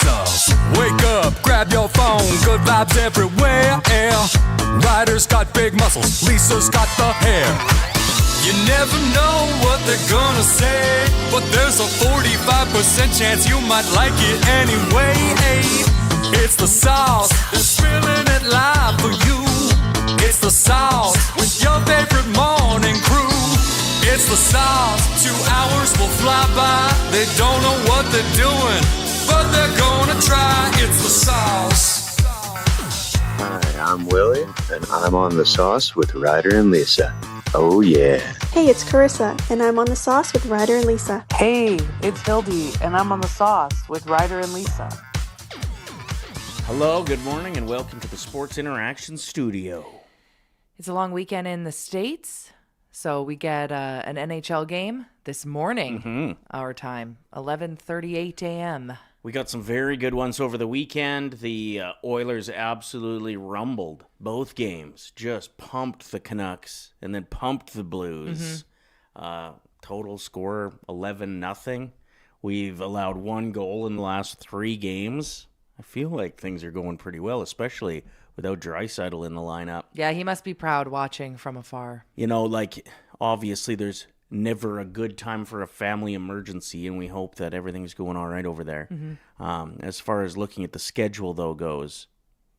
sauce. Wake up, grab your phone, good vibes everywhere. Ryder's got big muscles, Lisa's got the hair. You never know what they're gonna say, but there's a 45% chance you might like it anyway. It's the sauce, they're spilling it live for you. It's the sauce with your favorite morning crew. It's the sauce, 2 hours will fly by. They don't know what they're doing, but they're gonna try. It's the sauce. Hi, I'm Willie, and I'm on the sauce with Ryder and Lisa. Oh yeah. Hey, it's Carissa, and I'm on the sauce with Ryder and Lisa. Hey, it's Hildy, and I'm on the sauce with Ryder and Lisa. Hello, good morning, and welcome to the Sports Interaction Studio. It's a long weekend in the States, so we get an NHL game this morning, our time, 11:38 a.m. We got some very good ones over the weekend. The Oilers absolutely rumbled both games, just pumped the Canucks and then pumped the Blues. Total score 11-0. We've allowed 1 goal in the last 3 games. I feel like things are going pretty well, especially without Draisaitl in the lineup. Yeah, he must be proud watching from afar. You know, like, obviously there's never a good time for a family emergency, and we hope that everything's going all right over there. As far as looking at the schedule, though, goes,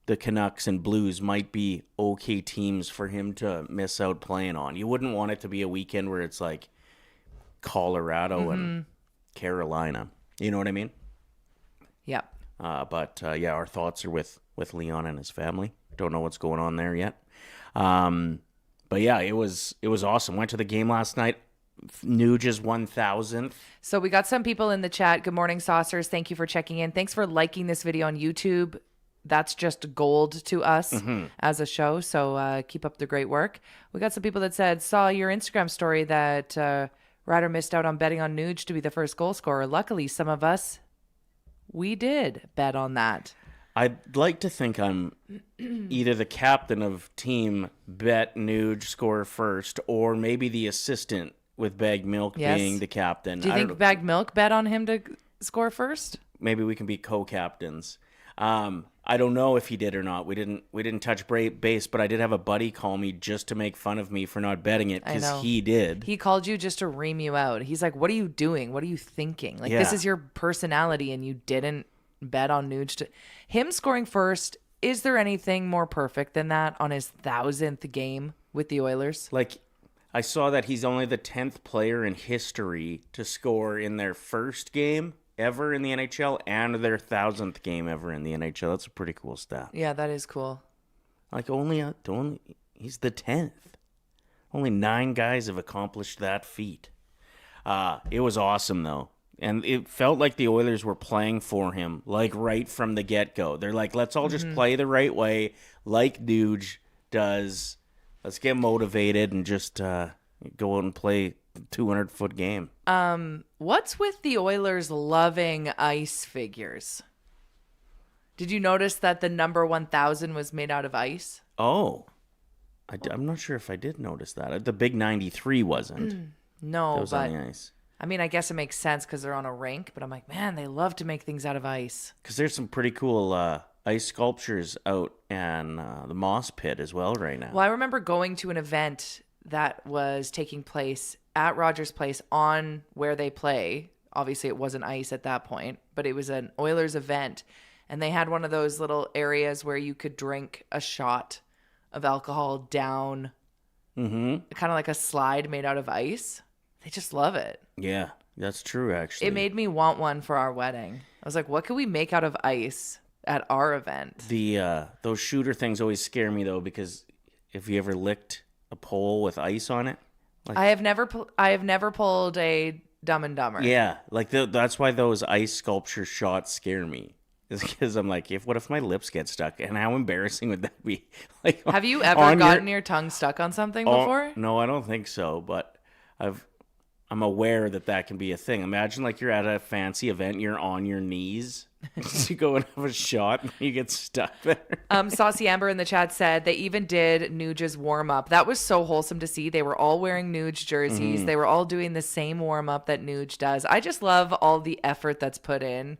the Canucks and Blues might be okay teams for him to miss out playing on. You wouldn't want it to be a weekend where it's like Colorado and Carolina. You know what I mean? Yep. But yeah, our thoughts are with Leon and his family. Don't know what's going on there yet. But yeah, it was awesome. Went to the game last night. Nuge's 1,000th. So we got some people in the chat. Good morning, Saucers. Thank you for checking in. Thanks for liking this video on YouTube. That's just gold to us as a show. So keep up the great work. We got some people that said, saw your Instagram story that Ryder missed out on betting on Nuge to be the first goal scorer. Luckily, some of us, we did bet on that. I'd like to think I'm either the captain of team bet Nuge score first, or maybe the assistant with Bagged Milk being the captain. Do you think Bagged Milk bet on him to score first? Maybe we can be co-captains. I don't know if he did or not. We didn't touch base, but I did have a buddy call me just to make fun of me for not betting it, because he did. He called you just to ream you out. He's like, "What are you doing? What are you thinking? Like, this is your personality, and you didn't bet on Nuge him scoring first." Is there anything more perfect than that on his 1,000th game with the Oilers? Like, I saw that he's only the 10th player in history to score in their first game ever in the NHL and their 1,000th game ever in the NHL. That's a pretty cool stat. Yeah, that is cool. Like, he's the 10th. Only 9 guys have accomplished that feat. It was awesome, though. And it felt like the Oilers were playing for him, like, right from the get-go. They're like, let's all just play the right way, like Nuge does. Let's get motivated and just go out and play the 200-foot game. What's with the Oilers loving ice figures? Did you notice that the number 1,000 was made out of ice? Oh. I'm not sure if I did notice that. The big 93 wasn't. No, that was on the ice. I mean, I guess it makes sense because they're on a rink, but I'm like, man, they love to make things out of ice. Because there's some pretty cool ice sculptures out in the Moss Pit as well right now. Well, I remember going to an event that was taking place at Rogers Place on where they play. Obviously, it wasn't ice at that point, but it was an Oilers event. And they had one of those little areas where you could drink a shot of alcohol down, kind of like a slide made out of ice. They just love it. Yeah, that's true, actually. It made me want one for our wedding. I was like, what could we make out of ice at our event? Those shooter things always scare me, though, because if you ever licked a pole with ice on it. Like, I have never pulled a Dumb and Dumber. Yeah, like that's why those ice sculpture shots scare me. Is because I'm like, what if my lips get stuck? And how embarrassing would that be? Like, have you ever gotten your tongue stuck on something before? No, I don't think so, but I'm aware that can be a thing. Imagine like you're at a fancy event, you're on your knees, you go and have a shot, and you get stuck there. Saucy Amber in the chat said they even did Nuge's warm up. That was so wholesome to see. They were all wearing Nuge jerseys. They were all doing the same warm up that Nuge does. I just love all the effort that's put in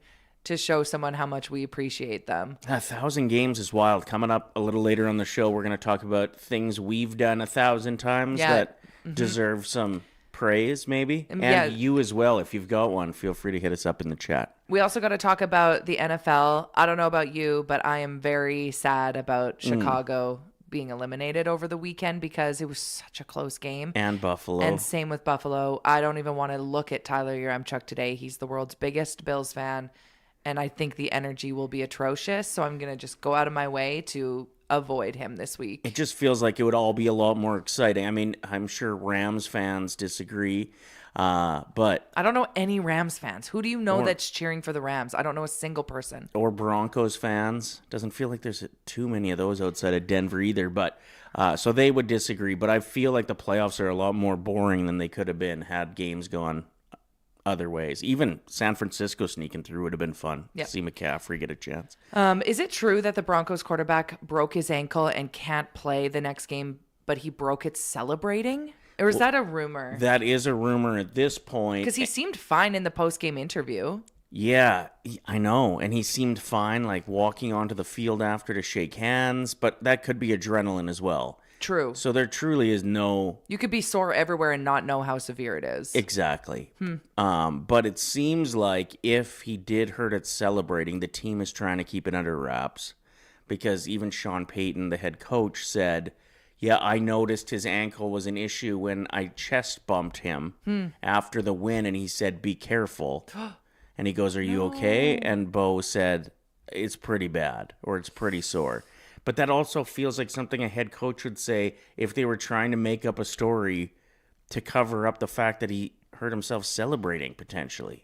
to show someone how much we appreciate them. 1,000 games is wild. Coming up a little later on the show, we're going to talk about things we've done 1,000 times that deserve some praise, maybe. And you as well. If you've got one, feel free to hit us up in the chat. We also got to talk about the NFL. I don't know about you, but I am very sad about Chicago being eliminated over the weekend because it was such a close game. And Buffalo. And same with Buffalo. I don't even want to look at Tyler Yaremchuk today. He's the world's biggest Bills fan, and I think the energy will be atrocious. So I'm going to just go out of my way to avoid him this week. It just feels like it would all be a lot more exciting. I mean, I'm sure Rams fans disagree, but... I don't know any Rams fans. Who do you know that's cheering for the Rams? I don't know a single person. Or Broncos fans. Doesn't feel like there's too many of those outside of Denver either, but... so they would disagree, but I feel like the playoffs are a lot more boring than they could have been had games gone other ways. Even San Francisco sneaking through would have been fun. Yep. See McCaffrey get a chance. Is it true that the Broncos quarterback broke his ankle and can't play the next game, but he broke it celebrating? Or is that a rumor? That is a rumor at this point. Because he seemed fine in the post-game interview. Yeah, I know. And he seemed fine, like walking onto the field after to shake hands, but that could be adrenaline as well. True. So there truly is no... You could be sore everywhere and not know how severe it is. Exactly. But it seems like if he did hurt it celebrating, the team is trying to keep it under wraps. Because even Sean Payton, the head coach, said, yeah, I noticed his ankle was an issue when I chest bumped him after the win, and he said, be careful. And he goes, are you okay? And Bo said, it's pretty bad, or it's pretty sore. But that also feels like something a head coach would say if they were trying to make up a story to cover up the fact that he hurt himself celebrating, potentially.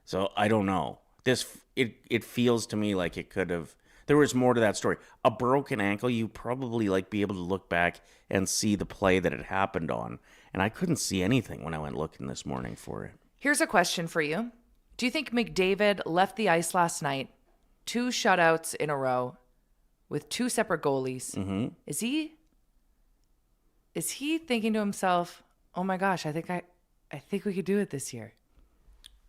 So I don't know. It feels to me like it could have... There was more to that story. A broken ankle, you probably be able to look back and see the play that it happened on. And I couldn't see anything when I went looking this morning for it. Here's a question for you. Do you think McDavid left the ice last night, 2 shutouts in a row, with 2 separate goalies? Is he thinking to himself, oh my gosh, I think we could do it this year?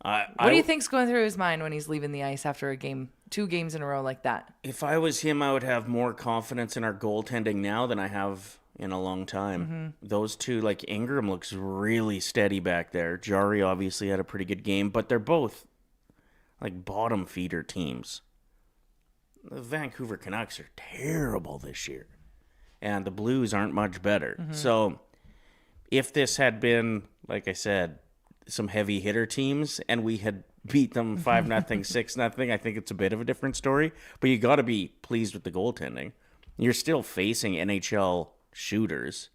What do you think's going through his mind when he's leaving the ice after a game, 2 games in a row like that? If I was him, I would have more confidence in our goaltending now than I have in a long time. Those two, Ingram looks really steady back there. Jari obviously had a pretty good game, but they're both bottom feeder teams. The Vancouver Canucks are terrible this year, and the Blues aren't much better. So if this had been, like I said, some heavy hitter teams and we had beat them 5-0, 6-0, I think it's a bit of a different story. But you got to be pleased with the goaltending. You're still facing NHL shooters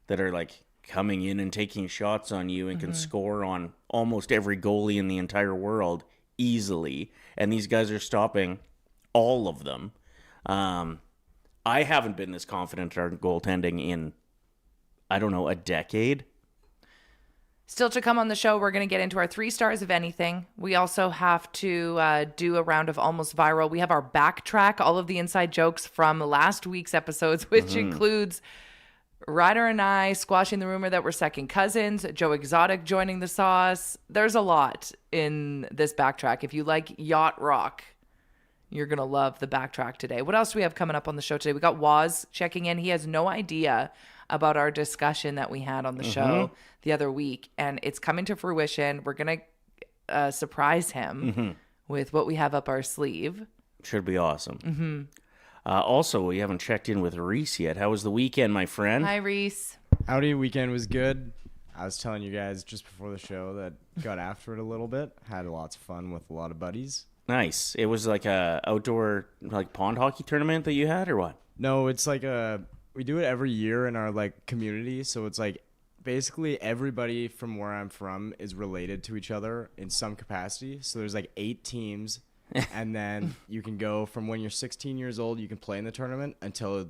that are coming in and taking shots on you and can score on almost every goalie in the entire world easily. And these guys are stopping all of them. I haven't been this confident in our goaltending in, a decade. Still to come on the show, we're going to get into our 3 stars of anything. We also have to do a round of almost viral. We have our backtrack, all of the inside jokes from last week's episodes, which includes Ryder and I squashing the rumor that we're second cousins, Joe Exotic joining the sauce. There's a lot in this backtrack. If you like yacht rock, you're going to love the backtrack today. What else do we have coming up on the show today? We got Waz checking in. He has no idea about our discussion that we had on the show the other week, and it's coming to fruition. We're going to surprise him with what we have up our sleeve. Should be awesome. Also, we haven't checked in with Reese yet. How was the weekend, my friend? Hi, Reese. Howdy, weekend was good. I was telling you guys just before the show that got after it a little bit. Had lots of fun with a lot of buddies. Nice. It was like a outdoor pond hockey tournament that you had, or what? No, it's we do it every year in our community, so it's basically everybody from where I'm from is related to each other in some capacity. So there's 8 teams, and then you can go from when you're 16 years old, you can play in the tournament until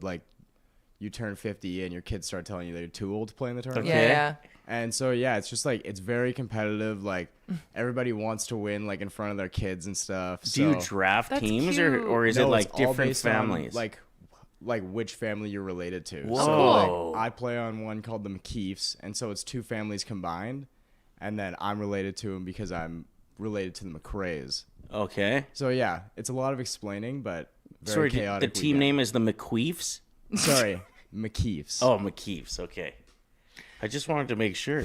you turn 50 and your kids start telling you they're too old to play in the tournament. Okay. Yeah. And so it's just it's very competitive. Everybody wants to win in front of their kids and stuff. Do you draft That's teams cute. or is No, it it's all different based on, families? which family you're related to. Whoa. So I play on one called the McKeefs, and so it's 2 families combined, and then I'm related to them because I'm related to the McRaes. Okay. So yeah, it's a lot of explaining, but very Sorry, chaotic. the team name is the McQueefs? Sorry, McKeefs. Oh, McKeefs. Okay. I just wanted to make sure.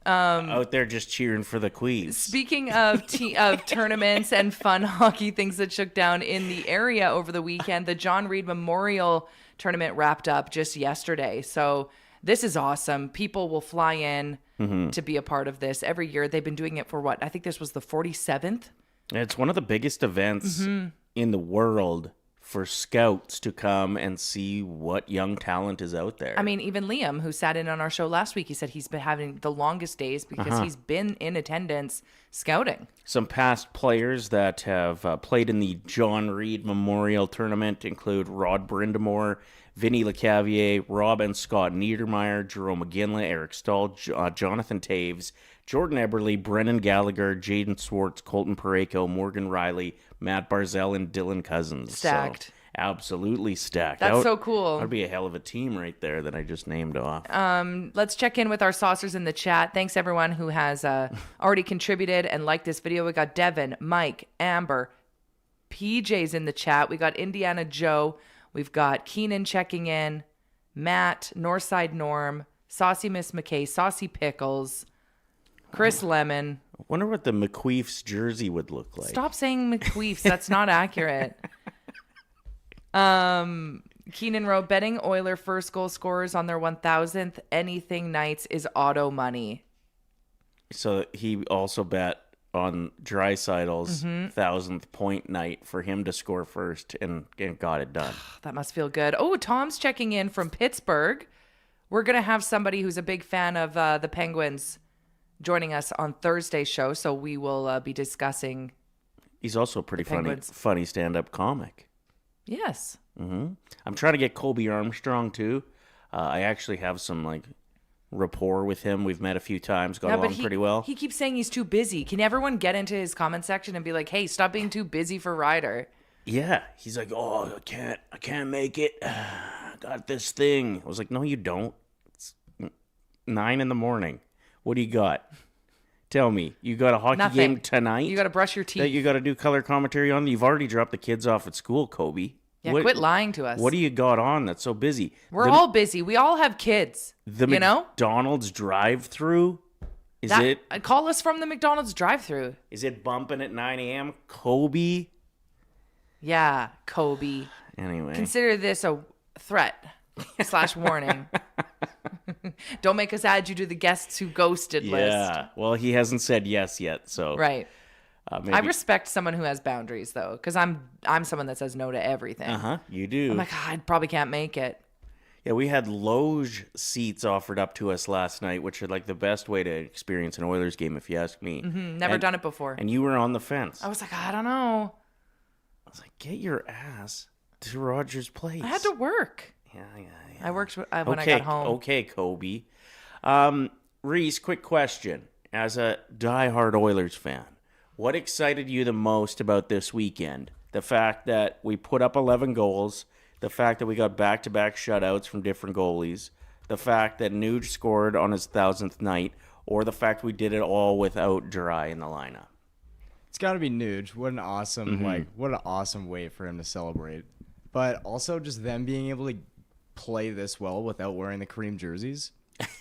Out there just cheering for the Queefs. Speaking of of tournaments and fun hockey things that shook down in the area over the weekend, the John Reed Memorial Tournament wrapped up just yesterday. So this is awesome. People will fly in to be a part of this every year. They've been doing it for what? I think this was the 47th. It's one of the biggest events in the world for scouts to come and see what young talent is out there. I mean, even Liam, who sat in on our show last week, he said he's been having the longest days because he's been in attendance scouting. Some past players that have played in the John Reed Memorial Tournament include Rod Brindamore, Vinny LeCavier, Rob and Scott Niedermeyer, Jerome McGinley, Eric Stahl, Jonathan Taves, Jordan Eberle, Brennan Gallagher, Jaden Swartz, Colton Pareko, Morgan Riley, Matt Barzell, and Dylan Cousins. Stacked. So, absolutely stacked. That's so cool. That'd be a hell of a team right there that I just named off. Let's check in with our saucers in the chat. Thanks, everyone who has already contributed and liked this video. We got Devin, Mike, Amber, PJ's in the chat. We got Indiana Joe. We've got Keenan checking in, Matt, Northside Norm, Saucy Miss McKay, Saucy Pickles, Chris Lemon. I wonder what the McQueef's jersey would look like. Stop saying McQueefs. That's not accurate. Keenan wrote, betting Oiler first goal scorers on their 1,000th anything nights is auto money. So he also bet on Draisaitl's 1,000th point night for him to score first and got it done. That must feel good. Oh, Tom's checking in from Pittsburgh. We're going to have somebody who's a big fan of the Penguins joining us on Thursday's show, so we will be discussing. He's also a pretty Penguins. funny stand-up comic. Yes. I'm trying to get Colby Armstrong too. I actually have some rapport with him. We've met a few times, got along pretty well. He keeps saying he's too busy. Can everyone get into his comment section and be like, "Hey, stop being too busy for Ryder"? Yeah, he's like, "Oh, I can't make it. I got this thing." I was like, "No, you don't. It's 9 a.m. What do you got? Tell me, you got a hockey Nothing. game tonight? You got to brush your teeth. That you got to do color commentary on? You've already dropped the kids off at school, Kobe. Yeah, quit lying to us. What do you got on that's so busy? We're all busy. We all have kids. The you know? McDonald's drive-through? Call us from the McDonald's drive-through. Is it bumping at 9 a.m.? Kobe? Yeah, Kobe. Anyway. Consider this a threat / warning. Don't make us add you to the guests who ghosted list. Yeah. Well, he hasn't said yes yet, so. Right. Maybe. I respect someone who has boundaries, though, because I'm someone that says no to everything. You do. I'm like, I probably can't make it. Yeah, we had loge seats offered up to us last night, which are the best way to experience an Oilers game, if you ask me. Never done it before. And you were on the fence. I was like, I don't know. I was like, get your ass to Rogers Place. I had to work. Yeah. I worked when I got home. Okay, Kobe. Reese, quick question. As a diehard Oilers fan, what excited you the most about this weekend? The fact that we put up 11 goals, the fact that we got back-to-back shutouts from different goalies, the fact that Nuge scored on his 1,000th night, or the fact we did it all without Dry in the lineup? It's got to be Nuge. What an awesome what an awesome way for him to celebrate. But also just them being able to play this well without wearing the Kareem jerseys.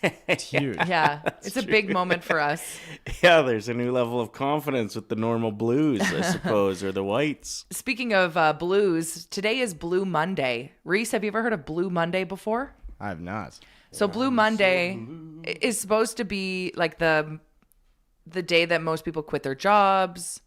It's huge. Yeah, it's a big moment for us. Yeah, there's a new level of confidence with the normal blues, I suppose, or the whites. Speaking of blues, today is Blue Monday. Reese, have you ever heard of Blue Monday before? I have not. So Blue Monday is supposed to be like the day that most people quit their jobs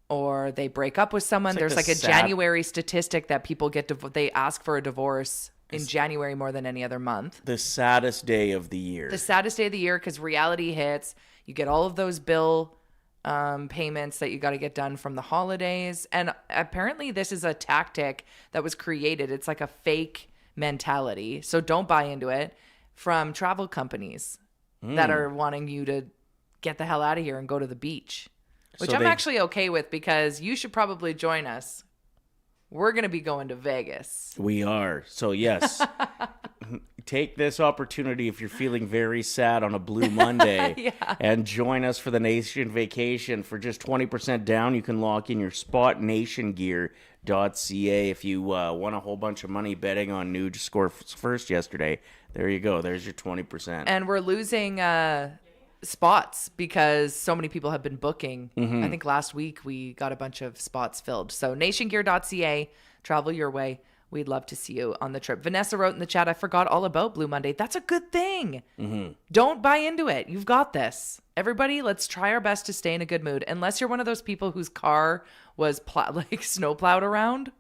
or they break up with someone. It's There's a January statistic that people they ask for a divorce in January more than any other month. The saddest day of the year. The saddest day of the year because reality hits. You get all of those bill payments that you got to get done from the holidays. And apparently this is a tactic that was created. It's like a fake mentality. So don't buy into it from travel companies that are wanting you to get the hell out of here and go to the beach, which I'm actually okay with because you should probably join us. We're going to be going to Vegas. We are. So, yes, take this opportunity if you're feeling very sad on a Blue Monday and join us for the Nation Vacation. For just 20% down, you can lock in your spot nationgear.ca. If you won a whole bunch of money betting on Nuge to score first yesterday, there you go. There's your 20%. And we're losing spots because so many people have been booking. I think last week we got a bunch of spots filled. So nationgear.ca, travel your way. We'd love to see you on the trip. Vanessa wrote in the chat, I forgot all about Blue Monday. That's a good thing. Don't buy into it. You've got this. Everybody, let's try our best to stay in a good mood. Unless you're one of those people whose car was snow plowed around.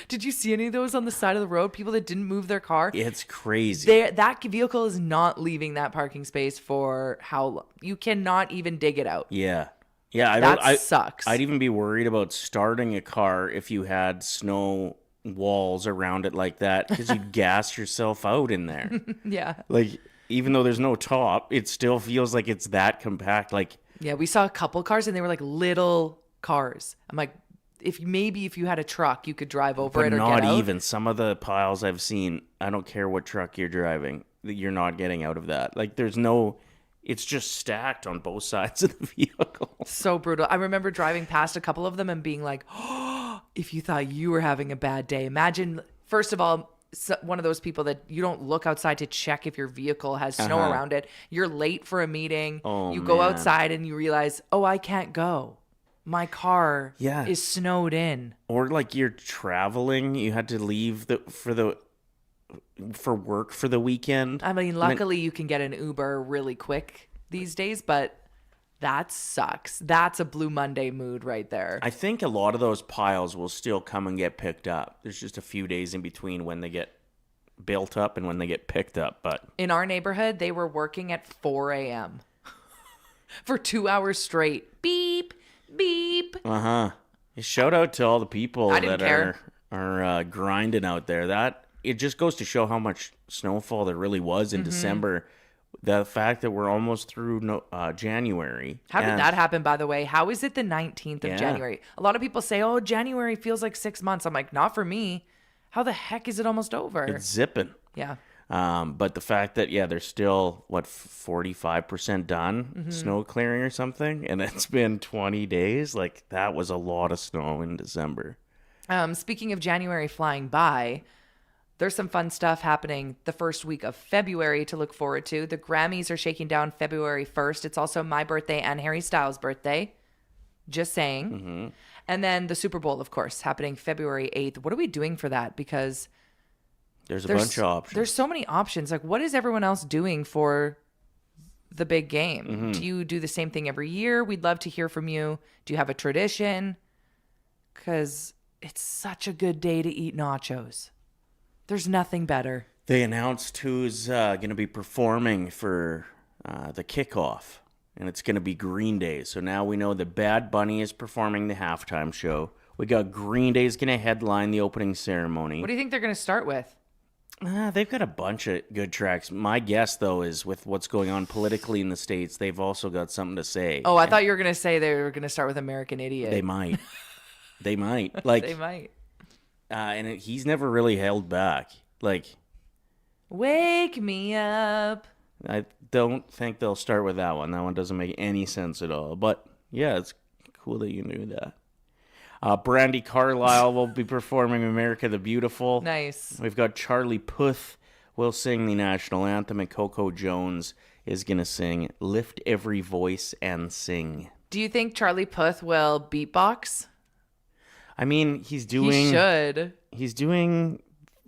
Did you see any of those on the side of the road? People that didn't move their car? It's crazy. That vehicle is not leaving that parking space for how long? You cannot even dig it out. Yeah. That sucks. I'd even be worried about starting a car if you had snow walls around it like that, because you'd gas yourself out in there. Yeah. Like, even though there's no top, it still feels like it's that compact. Like, yeah, we saw a couple cars and they were like little cars. I'm like, if you had a truck, you could drive over but it or not get out. even. Some of the piles I've seen, I don't care what truck you're driving, you're not getting out of that. Like, there's no, it's just stacked on both sides of the vehicle. So brutal. I remember driving past a couple of them and being like, oh, if you thought you were having a bad day, imagine, first of all, one of those people that you don't look outside to check if your vehicle has snow around it. You're late for a meeting. You go outside and you realize, oh, I can't go. My car is snowed in. Or like you're traveling, you had to leave for work for the weekend. I mean, luckily you can get an Uber really quick these days, but that sucks. That's a Blue Monday mood right there. I think a lot of those piles will still come and get picked up. There's just a few days in between when they get built up and when they get picked up. But in our neighborhood, they were working at 4 a.m. for 2 hours straight. Beep, beep. Shout out to all the people that care. are grinding out there. That it just goes to show how much snowfall there really was in December. The fact that we're almost through January. How did that happen, by the way? How is it the 19th of January? A lot of people say, oh, January feels like 6 months. I'm like, not for me. How the heck is it almost over? It's zipping. Yeah. But the fact that, they're still, 45% done snow clearing or something, and it's been 20 days. Like, that was a lot of snow in December. Speaking of January flying by, there's some fun stuff happening the first week of February to look forward to. The Grammys are shaking down February 1st. It's also my birthday and Harry Styles' birthday. Just saying. And then the Super Bowl, of course, happening February 8th. What are we doing for that? Because there's a bunch of options. There's so many options. Like, what is everyone else doing for the big game? Do you do the same thing every year? We'd love to hear from you. Do you have a tradition? Because it's such a good day to eat nachos. There's nothing better. They announced who's going to be performing for the kickoff, and it's going to be Green Day. So now we know that Bad Bunny is performing the halftime show. We got Green Day's going to headline the opening ceremony. What do you think they're going to start with? They've got a bunch of good tracks. My guess, though, is with what's going on politically in the States, they've also got something to say. Oh, I thought you were going to say they were going to start with American Idiot. They might. They might. Like, they might. And he's never really held back. Like, wake me up. I don't think they'll start with that one. That one doesn't make any sense at all. But yeah, it's cool that you knew that. Brandy Carlisle will be performing America the Beautiful. Nice. We've got Charlie Puth will sing the national anthem, and Coco Jones is going to sing Lift Every Voice and Sing. Do you think Charlie Puth will beatbox? I mean, he should. He's doing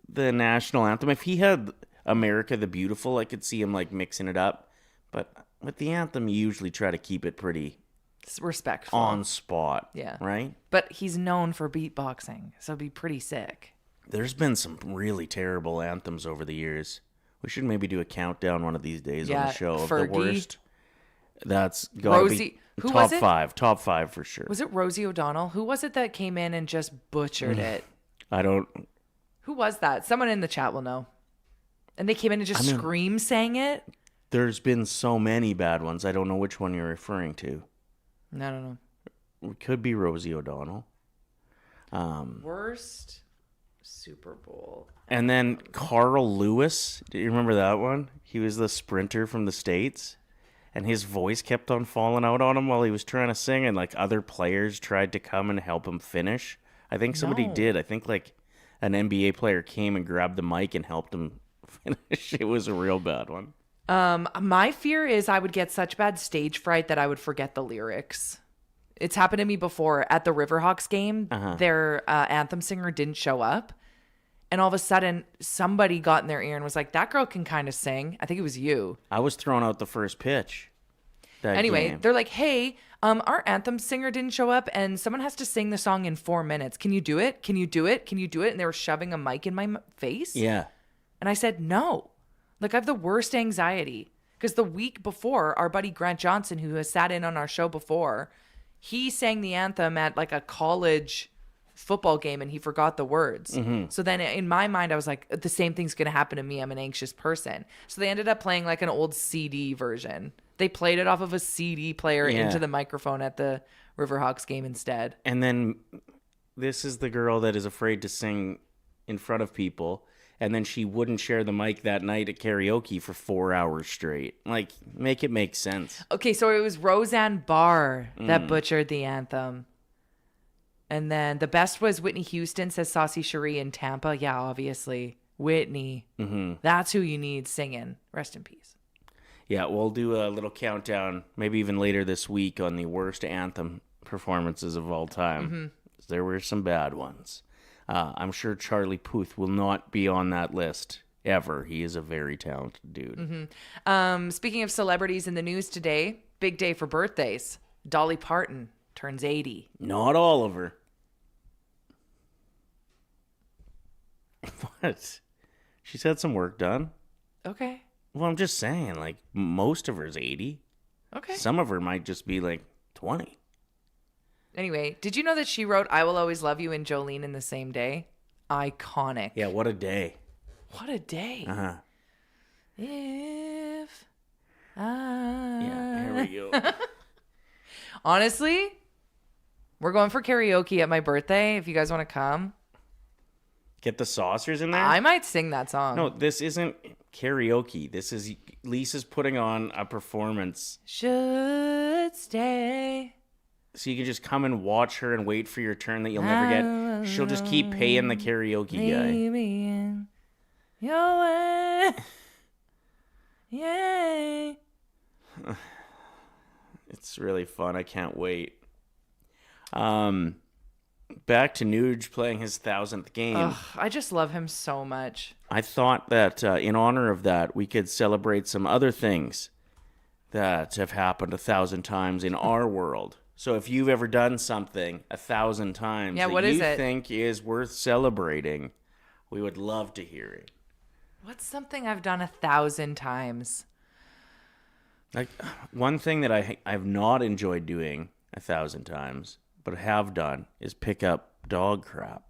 the national anthem. If he had America the Beautiful, I could see him like mixing it up. But with the anthem, you usually try to keep it pretty respectful, on spot. Yeah. Right? But he's known for beatboxing, so it'd be pretty sick. There's been some really terrible anthems over the years. We should maybe do a countdown one of these days on the show of Fergie. the worst. That's got to be Who top was it? Top five for sure. Was it Rosie O'Donnell? Who was it that came in and just butchered it? I don't. Who was that? Someone in the chat will know. And they came in and just scream sang it? There's been so many bad ones. I don't know which one you're referring to. I don't know. It could be Rosie O'Donnell. Worst Super Bowl. And then Carl Lewis, do you remember that one? He was the sprinter from the States, and his voice kept on falling out on him while he was trying to sing, and like other players tried to come and help him finish. I think somebody did. I think like an NBA player came and grabbed the mic and helped him finish. It was a real bad one. My fear is I would get such bad stage fright that I would forget the lyrics. It's happened to me before at the Riverhawks game. Their anthem singer didn't show up. And all of a sudden, somebody got in their ear and was like, that girl can kind of sing. I think it was you. I was thrown out the first pitch. Anyway, Game. they're like, hey, our anthem singer didn't show up and someone has to sing the song in 4 minutes. Can you do it? Can you do it? Can you do it? And they were shoving a mic in my face. Yeah. And I said, no. Like, I have the worst anxiety. Because the week before, our buddy Grant Johnson, who has sat in on our show before, he sang the anthem at like a college football game and he forgot the words. So then in my mind, I was like, the same thing's going to happen to me. I'm an anxious person. So they ended up playing like an old CD version. They played it off of a CD player into the microphone at the Riverhawks game instead. And then this is the girl that is afraid to sing in front of people. And then she wouldn't share the mic that night at karaoke for 4 hours straight. Like, make it make sense. Okay, so it was Roseanne Barr that butchered the anthem. And then the best was Whitney Houston, says Saucy Cherie in Tampa. Yeah, obviously. Whitney. That's who you need singing. Rest in peace. Yeah, we'll do a little countdown, maybe even later this week, on the worst anthem performances of all time. There were some bad ones. I'm sure Charlie Puth will not be on that list ever. He is a very talented dude. Speaking of celebrities in the news today, big day for birthdays. Dolly Parton turns 80. Not Oliver. What? She's had some work done. Okay. Well, I'm just saying, like, most of her's 80. Okay. Some of her might just be, like, 20. Anyway, did you know that she wrote I Will Always Love You and Jolene in the same day? Iconic. Yeah, what a day. What a day. Uh-huh. If I... Yeah, here we go. Honestly, we're going for karaoke at my birthday. If you guys want to come, Get the saucers in there? I might sing that song. No, this isn't karaoke. This is Lisa's putting on a performance. Should stay. So you can just come and watch her and wait for your turn that you'll never get. She'll just keep paying the karaoke guy. Maybe in your way. Yay. It's really fun. I can't wait. Back to Nuge playing his 1,000th game. Ugh, I just love him so much. I thought that in honor of that, we could celebrate some other things that have happened 1,000 times in our world. So if you've ever done something 1,000 times Yeah, that what you is it? think is worth celebrating, we would love to hear it. What's something I've done 1,000 times? Like one thing that I have not enjoyed doing 1,000 times, but have done, is pick up dog crap.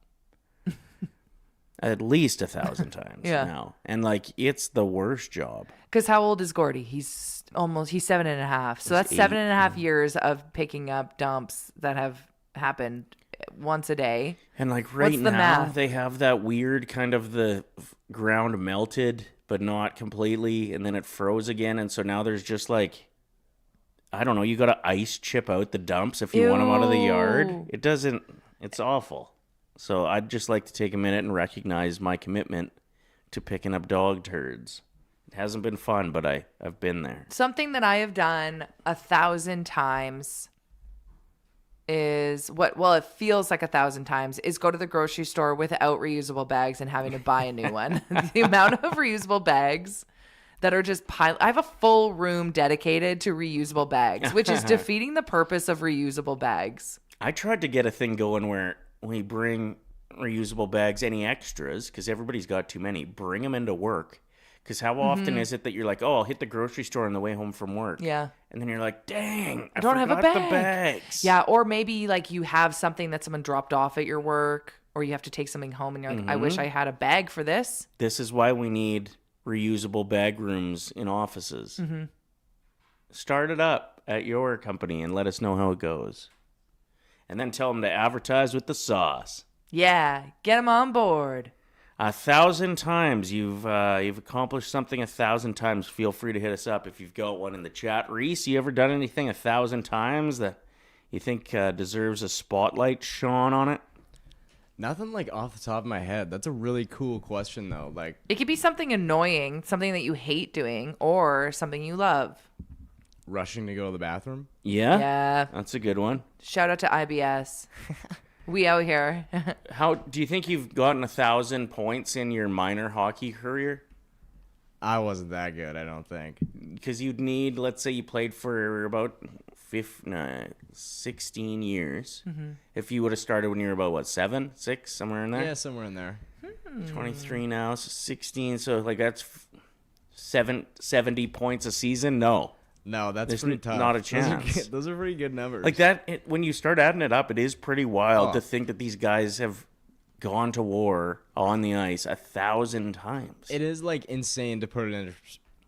At least 1,000 times now. And like, it's the worst job. Because how old is Gordy? He's 7.5. So that's 7.5 years of picking up dumps that have happened once a day. And like right What's the now, math? they have that weird kind of the ground melted, but not completely. And then it froze again. And so now there's just like, I don't know, you got to ice chip out the dumps if you want them out of the yard. Ew. It doesn't, it's awful. So I'd just like to take a minute and recognize my commitment to picking up dog turds. It hasn't been fun, but I've been there. Something that I have done 1,000 times is it feels like 1,000 times is go to the grocery store without reusable bags and having to buy a new one. The amount of reusable bags that are just I have a full room dedicated to reusable bags, which is defeating the purpose of reusable bags. I tried to get a thing going where we bring reusable bags, any extras, because everybody's got too many, bring them into work. Because how often is it that you're like, oh, I'll hit the grocery store on the way home from work. Yeah. And then you're like, dang, I don't have a forgot bag. the bags. Yeah, or maybe like you have something that someone dropped off at your work, or you have to take something home and you're like, I wish I had a bag for this. This is why we need reusable bag rooms in offices. Start it up at your company and let us know how it goes. And then tell them to advertise with the sauce. Yeah, get them on board. 1,000 times. You've accomplished something 1,000 times. Feel free to hit us up if you've got one in the chat. Reese, you ever done anything 1,000 times that you think deserves a spotlight shone on it? Nothing like off the top of my head. That's a really cool question though. Like, It could be something annoying, something that you hate doing, or something you love. rushing to go to the bathroom. Yeah? Yeah. That's a good one. Shout out to IBS. We out here. How do you think you've gotten 1,000 points in your minor hockey career? I wasn't that good, I don't think. Because you'd need, let's say you played for about 16 years. If you would have started when you were about, what, 7, 6, somewhere in there? Yeah, somewhere in there. 23 now, so 16. So, like, that's 70 points a season? No. No, that's There's pretty tough. not a Those are chance. good- Those are pretty good numbers. Like that, when you start adding it up, it is pretty wild Oh. to think that these guys have gone to war on the ice 1,000 times. It is like insane to put it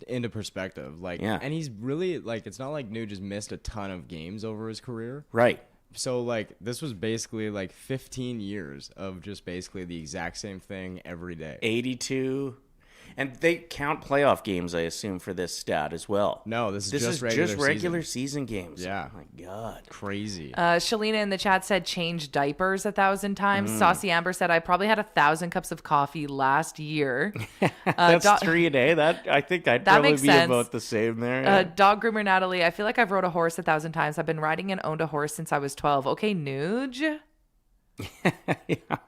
into perspective. Like, Yeah. and he's really like, it's not like Nuge just missed a ton of games over his career. Right. So like, this was basically like 15 years of just basically the exact same thing every day. 82. And they count playoff games, I assume, for this stat as well. No, this is This just is regular just regular season games. Yeah. Oh, my God. Crazy. Shalina in the chat said change diapers 1,000 times. Saucy Amber said I probably had 1,000 cups of coffee last year. That's 3 a day. I think I'd That probably makes be sense. about the same there. Yeah. Dog groomer Natalie, I feel like I've rode a horse 1,000 times. I've been riding and owned a horse since I was 12. Okay, Nuge.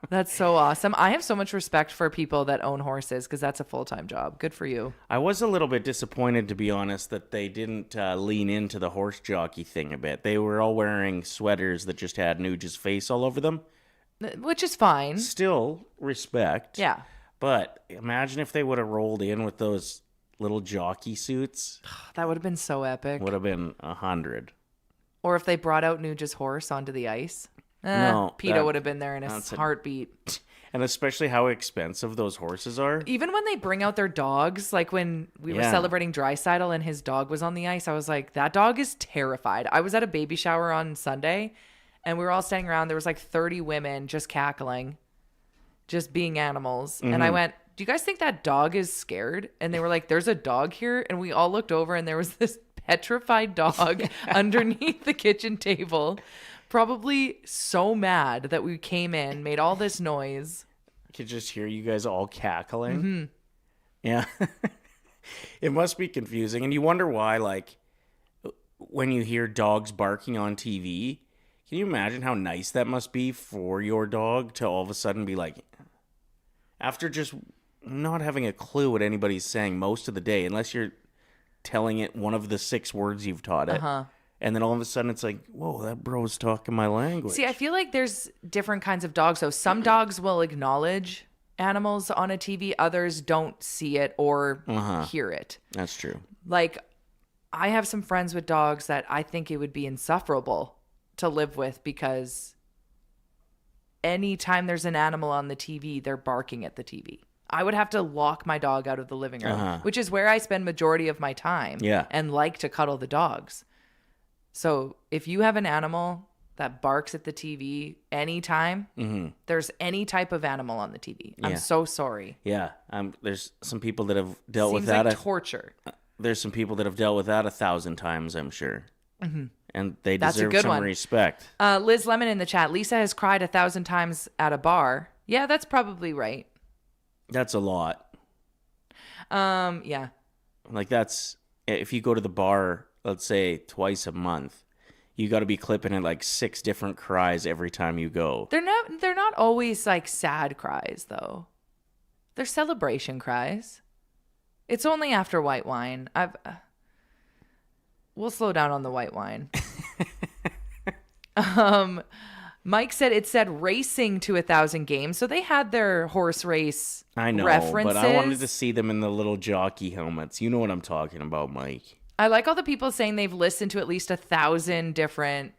That's so awesome. I have so much respect for people that own horses because that's a full-time job. Good for you. I was a little bit disappointed, to be honest, that they didn't lean into the horse jockey thing a bit. They were all wearing sweaters that just had Nuge's face all over them. Which is fine. Still respect. Yeah. But imagine if they would have rolled in with those little jockey suits. That would have been so epic. Would have been 100. Or if they brought out Nuge's horse onto the ice. No, PETA that- would have been there in a that's a- heartbeat. And especially how expensive those horses are. Even when they bring out their dogs, like when we were Yeah. celebrating Draisaitl and his dog was on the ice, I was like, that dog is terrified. I was at a baby shower on Sunday and we were all standing around. There was like 30 women just cackling, just being animals. And I went, do you guys think that dog is scared? And they were like, there's a dog here. And we all looked over and there was this petrified dog underneath the kitchen table. Probably so mad that we came in, made all this noise. I could just hear you guys all cackling. Yeah. It must be confusing. And you wonder why, like, when you hear dogs barking on TV, can you imagine how nice that must be for your dog to all of a sudden be like, after just not having a clue what anybody's saying most of the day, unless you're telling it one of the 6 words you've taught it. And then all of a sudden it's like, whoa, that bro's talking my language. See, I feel like there's different kinds of dogs. So some dogs will acknowledge animals on a TV. Others don't see it or hear it. That's true. Like, I have some friends with dogs that I think it would be insufferable to live with because anytime there's an animal on the TV, they're barking at the TV. I would have to lock my dog out of the living room, which is where I spend majority of my time Yeah. and like to cuddle the dogs. So if you have an animal that barks at the TV anytime, there's any type of animal on the TV. I'm Yeah. so sorry. Yeah. There's some people that have dealt Seems with that. like torture. There's some people that have dealt with that 1,000 times, I'm sure. And they That's a deserve good some one. respect. Liz Lemon in the chat. Lisa has cried 1,000 times at a bar. Yeah, that's probably right. That's a lot. Yeah. Like, that's, if you go to the bar, let's say twice a month, you got to be clipping at like 6 different cries every time you go. They're not always like sad cries though. They're celebration cries. It's only after white wine. We'll slow down on the white wine. Mike said it said racing to 1,000 games. So they had their horse race I know, references. but I wanted to see them in the little jockey helmets. You know what I'm talking about, Mike. I like all the people saying they've listened to at least 1,000 different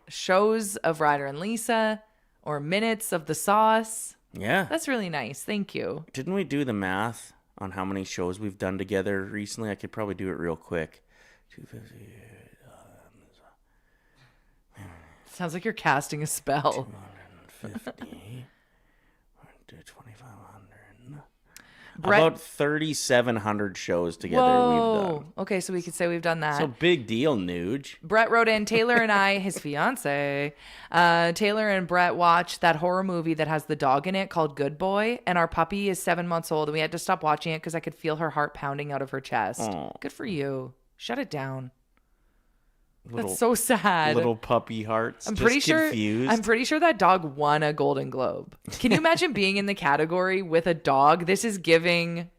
shows of Ryder and Lisa or minutes of the sauce. Yeah. That's really nice. Thank you. Didn't we do the math on how many shows we've done together recently? I could probably do it real quick. 250. Sounds like you're casting a spell. 250. 2,500. Brett- About 3,700 shows together Whoa. we've done. Okay, so we could say we've done that. So big deal, Nuge. Brett wrote in, Taylor and I, his fiance, Taylor and Brett watched that horror movie that has the dog in it called Good Boy, and our puppy is 7 months old, and we had to stop watching it because I could feel her heart pounding out of her chest. Aw. Good for you. Shut it down. Little, That's so sad. Little puppy hearts. I'm just pretty confused. sure that dog won a Golden Globe. Can you imagine being in the category with a dog? This is giving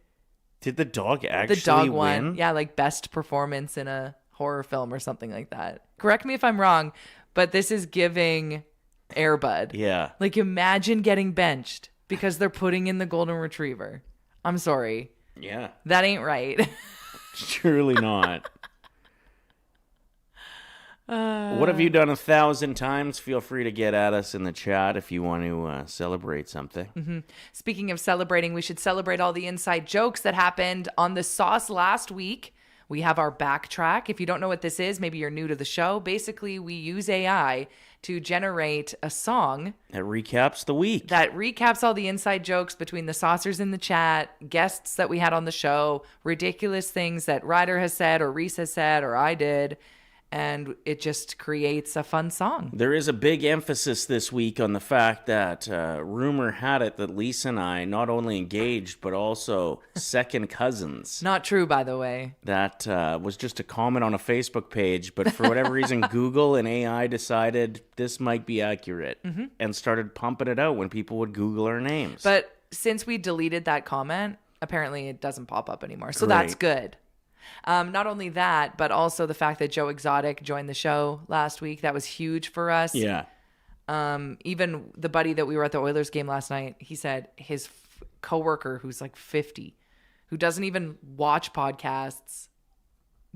Did the dog actually the dog win? won. Yeah, like best performance in a horror film or something like that. Correct me if I'm wrong, but this is giving Air Bud. Yeah. Like imagine getting benched because they're putting in the golden retriever. I'm sorry. Yeah. That ain't right. Surely not. What have you done 1,000 times? Feel free to get at us in the chat if you want to celebrate something. Speaking of celebrating, we should celebrate all the inside jokes that happened on the sauce last week. We have our backtrack. If you don't know what this is, maybe you're new to the show. Basically, we use AI to generate a song That recaps the week. that recaps all the inside jokes between the saucers in the chat, guests that we had on the show, ridiculous things that Ryder has said or Reese has said or I did. And it just creates a fun song. There is a big emphasis this week on the fact that rumor had it that Lisa and I not only engaged, but also second cousins. Not true, by the way. That was just a comment on a Facebook page, but for whatever reason, Google and AI decided this might be accurate and started pumping it out when people would Google our names. But since we deleted that comment, apparently it doesn't pop up anymore. So Great. that's good. Not only that, but also the fact that Joe Exotic joined the show last week. That was huge for us. Yeah. Even the buddy that we were at the Oilers game last night, he said his coworker who's like 50, who doesn't even watch podcasts,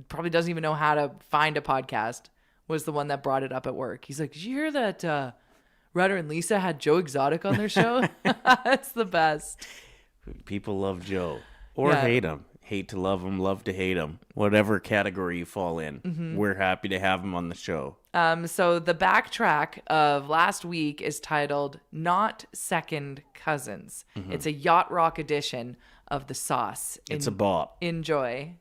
probably doesn't even know how to find a podcast, was the one that brought it up at work. He's like, did you hear that Ryder and Lisa had Joe Exotic on their show? That's the best. People love Joe or Yeah. hate him. Hate to love him, love to hate him. Whatever category you fall in, we're happy to have him on the show. So the backtrack of last week is titled Not Second Cousins. It's a yacht rock edition of the sauce. It's a bop. Enjoy.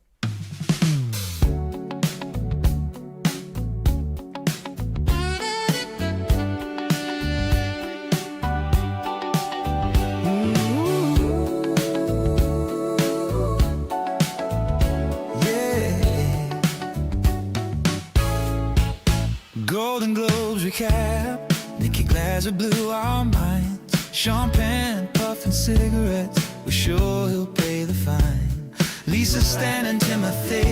Golden Globes recap. Nikki Glaser blew our minds. Champagne, puffing cigarettes. We're sure he'll pay the fine. Lisa, Stan, and Timothy.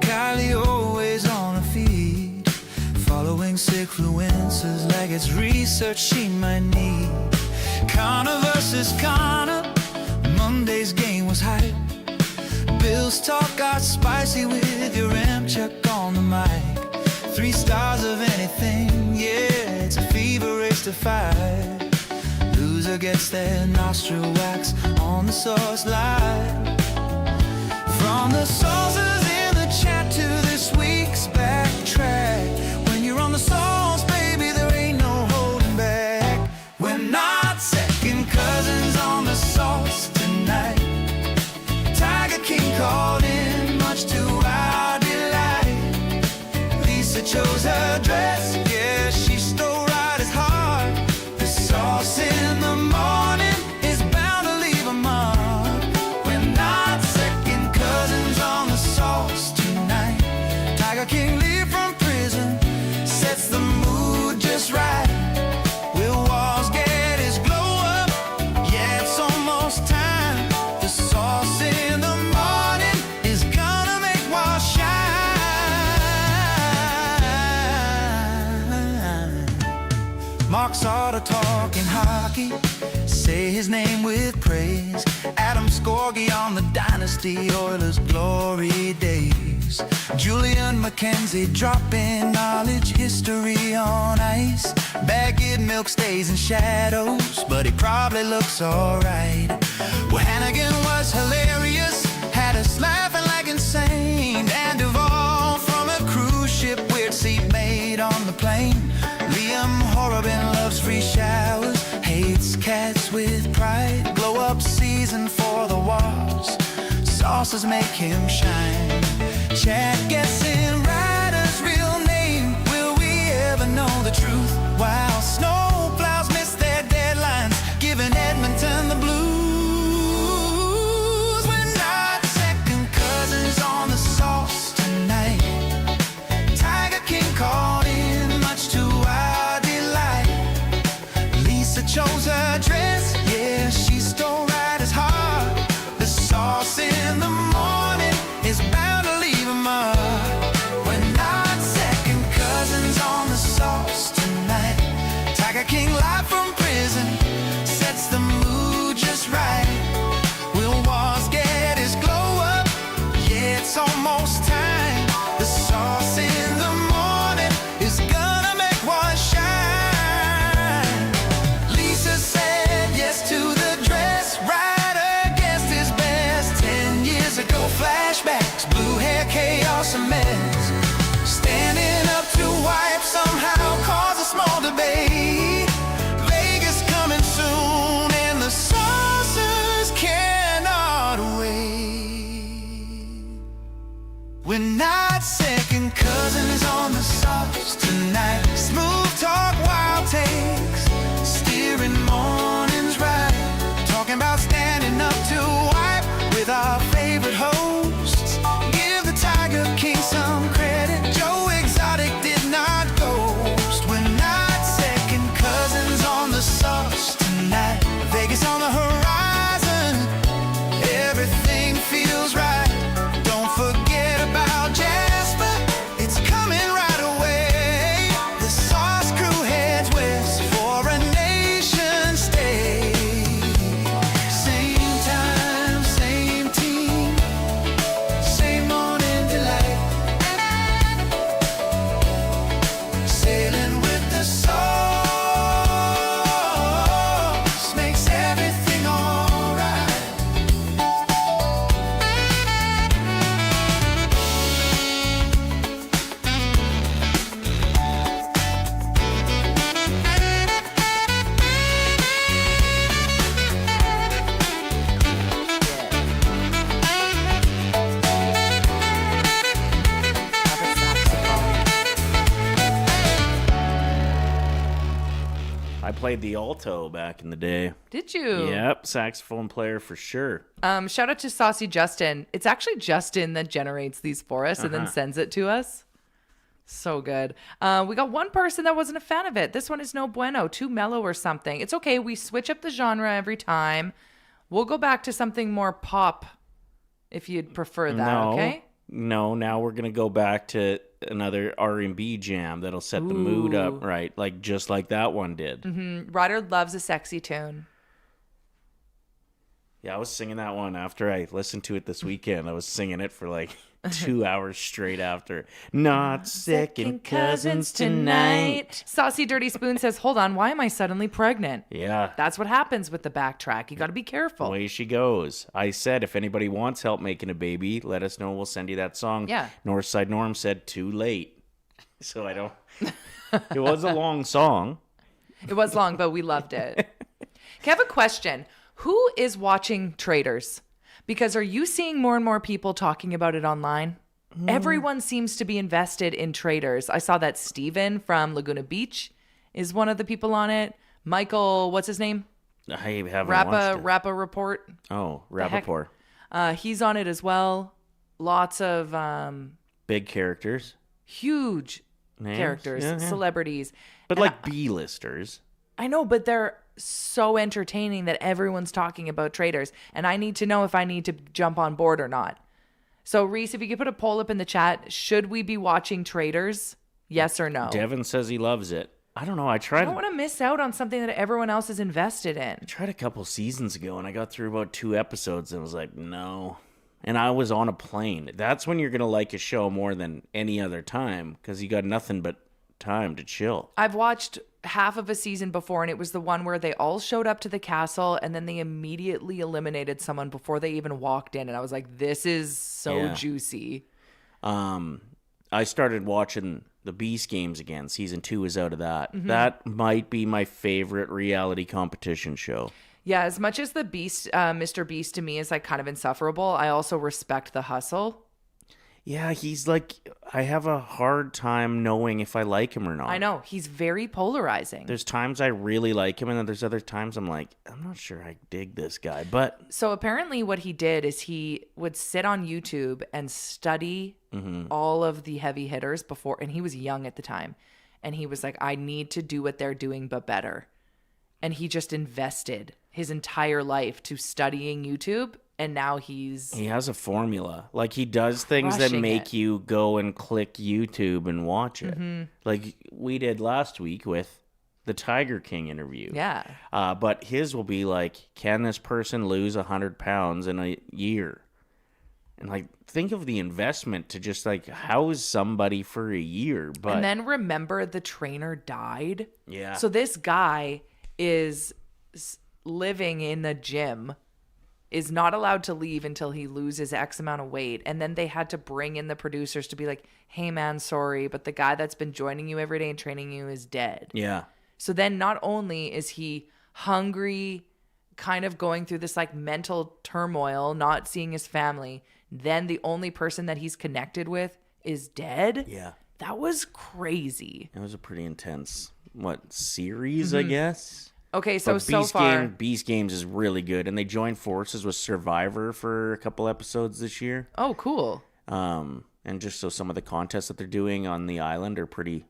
Kylie always on her feet. Following sick fluencers like it's research she might need. Connor versus Connor. Monday's game was hype. Bill's talk got spicy with your ramp check on the mic. 3 stars of anything, yeah, it's a fever race to fight. Loser gets their nostril wax on the sauce live. From the sauces in the chat to this week's backtrack. When you're on the sauce, baby, there ain't no holding back. We're not second cousins on the sauce tonight. Tiger King called in, much to our delight. Lisa chose her dress, yeah, she stole Ryder's heart. The sauce in the morning is bound to leave a mark. We're not second cousins on the sauce tonight. Tiger King leave from prison, sets the mood just right. Will Walls get his glow up? Yeah, it's almost time. The sauce in the morning is gonna make Walls shine. Mark's auto talking hockey, say his name with praise. Adam Scorgi on the Dynasty Oilers glory days. Julian McKenzie dropping knowledge, history on ice. Bagged milk stays in shadows, but he probably looks alright. Well, Hannigan was hilarious, had us laughing like insane. And Duvall from a cruise ship, weird seatmate on the plane. Liam Horrobin loves free showers, hates cats with pride. reason for the wars. Sauces make him shine. Chad guessing Ryder's real name. Will we ever know the truth? While snow plows miss their deadlines, giving Edmonton the blues. We're not second cousins on the sauce tonight. Tiger King called in, much to our delight. Lisa chose her dress, yeah, she stole Ryder's heart. The sauce in the morning is bound to leave a mark. We're not second cousins on the sauce tonight. Tiger King live from prison sets the mood just right. Will Wars get his glow up? Yeah, it's almost time. The sauce in the morning is gonna make one shine. Lisa said yes to the dress. Ryder guessed his best. 10 years ago, flashbacks, blue hair, chaos, a mess. Standing up to wipe somehow caused a small debate. Vegas coming soon, and the saucers cannot wait. We're not second cousins on the sauce tonight. Smooth talk, wild takes, steering mornings right. Talking about standing up to wipe with our favorite hosts. Give the Tiger King some credit. Joe Exotic did not ghost. We're not second cousins on the sauce tonight. Vegas on the horizon, everything feels right. Don't forget about Jasper, it's coming right away. The sauce crew heads west for a nation stay. Same time, same team, same morning delight. Sailing with the sauce makes everything alright. I played the alto back in the day. Did you? Yep, saxophone player for sure. Shout out to Saucy Justin. It's actually Justin that generates these for us and then sends it to us. So good. We got one person that wasn't a fan of it. This one is no bueno, too mellow or something. It's okay. We switch up the genre every time. We'll go back to something more pop if you'd prefer that, okay? No, now we're gonna go back to another R&B jam that'll set the mood up right, like just like that one did. Ryder loves a sexy tune. Yeah, I was singing that one after I listened to it this weekend. I was singing it for like 2 hours straight after. Not second cousins tonight. Saucy Dirty Spoon says, hold on, why am I suddenly pregnant? Yeah. That's what happens with the backtrack. You got to be careful. Away she goes. I said, if anybody wants help making a baby, let us know. We'll send you that song. Yeah. Northside Norm said, too late. So I don't... It was a long song. It was long, but we loved it. Okay, I have a question. Who is watching Traders? Because are you seeing more and more people talking about it online? Everyone seems to be invested in Traders. I saw that Steven from Laguna Beach is one of the people on it. Michael, what's his name? I haven't watched it. Rappa Report. Oh, heck? Rappaport. He's on it as well. Lots of Big characters. huge Names? characters, Yeah, yeah. celebrities. But And like B-listers. I know, but they're so entertaining that everyone's talking about Traders, and I need to know if I need to jump on board or not. So, Reese, if you could put a poll up in the chat, should we be watching Traders? Yes or no? Devin says he loves it. I don't know. I I tried don't want to miss out on something that everyone else is invested in. a couple seasons ago, and I got through about 2 episodes, and was like, no. And I was on a plane. That's when you're going to like a show more than any other time, because you got nothing but time to chill. I've watched half of a season before, and it was the one where they all showed up to the castle, and then they immediately eliminated someone before they even walked in. And I was like, this is so Yeah. juicy. I started watching the Beast Games again. Season 2 is out of that. Mm-hmm. That might be my favorite reality competition show. Yeah, as much as the Beast, Mr. Beast to me is like kind of insufferable, I also respect the hustle. Yeah, he's like, I have a hard time knowing if I like him or not. I know. He's very polarizing. There's times I really like him, and then there's other times I'm like, I'm not sure I dig this guy. But So apparently what he did is he would sit on YouTube and study all of the heavy hitters before, and he was young at the time. And he was like, I need to do what they're doing, but better. And he just invested his entire life to studying YouTube. And now he has a formula. Like, he does things that make you go and click YouTube and watch it. Like we did last week with the Tiger King interview. Yeah. But his will be like, can this person lose 100 pounds in a year? And like, think of the investment to just like house somebody for a year. But and then remember the trainer died. Yeah. So this guy is living in the gym, is not allowed to leave until he loses X amount of weight. And then they had to bring in the producers to be like, hey man, sorry, but the guy that's been joining you every day and training you is dead. Yeah. So then not only is he hungry, kind of going through this like mental turmoil, not seeing his family, then the only person that he's connected with is dead. Yeah. That was crazy. It was a pretty intense, series, I guess? Okay, so But far... Beast Games is really good, and they joined forces with Survivor for a couple episodes this year. Oh, cool. And just so some of the contests that they're doing on the island are pretty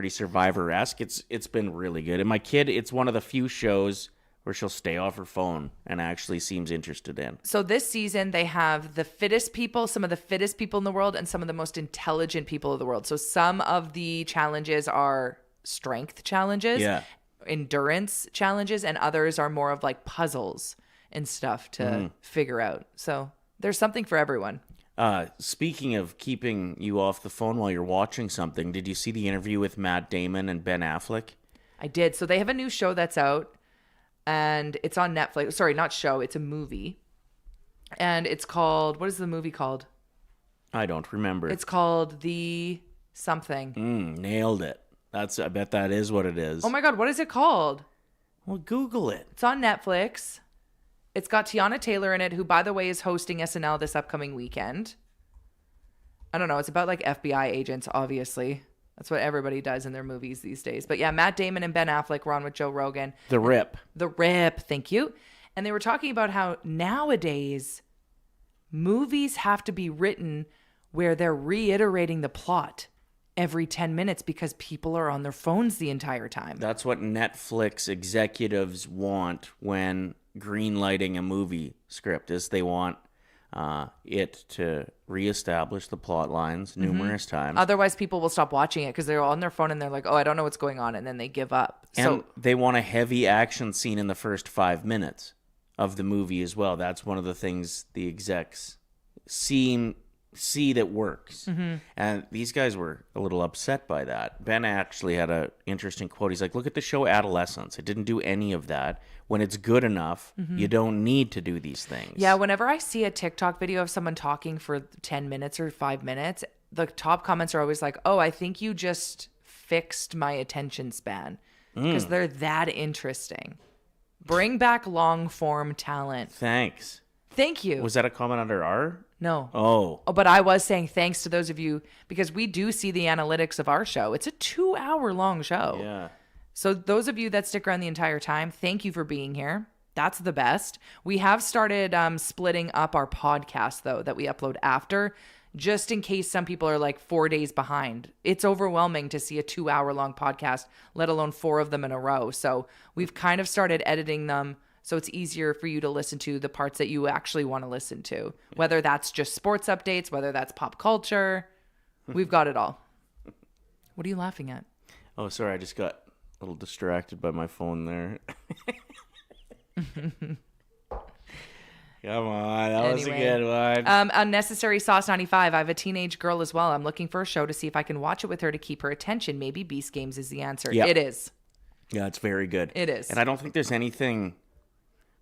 Survivor-esque. It's been really good. And my kid, it's one of the few shows where she'll stay off her phone and actually seems interested in. So this season, they have the fittest people, some of the fittest people in the world, and some of the most intelligent people of the world. So some of the challenges are strength challenges. Yeah. Endurance challenges, and others are more of like puzzles and stuff to figure out. So there's something for everyone. Speaking of keeping you off the phone while you're watching something, did you see the interview with Matt Damon and Ben Affleck? I did. So they have a new show that's out, and it's on Netflix. Sorry, not show. It's a movie. And it's called, what is the movie called? I don't remember. It's called The Something. Nailed it. I bet that is what it is. Oh my God, what is it called? Well, Google it. It's on Netflix. It's got Tiana Taylor in it, who, by the way, is hosting SNL this upcoming weekend. I don't know. It's about like FBI agents, obviously. That's what everybody does in their movies these days. But yeah, Matt Damon and Ben Affleck were on with Joe Rogan. The Rip. The Rip, thank you. And they were talking about how nowadays movies have to be written where they're reiterating the plot every 10 minutes because people are on their phones the entire time. That's what Netflix executives want when greenlighting a movie script, is they want it to reestablish the plot lines numerous times. Otherwise, people will stop watching it because they're on their phone and they're like, oh, I don't know what's going on. And then they give up. And they want a heavy action scene in the first 5 minutes of the movie as well. That's one of the things the execs see that works. And these guys were a little upset by that. Ben actually had an interesting quote. He's like, look at the show Adolescence. It didn't do any of that. When it's good enough, you don't need to do these things. Yeah, whenever I see a TikTok video of someone talking for 10 minutes or 5 minutes, the top comments are always like, oh, I think you just fixed my attention span, because they're that interesting. Bring back long form talent. Thanks. Thank you. Was that a comment under R? No. Oh, but I was saying thanks to those of you, because we do see the analytics of our show. It's a 2-hour long show. yeah. So those of you that stick around the entire time, thank you for being here. That's the best. We have started splitting up our podcast, though, that we upload after, just in case some people are like 4 days behind. It's overwhelming to see a 2-hour long podcast, let alone 4 of them in a row. So we've kind of started editing them so it's easier for you to listen to the parts that you actually want to listen to, whether that's just sports updates, whether that's pop culture. We've got it all. What are you laughing at? Oh, sorry. I just got a little distracted by my phone there. Come on. That was a good one. Unnecessary Sauce 95. I have a teenage girl as well. I'm looking for a show to see if I can watch it with her to keep her attention. Maybe Beast Games is the answer. Yep. It is. Yeah, it's very good. It is. And I don't think there's anything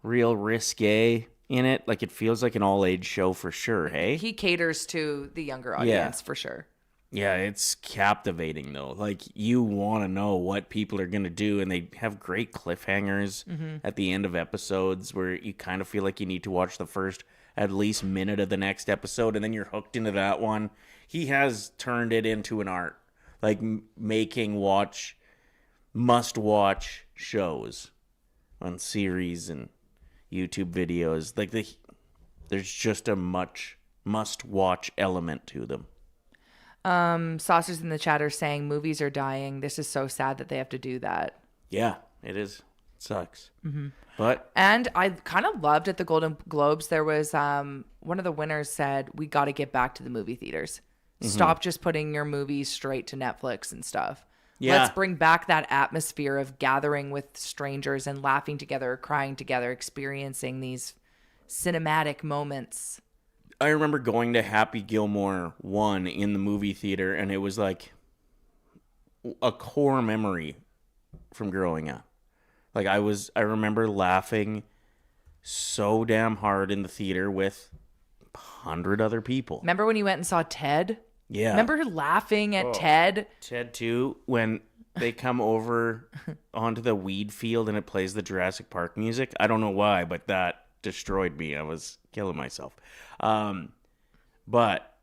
real risque in it. Like, it feels like an all-age show for sure, hey? He caters to the younger audience for sure. Yeah, it's captivating though. Like you want to know what people are going to do, and they have great cliffhangers at the end of episodes where you kind of feel like you need to watch the first at least minute of the next episode, and then you're hooked into that one. He has turned it into an art, like making must-watch shows on series and YouTube videos. Like there's just a must-watch element to them. Saucers in the chat are saying movies are dying. This is so sad that they have to do that. Yeah, it is. It sucks. But And I kind of loved at the Golden Globes, there was one of the winners said, we got to get back to the movie theaters. Stop just putting your movies straight to Netflix and stuff. Yeah. Let's bring back that atmosphere of gathering with strangers and laughing together, crying together, experiencing these cinematic moments. I remember going to Happy Gilmore 1 in the movie theater, and it was like a core memory from growing up. Like I remember laughing so damn hard in the theater with 100 other people. Remember when you went and saw Ted? Yeah. Remember laughing at Ted? Ted 2, when they come over onto the weed field and it plays the Jurassic Park music. I don't know why, but that destroyed me. I was killing myself. But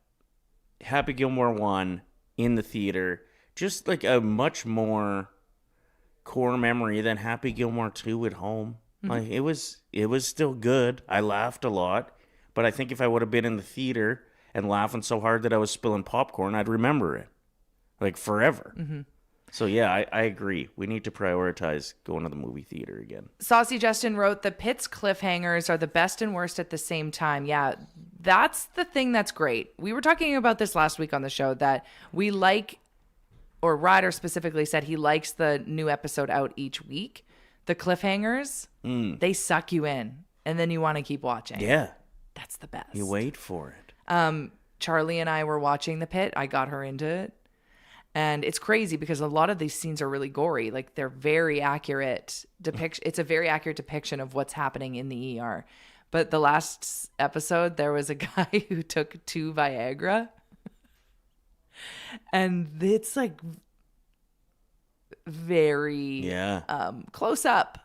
Happy Gilmore 1 in the theater, just like a much more core memory than Happy Gilmore 2 at home. Like it was still good. I laughed a lot, but I think if I would have been in the theater and laughing so hard that I was spilling popcorn, I'd remember it like forever. So yeah, I agree. We need to prioritize going to the movie theater again. Saucy Justin wrote, the Pitts cliffhangers are the best and worst at the same time. Yeah, that's the thing that's great. We were talking about this last week on the show that we like, or Ryder specifically said he likes the new episode out each week. The cliffhangers, they suck you in, and then you want to keep watching. Yeah. That's the best. You wait for it. Charlie and I were watching The Pit. I got her into it. And it's crazy because a lot of these scenes are really gory. Like they're very accurate depiction. It's a very accurate depiction of what's happening in the ER. But the last episode, there was a guy who took 2 Viagra. And it's like very close up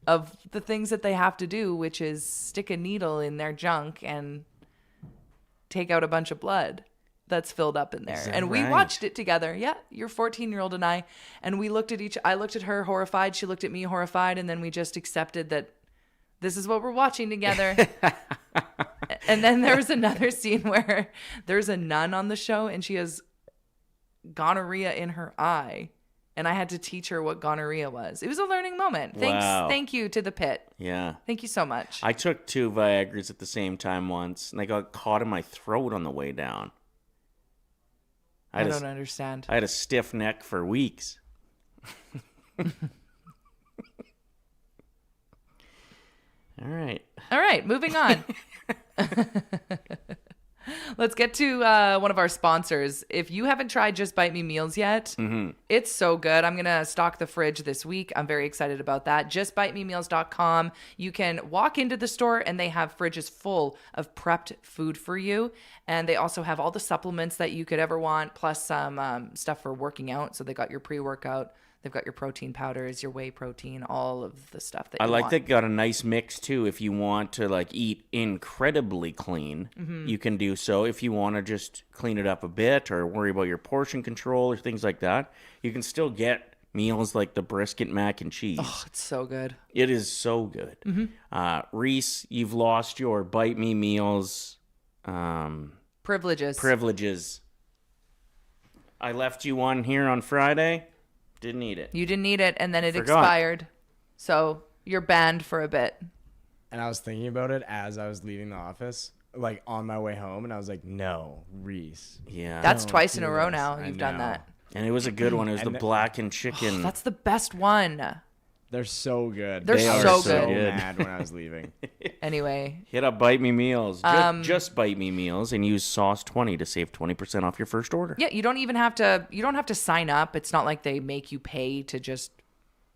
of the things that they have to do, which is stick a needle in their junk and take out a bunch of blood that's filled up in there. And we watched it together. Yeah, your 14-year-old and I. And we looked at I looked at her horrified. She looked at me horrified. And then we just accepted that this is what we're watching together. And then there was another scene where there's a nun on the show and she has gonorrhea in her eye. And I had to teach her what gonorrhea was. It was a learning moment. Thank you to The Pit. Yeah. Thank you so much. I took 2 Viagras at the same time once, and I got caught in my throat on the way down. I don't understand. I had a stiff neck for weeks. All right, moving on. Let's get to one of our sponsors. If you haven't tried Just Bite Me Meals yet, it's so good. I'm going to stock the fridge this week. I'm very excited about that. JustBiteMeMeals.com. You can walk into the store and they have fridges full of prepped food for you. And they also have all the supplements that you could ever want, plus some stuff for working out. So they got your pre-workout. They've got your protein powders, your whey protein, all of the stuff that you want. They got a nice mix too. If you want to like eat incredibly clean, you can do so. If you want to just clean it up a bit or worry about your portion control or things like that, you can still get meals like the brisket mac and cheese. Oh, it's so good. It is so good. Reese, you've lost your Bite Me Meals privileges. I left you one here on Friday. Didn't need it. You didn't need it, and then it expired. So you're banned for a bit. And I was thinking about it as I was leaving the office, like on my way home, and I was like, no, Reese. Yeah. That's twice in a row now you've done that. And it was a good one. It was the blackened chicken. That's the best one. They're so good. They are so good. Mad when I was leaving. Anyway. Hit up Bite Me Meals. Just Bite Me Meals and use sauce20 to save 20% off your first order. Yeah, you don't have to sign up. It's not like they make you pay to just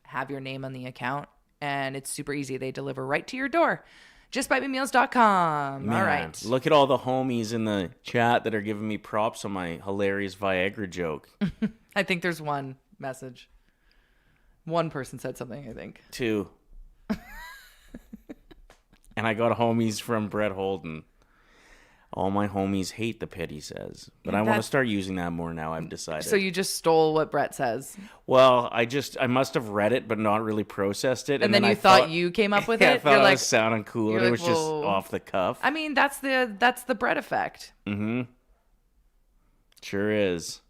have your name on the account. And it's super easy. They deliver right to your door. JustBiteMeMeals.com. All Man, right. Look at all the homies in the chat that are giving me props on my hilarious Viagra joke. I think there's one message. One person said something, I think. 2. And I got homies from Brett Holden. All my homies hate the pit, he says. But I want to start using that more now, I've decided. So you just stole what Brett says. Well, I must have read it, but not really processed it. And then you thought you came up with I it? thought You're I like, was sounding cool, and it was just off the cuff. I mean, that's the Brett effect. Mm-hmm. Sure is.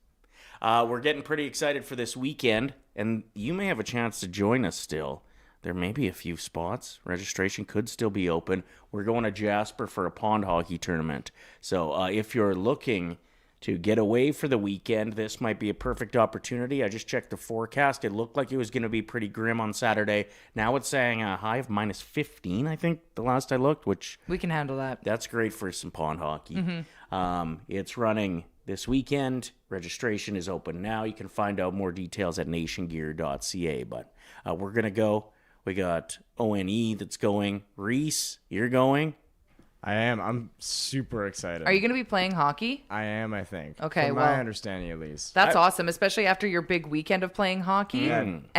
We're getting pretty excited for this weekend, and you may have a chance to join us still. There may be a few spots. Registration could still be open. We're going to Jasper for a pond hockey tournament. So if you're looking to get away for the weekend, this might be a perfect opportunity. I just checked the forecast. It looked like it was going to be pretty grim on Saturday. Now it's saying a high of -15, I think, the last I looked, which... We can handle that. That's great for some pond hockey. It's running this weekend. Registration is open now. You can find out more details at nationgear.ca. But we're going to go. We got ONE that's going. Reese, you're going. I am. I'm super excited. Are you going to be playing hockey? I am, I think. Okay, From well, my understanding, at least. That's awesome, especially after your big weekend of playing hockey and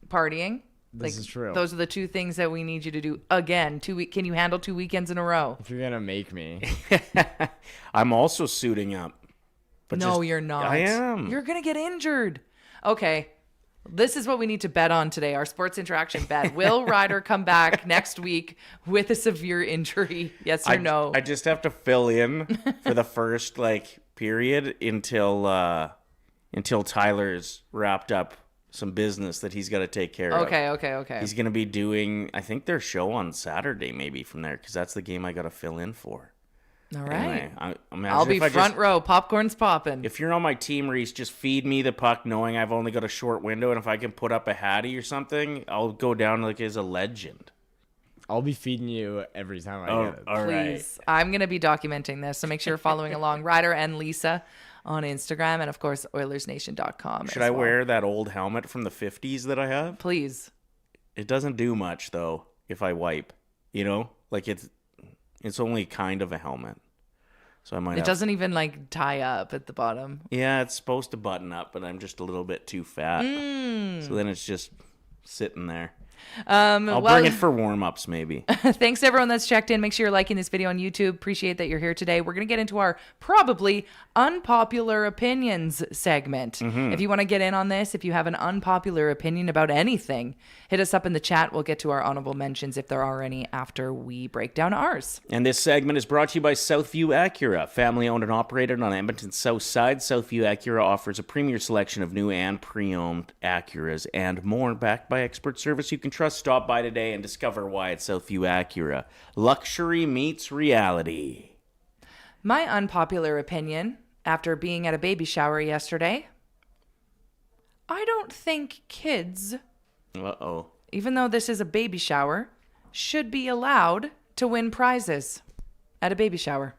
partying. This is true. Those are the 2 things that we need you to do again. Can you handle 2 weekends in a row? If you're going to make me. I'm also suiting up. But No, you're not. I am. You're going to get injured. Okay. This is what we need to bet on today, our sports interaction bet. Will Ryder come back next week with a severe injury? Yes or no? I just have to fill in for the first period until Tyler's wrapped up some business that he's got to take care of. Okay. He's going to be doing, I think, their show on Saturday maybe from there, because that's the game I got to fill in for. All right. Anyway, I'll be front row. Popcorn's popping. If you're on my team, Reese, just feed me the puck knowing I've only got a short window, and if I can put up a Hattie or something, I'll go down as a legend. I'll be feeding you every time I get it. All right. Please. I'm going to be documenting this, so make sure you're following along. Ryder and Lisa on Instagram, and of course, Oilersnation.com. Should I wear that old helmet from the 50s that I have? Please. It doesn't do much, though, if I wipe. It's only kind of a helmet. So I might It doesn't even tie up at the bottom. Yeah, it's supposed to button up, but I'm just a little bit too fat. So then it's just sitting there. I'll bring it for warm-ups, maybe. Thanks to everyone that's checked in. Make sure you're liking this video on YouTube. Appreciate that you're here today. We're going to get into our probably unpopular opinions segment. If you want to get in on this, if you have an unpopular opinion about anything, hit us up in the chat. We'll get to our honorable mentions if there are any after we break down ours. And this segment is brought to you by Southview Acura, family-owned and operated on Edmonton's south side. Southview Acura offers a premier selection of new and pre-owned Acuras and more, backed by expert service you can trust. Stop by today and discover why at Southview Acura. Luxury meets reality. My unpopular opinion, after being at a baby shower yesterday, I don't think kids, even though this is a baby shower, should be allowed to win prizes at a baby shower.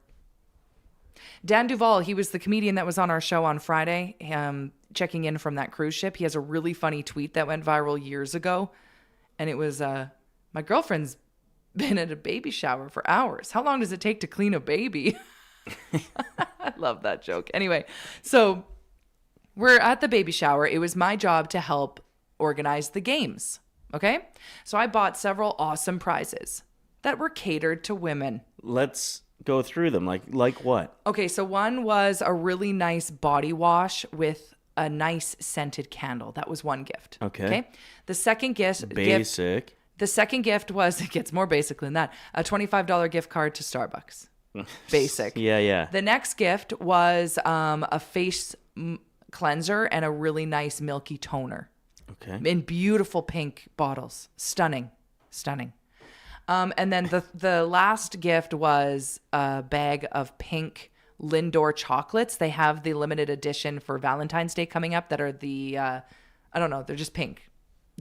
Dan Duvall, he was the comedian that was on our show on Friday, checking in from that cruise ship. He has a really funny tweet that went viral years ago. And it was, my girlfriend's been at a baby shower for hours. How long does it take to clean a baby? I love that joke. Anyway, so we're at the baby shower. It was my job to help organize the games. Okay? So I bought several awesome prizes that were catered to women. Let's go through them. Like what? Okay, so one was a really nice body wash with a nice scented candle. That was one gift. Okay. The second gift was, it gets more basic than that, a $25 gift card to Starbucks. Basic. Yeah. The next gift was a face cleanser and a really nice milky toner. Okay. In beautiful pink bottles. Stunning. And then the last gift was a bag of pink Lindor chocolates. They have the limited edition for Valentine's Day coming up that are the, I don't know, they're just pink.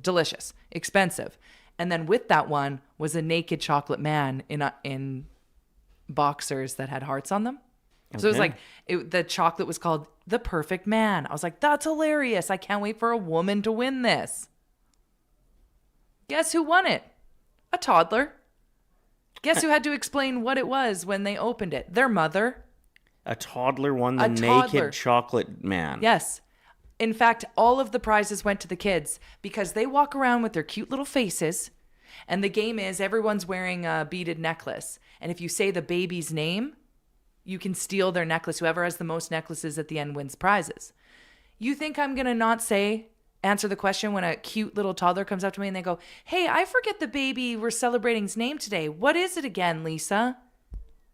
Delicious. Expensive. And then with that one was a naked chocolate man in boxers that had hearts on them. Okay. So it was like, the chocolate was called The Perfect Man. I was like, that's hilarious. I can't wait for a woman to win this. Guess who won it? A toddler. Guess who had to explain what it was when they opened it? Their mother. A toddler won the A toddler. naked chocolate man. Yes. In fact, all of the prizes went to the kids because they walk around with their cute little faces. And the game is everyone's wearing a beaded necklace. And if you say the baby's name, you can steal their necklace. Whoever has the most necklaces at the end wins prizes. You think I'm going to not answer the question when a cute little toddler comes up to me and they go, hey, I forget the baby we're celebrating's name today. What is it again, Lisa?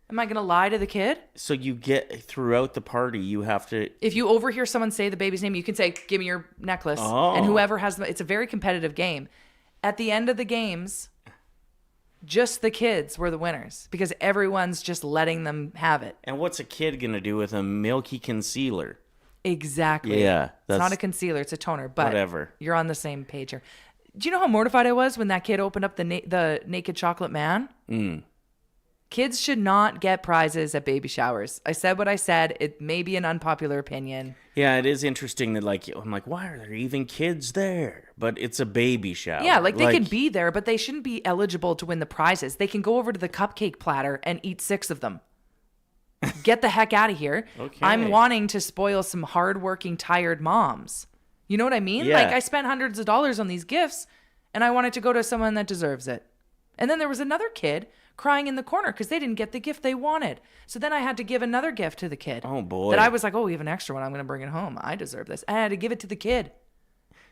Am I going to lie to the kid? So you get throughout the party, you have to. If you overhear someone say the baby's name, you can say, give me your necklace. Oh. And whoever has it's a very competitive game. At the end of the games, just the kids were the winners because everyone's just letting them have it. And what's a kid going to do with a milky concealer? Exactly. Yeah. It's not a concealer, it's a toner. But whatever. You're on the same page here. Do you know how mortified I was when that kid opened up the naked chocolate man? Kids should not get prizes at baby showers. I said what I said. It may be an unpopular opinion. Yeah, it is interesting that, like, I'm like, why are there even kids there? But it's a baby shower. Yeah, like they can be there, but they shouldn't be eligible to win the prizes. They can go over to the cupcake platter and eat 6 of them. Get the heck out of here. Okay. I'm wanting to spoil some hardworking, tired moms. You know what I mean? Yeah. Like, I spent hundreds of dollars on these gifts, and I want it to go to someone that deserves it. And then there was another kid crying in the corner because they didn't get the gift they wanted. So then I had to give another gift to the kid. Oh, boy. That I was like, oh, we have an extra one. I'm going to bring it home. I deserve this. I had to give it to the kid.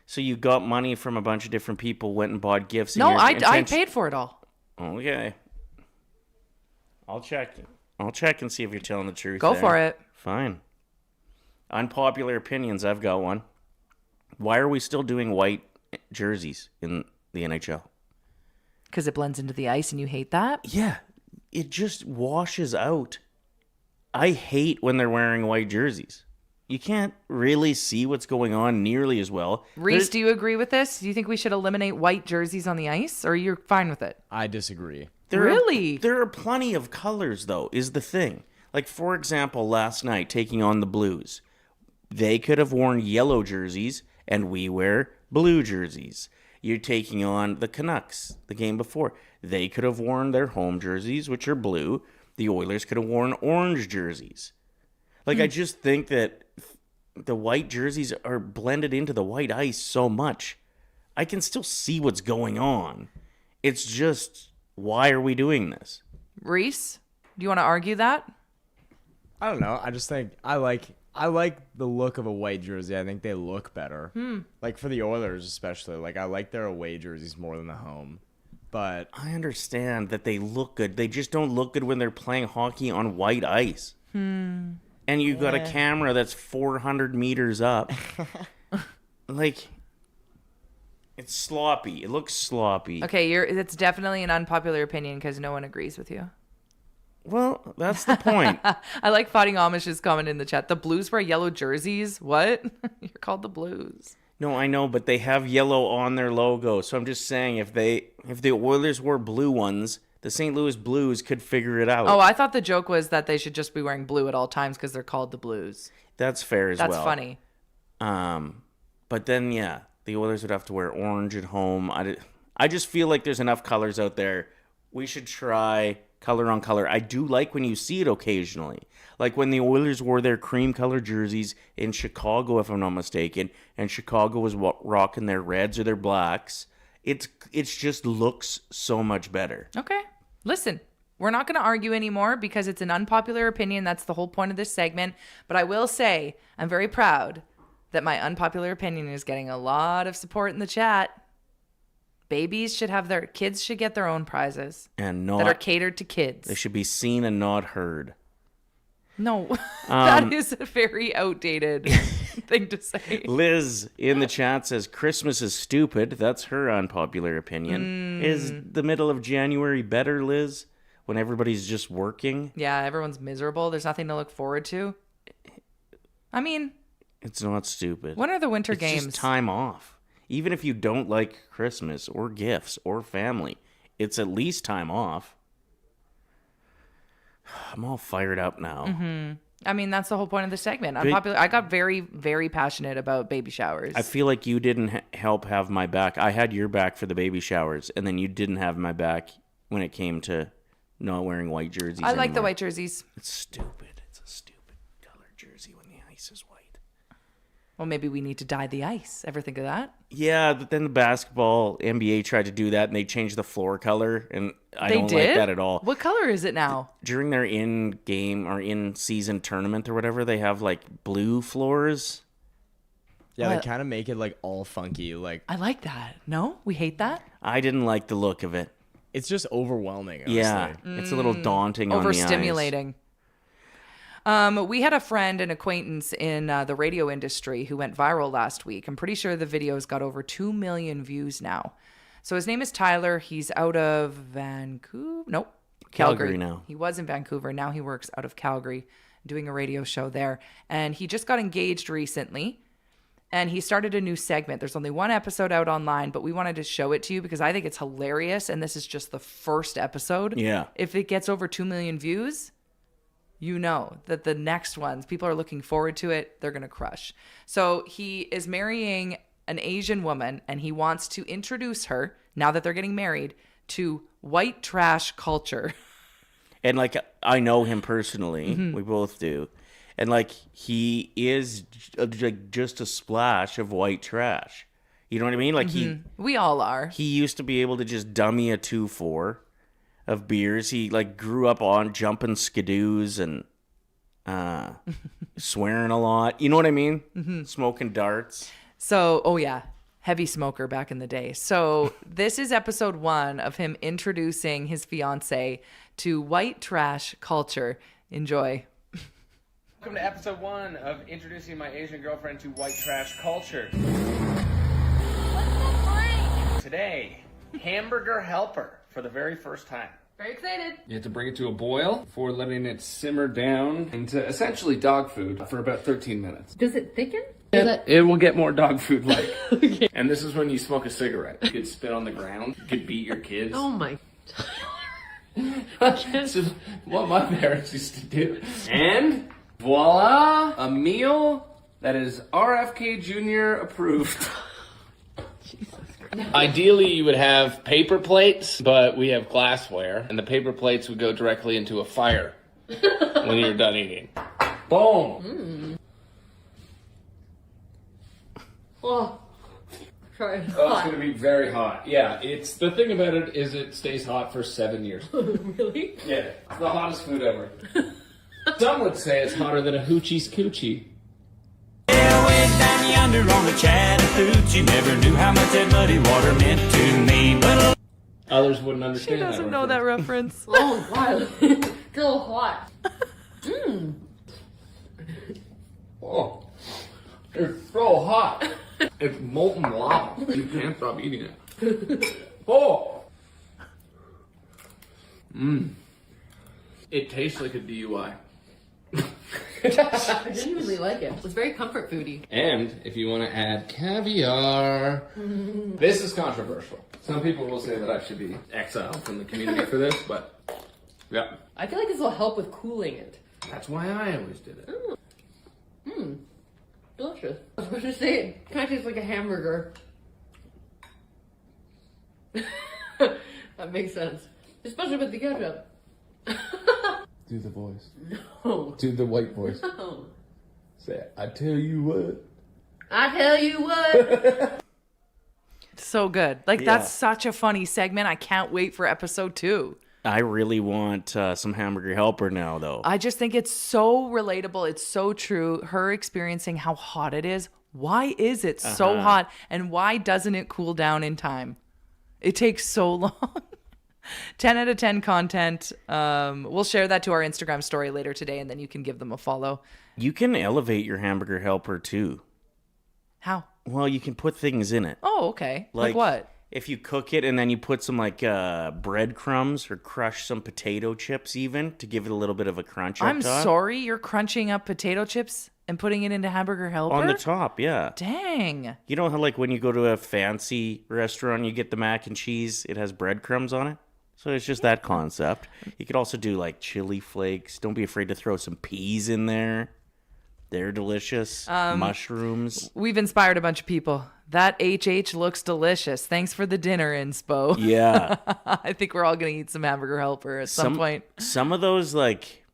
So you got money from a bunch of different people, went and bought gifts. And No, your I intention- paid for it all. Okay. I'll check and see if you're telling the truth. Go there. for it. Fine. Unpopular opinions. I've got one. Why are we still doing white jerseys in the NHL? Because it blends into the ice and you hate that? Yeah. It just washes out. I hate when they're wearing white jerseys. You can't really see what's going on nearly as well. Reese, do you agree with this? Do you think we should eliminate white jerseys on the ice, or you're fine with it? I disagree. Really? There are plenty of colors, though, is the thing. Like, for example, last night, taking on the Blues. They could have worn yellow jerseys, and we wear blue jerseys. You're taking on the Canucks the game before. They could have worn their home jerseys, which are blue. The Oilers could have worn orange jerseys. Like, I just think that the white jerseys are blended into the white ice so much. I can still see what's going on. It's just, why are we doing this? Reese, do you want to argue that? I don't know. I just think I like the look of a white jersey. I think they look better. Like for the Oilers especially. Like I like their away jerseys more than the home. But I understand that they look good. They just don't look good when they're playing hockey on white ice. And you got a camera that's 400 meters up. Like, it's sloppy. It looks sloppy. Okay, it's definitely an unpopular opinion because no one agrees with you. Well, that's the point. I like Fighting Amish's comment in the chat. The Blues wear yellow jerseys? What? You're called the Blues. No, I know, but they have yellow on their logo. So I'm just saying, if the Oilers wore blue ones, the St. Louis Blues could figure it out. Oh, I thought the joke was that they should just be wearing blue at all times because they're called the Blues. That's fair as well. That's funny. But then, yeah, the Oilers would have to wear orange at home. I just feel like there's enough colors out there. We should try color on color. I do like when you see it occasionally. Like when the Oilers wore their cream color jerseys in Chicago, if I'm not mistaken, and Chicago was rocking their reds or their blacks. It's just looks so much better. Okay. Listen, we're not going to argue anymore because it's an unpopular opinion. That's the whole point of this segment. But I will say I'm very proud that my unpopular opinion is getting a lot of support in the chat. Kids should get their own prizes And that are catered to kids. They should be seen and not heard. No, that is a very outdated thing to say. Liz in the chat says Christmas is stupid. That's her unpopular opinion. Is the middle of January better, Liz, when everybody's just working? Yeah, everyone's miserable. There's nothing to look forward to. I mean, It's not stupid. when are the winter It's games? just time off. Even if you don't like Christmas or gifts or family, it's at least time off. I'm all fired up now. I mean, that's the whole point of the segment. Unpopular. I got very, very passionate about baby showers. I feel like you didn't help have my back. I had your back for the baby showers, and then you didn't have my back when it came to not wearing white jerseys I like the anymore. white jerseys. It's stupid. It's a stupid colored jersey when the ice is white. Well, maybe we need to dye the ice. Ever think of that? Yeah, but then the basketball NBA tried to do that, and they changed the floor color, and I don't like that at all. What color is it now? During their in-game or in-season tournament or whatever, they have like blue floors. Yeah, Well, they kind of make it like all funky. Like I like that. No, we hate that. I didn't like the look of it. it's just overwhelming. Honestly. Yeah, it's a little daunting on the eyes. Overstimulating. We had a friend, an acquaintance in the radio industry who went viral last week. I'm pretty sure the video's got over 2 million views now. So his name is Tyler. He's out of Vancouver. Nope. Calgary now. He was in Vancouver. Now he works out of Calgary doing a radio show there. And he just got engaged recently. And he started a new segment. There's only one episode out online, but we wanted to show it to you because I think it's hilarious. And this is just the first episode. Yeah. If it gets over 2 million views, you know that the next ones, people are looking forward to it. They're going to crush. So he is marrying an Asian woman, and he wants to introduce her, now that they're getting married, to white trash culture. And like, I know him personally. Mm-hmm. We both do. And like, he is like just a splash of white trash. You know what I mean? Like We all are. he used to be able to just dummy a 2-4 of beers. He like grew up on jumping skidoos and swearing a lot. You know what I mean? Mm-hmm. Smoking darts. So, oh yeah, heavy smoker back in the day. So this is episode 1 of him introducing his fiance to white trash culture. Enjoy. Welcome to episode 1 of introducing my Asian girlfriend to white trash culture. Today, hamburger helper for the very first time. Very excited. You have to bring it to a boil before letting it simmer down into essentially dog food for about 13 minutes. Does it thicken? It will get more dog food like. Okay. And this is when you smoke a cigarette. You could spit on the ground. You could beat your kids. Oh my. This is what my parents used to do. And voila, a meal that is RFK Jr. approved. Ideally, you would have paper plates, but we have glassware, and the paper plates would go directly into a fire when you're done eating. Boom! Oh, sorry. Oh, it's going to be very hot. Yeah, it's the thing about it is it stays hot for 7 years. Really? Yeah, it's the hottest food ever. Some would say it's hotter than a hoochie's coochie. Way down yonder on the Chattahoochee, never knew how much that muddy water meant to me. But Others wouldn't She understand that. doesn't know that reference. Oh god. Still hot. Oh, it's so hot. It's molten lava. You can't stop eating it. Oh. It tastes like a DUI. I genuinely like it. It's very comfort foody. And if you want to add caviar, this is controversial. Some people will say that I should be exiled from the community for this, but yeah, I feel like this will help with cooling it. that's why I always did it. Delicious. I was going to say it kind of tastes like a hamburger. That makes sense. Especially with the ketchup. Do the voice. Oh. Do the white voice. No. Say, I tell you what. I tell you what. So good. Like, Yeah. that's such a funny segment. I can't wait for episode 2. I really want some hamburger helper now, though. I just think it's so relatable. It's so true. Her experiencing how hot it is. Why is it so hot? And why doesn't it cool down in time? It takes so long. 10 out of 10 content. We'll share that to our Instagram story later today, and then you can give them a follow. You can elevate your hamburger helper, too. How? Well, you can put things in it. Oh, okay. Like what? If you cook it and then you put some like breadcrumbs or crush some potato chips even to give it a little bit of a crunch I'm up top. sorry, you're crunching up potato chips and putting it into hamburger helper? On the top, yeah. Dang. You know how like when you go to a fancy restaurant, you get the mac and cheese, it has breadcrumbs on it? So it's just that concept. You could also do like chili flakes. Don't be afraid to throw some peas in there. They're delicious. Mushrooms. We've inspired a bunch of people. That HH looks delicious. Thanks for the dinner, inspo. Yeah. I think we're all going to eat some hamburger helper at some point. Some of those, like,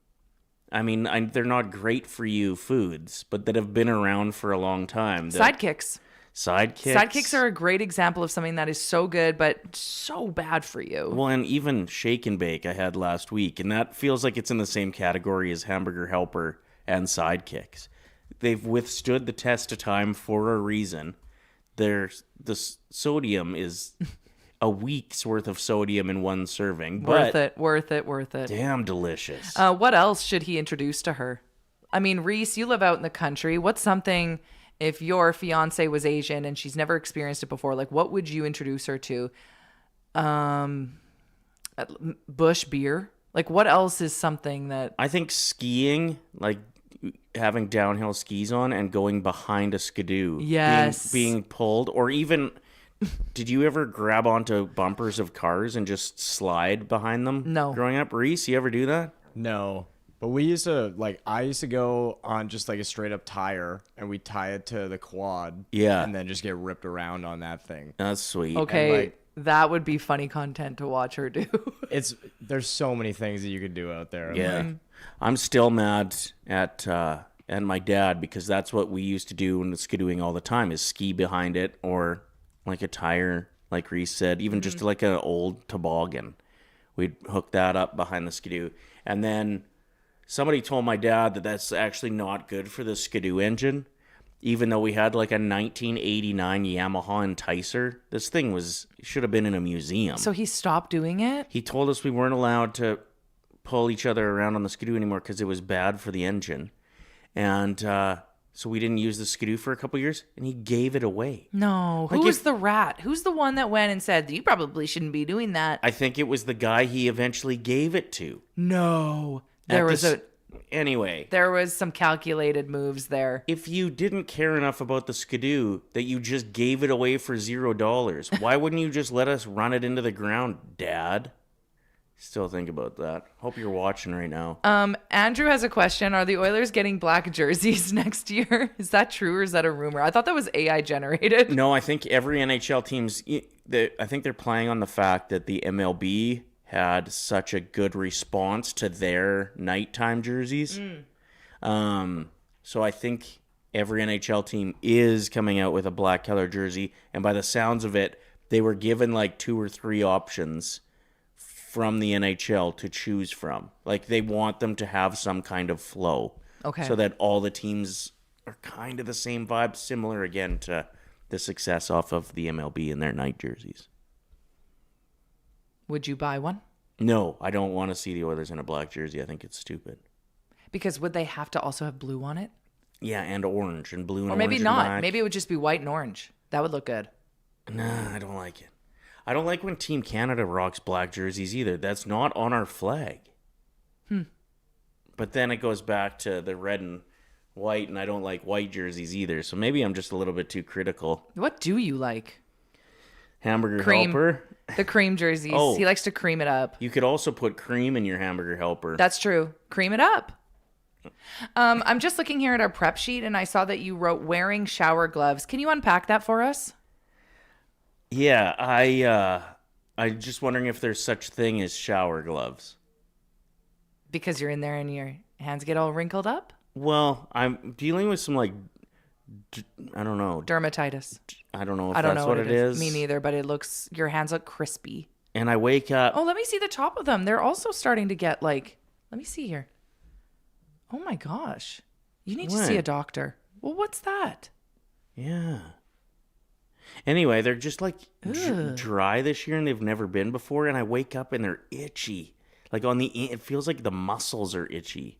I mean, they're not great for you foods, but that have been around for a long time. Sidekicks. Sidekicks. Sidekicks are a great example of something that is so good, but so bad for you. Well, and even Shake and Bake I had last week, and that feels like it's in the same category as hamburger helper and sidekicks. They've withstood the test of time for a reason. The sodium is a week's worth of sodium in one serving. Worth but it. Damn delicious. What else should he introduce to her? I mean, Reese, you live out in the country. What's something, if your fiance was Asian and she's never experienced it before, like what would you introduce her to? Bush beer? Like what else is something that... I think skiing, like having downhill skis on and going behind a skidoo. Yes. Being pulled, or even... Did you ever grab onto bumpers of cars and just slide behind them? No. Growing up, Reese, you ever do that? No. But we used to, like, I used to go on just like a straight up tire and we tie it to the quad. Yeah. And then just get ripped around on that thing. That's sweet. Okay, And, like, that would be funny content to watch her do. There's so many things that you could do out there. Yeah. Like, I'm still mad at my dad because that's what we used to do when skidooing all the time is ski behind it or like a tire, like Reese said, even just like an old toboggan. We'd hook that up behind the skidoo. And then somebody told my dad that that's actually not good for the skidoo engine. Even though we had like a 1989 Yamaha Enticer, this thing should have been in a museum. So he stopped doing it? He told us we weren't allowed to pull each other around on the skidoo anymore because it was bad for the engine. And so we didn't use the skidoo for a couple years, and he gave it away. No. Like Who's the rat? Who's the one that went and said, you probably shouldn't be doing that? I think it was the guy he eventually gave it to. No. Anyway. There was some calculated moves there. If you didn't care enough about the skidoo that you just gave it away for $0, why wouldn't you just let us run it into the ground, Dad? Still think about that. Hope you're watching right now. Andrew has a question. Are the Oilers getting black jerseys next year? Is that true or is that a rumor? I thought that was AI generated. No, I think every NHL team's... I think they're playing on the fact that the MLB had such a good response to their nighttime jerseys. So I think every NHL team is coming out with a black color jersey. And by the sounds of it, they were given like 2 or 3 options from the NHL to choose from. Like they want them to have some kind of flow. Okay. So that all the teams are kind of the same vibe, similar again to the success off of the MLB in their night jerseys. Would you buy one? No, I don't want to see the Oilers in a black jersey. I think it's stupid. Because would they have to also have blue on it? Yeah, and orange and blue and Or maybe orange not. and black. Maybe it would just be white and orange. That would look good. Nah, I don't like it. I don't like when Team Canada rocks black jerseys either. That's not on our flag. But then it goes back to the red and white, and I don't like white jerseys either. So maybe I'm just a little bit too critical. What do you like? Hamburger Cream. helper. The cream jerseys. Oh. He likes to cream it up. You could also put cream in your hamburger helper. That's true. Cream it up. I'm just looking here at our prep sheet, and I saw that you wrote wearing shower gloves. Can you unpack that for us? Yeah, I'm just wondering if there's such thing as shower gloves. Because you're in there and your hands get all wrinkled up? Well, I'm dealing with some, like, I don't know. Dermatitis. I don't know if I don't that's know what it is. Me neither, but your hands look crispy. And I wake up. Oh, let me see the top of them. They're also starting to get like, let me see here. Oh my gosh. You need to see What? a doctor. Well, what's that? Yeah. Anyway, they're just like Ugh. dry this year and they've never been before. And I wake up and they're itchy. Like it feels like the muscles are itchy.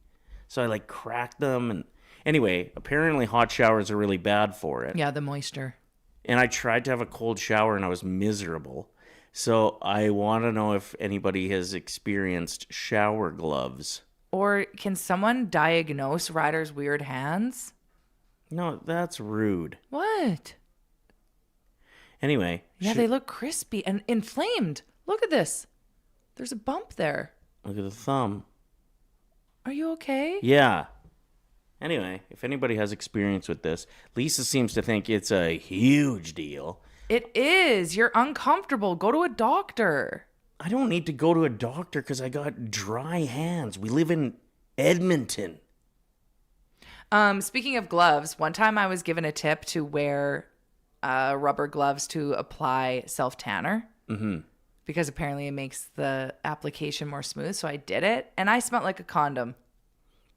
So I like crack them. And anyway, apparently hot showers are really bad for it. Yeah, the moisture. And I tried to have a cold shower and I was miserable. So I want to know if anybody has experienced shower gloves. Or can someone diagnose Ryder's weird hands? No, that's rude. What? Anyway. Yeah, they look crispy and inflamed. Look at this. There's a bump there. Look at the thumb. Are you okay? Yeah. Anyway, if anybody has experience with this, Lisa seems to think it's a huge deal. It is. You're uncomfortable. Go to a doctor. I don't need to go to a doctor because I got dry hands. We live in Edmonton. Speaking of gloves, one time I was given a tip to wear rubber gloves to apply self-tanner. Mm-hmm. Because apparently it makes the application more smooth. So I did it, and I smelled like a condom.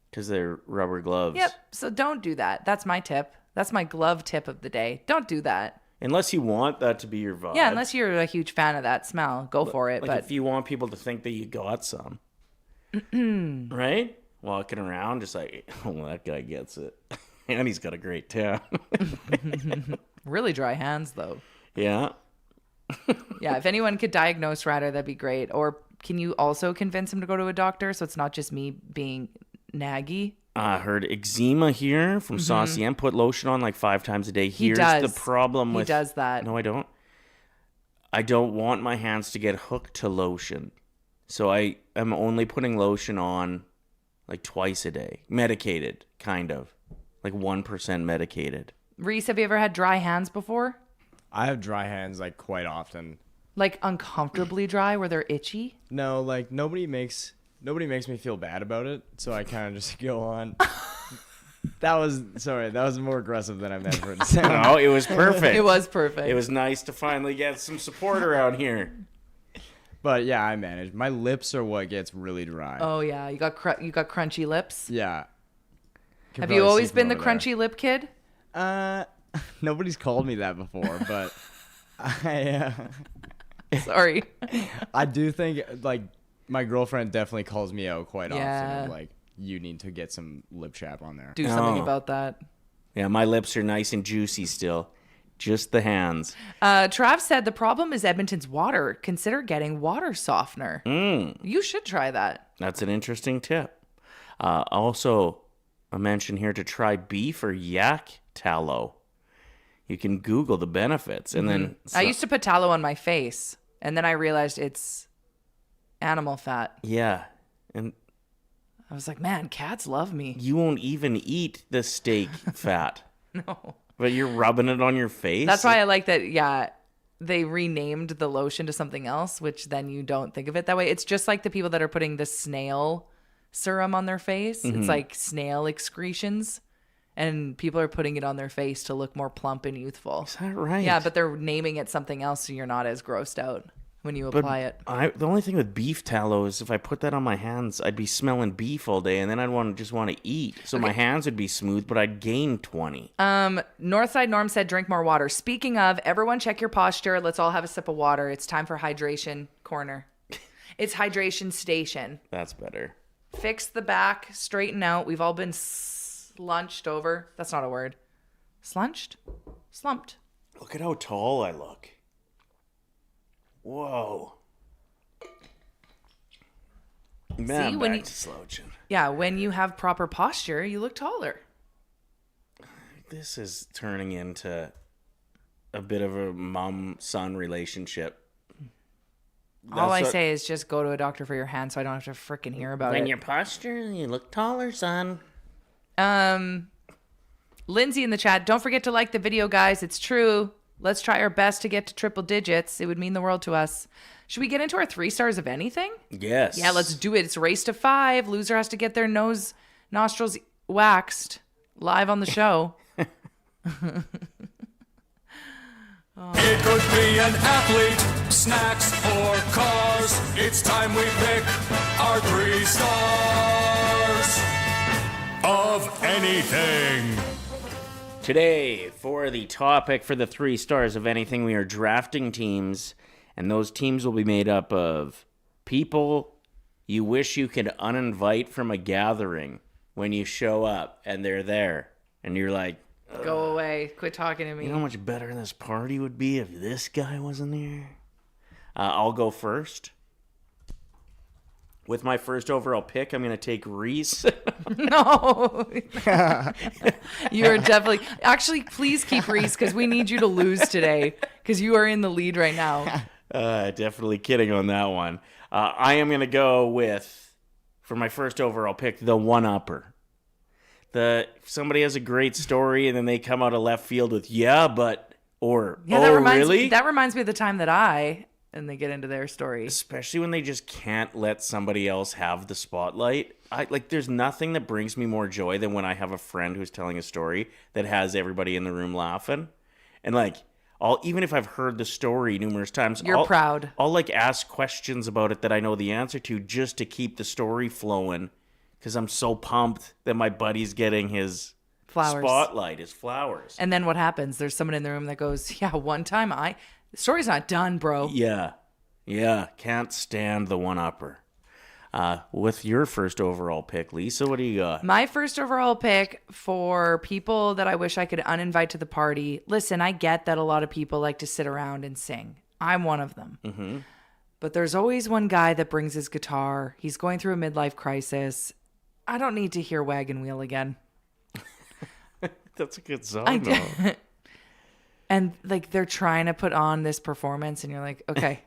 Because they're rubber gloves. Yep. So don't do that. That's my tip. That's my glove tip of the day. Don't do that. Unless you want that to be your vibe. Yeah, unless you're a huge fan of that smell. Go for it. Like but if you want people to think that you got some. Right? Walking around just like, oh, that guy gets it. And he's got a great tan. really dry hands, though. Yeah. Yeah, if anyone could diagnose Ryder, that'd be great. Or can you also convince him to go to a doctor so it's not just me being naggy? I heard eczema here from Saucy M. Put lotion on like 5 times a day. Here's does. the problem with... He does that. No, I don't. I don't want my hands to get hooked to lotion. So I am only putting lotion on like twice a day. Medicated, kind of. Like 1% medicated. Reese, have you ever had dry hands before? I have dry hands like quite often. Like uncomfortably dry where they're itchy? No, like nobody makes me feel bad about it, so I kind of just go on. That was more aggressive than I meant for it to sound. No, it was perfect. It was perfect. It was nice to finally get some support around here. But yeah, I managed. My lips are what gets really dry. Oh yeah, you got crunchy lips. Yeah. Have you always been the crunchy lip kid? Nobody's called me that before, but Sorry. I do think like my girlfriend definitely calls me out quite Yeah. often. Like, you need to get some lip chap on there. Do something Oh. about that. Yeah, my lips are nice and juicy still. Just the hands. Trav said the problem is Edmonton's water. Consider getting water softener. You should try that. That's an interesting tip. Also, a mention here to try beef or yak tallow. You can Google the benefits. And then... I used to put tallow on my face, and then I realized it's animal fat. Yeah. And I was like, man, cats love me. you won't even eat the steak fat. No. But you're rubbing it on your face? That's why I like that, yeah, they renamed the lotion to something else, which then you don't think of it that way. It's just like the people that are putting the snail serum on their face. It's like snail excretions, and people are putting it on their face to look more plump and youthful. Is that right? Yeah, but they're naming it something else so you're not as grossed out when you apply it. The only thing with beef tallow is if I put that on my hands, I'd be smelling beef all day, and then I'd just want to eat. So my hands would be smooth, but I'd gain 20. Northside Norm said drink more water. Speaking of, everyone check your posture. Let's all have a sip of water. It's time for hydration corner. It's hydration station. That's better. Fix the back, straighten out. We've all been slunched over. That's not a word. Slunched? Slumped. Look at how tall I look. Whoa. Man, See, when back you- to slouching. Yeah, when you have proper posture, you look taller. This is turning into a bit of a mom-son relationship. All I That's what- say is just go to a doctor for your hand so I don't have to freaking hear about When it. your posture, you look taller, son. Lindsay in the chat, don't forget to like the video, guys. It's true. Let's try our best to get to triple digits. It would mean the world to us. Should we get into our 3 stars of anything? Yes. Yeah, let's do it. It's a race to 5. Loser has to get their nostrils waxed live on the show. It could be an athlete, snacks, or cars. It's time we pick our 3 stars of anything. Today, for the topic for the 3 stars of anything, we are drafting teams, and those teams will be made up of people you wish you could uninvite from a gathering when you show up and they're there, and you're like, Go away. Quit talking to me. you know how much better this party would be if this guy wasn't there? I'll go first. With my first overall pick, I'm going to take Reese. No. You are definitely... Actually, please keep Reese because we need you to lose today because you are in the lead right now. Definitely kidding on that one. I am going to go with, for my first overall pick, the one-upper. If somebody has a great story and then they come out of left field with, or, Yeah, oh, really? That reminds me of the time that and they get into their story. Especially when they just can't let somebody else have the spotlight. There's nothing that brings me more joy than when I have a friend who's telling a story that has everybody in the room laughing. And even if I've heard the story numerous times, You're proud. I'll ask questions about it that I know the answer to just to keep the story flowing. Because I'm so pumped that my buddy's getting his spotlight, his flowers. And then what happens? There's someone in the room that goes, yeah, one time the story's not done, bro. Yeah. Can't stand the one-upper. With your first overall pick, Lisa, what do you got? My first overall pick for people that I wish I could uninvite to the party. Listen, I get that a lot of people like to sit around and sing. I'm one of them. Mm-hmm. But there's always one guy that brings his guitar. He's going through a midlife crisis. I don't need to hear Wagon Wheel again. That's a good song, though. And they're trying to put on this performance, and you're like, okay,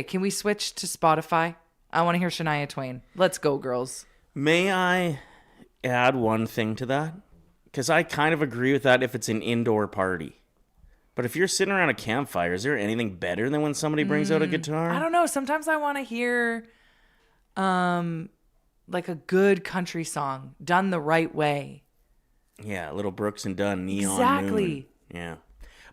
can we switch to Spotify? I want to hear Shania Twain. Let's go, girls. May I add one thing to that? Because I kind of agree with that if it's an indoor party. But if you're sitting around a campfire, is there anything better than when somebody brings out a guitar? I don't know. Sometimes I want to hear a good country song done the right way. Yeah, little Brooks and Dunn, Neon Exactly. Moon. Yeah.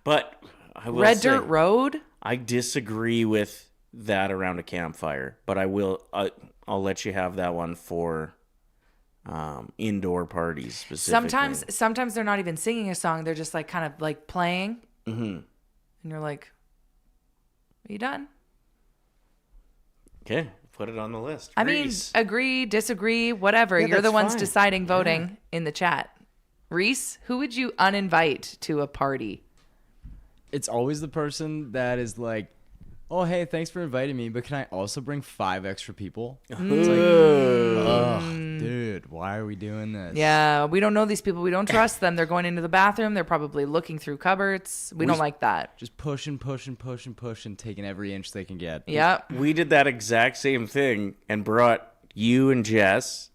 But I will Red say, Dirt Road? I disagree with that around a campfire, but I'll let you have that one for indoor parties specifically. Sometimes they're not even singing a song. They're just kind of playing. Mm-hmm. And you're like, are you done? Okay, put it on the list. I mean, agree, disagree, whatever. Yeah, You're the that's ones fine. deciding, voting in the chat. Reese, who would you uninvite to a party? It's always the person that is like, oh, hey, thanks for inviting me, but can I also bring 5 extra people? It's dude, why are we doing this? Yeah, we don't know these people. We don't trust them. They're going into the bathroom. They're probably looking through cupboards. We don't like that. Just pushing, taking every inch they can get. Yep. We did that exact same thing and brought you and Jess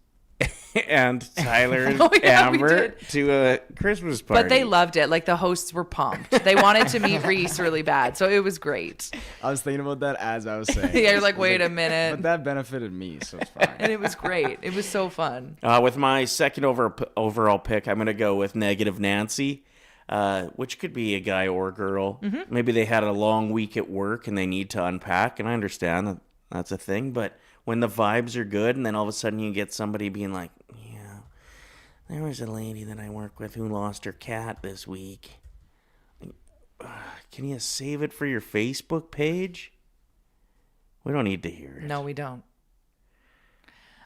and Tyler and Amber to a Christmas party. But they loved it. The hosts were pumped. They wanted to meet Reese really bad, so it was great. I was thinking about that as I was saying. Yeah, you're like, wait a minute. But that benefited me, so it's fine. And it was great. It was so fun. With my second overall pick, I'm going to go with Negative Nancy, which could be a guy or girl. Mm-hmm. Maybe they had a long week at work and they need to unpack, and I understand that that's a thing, but when the vibes are good and then all of a sudden you get somebody being like, yeah, there was a lady that I work with who lost her cat this week. Can you save it for your Facebook page? We don't need to hear it. No, we don't.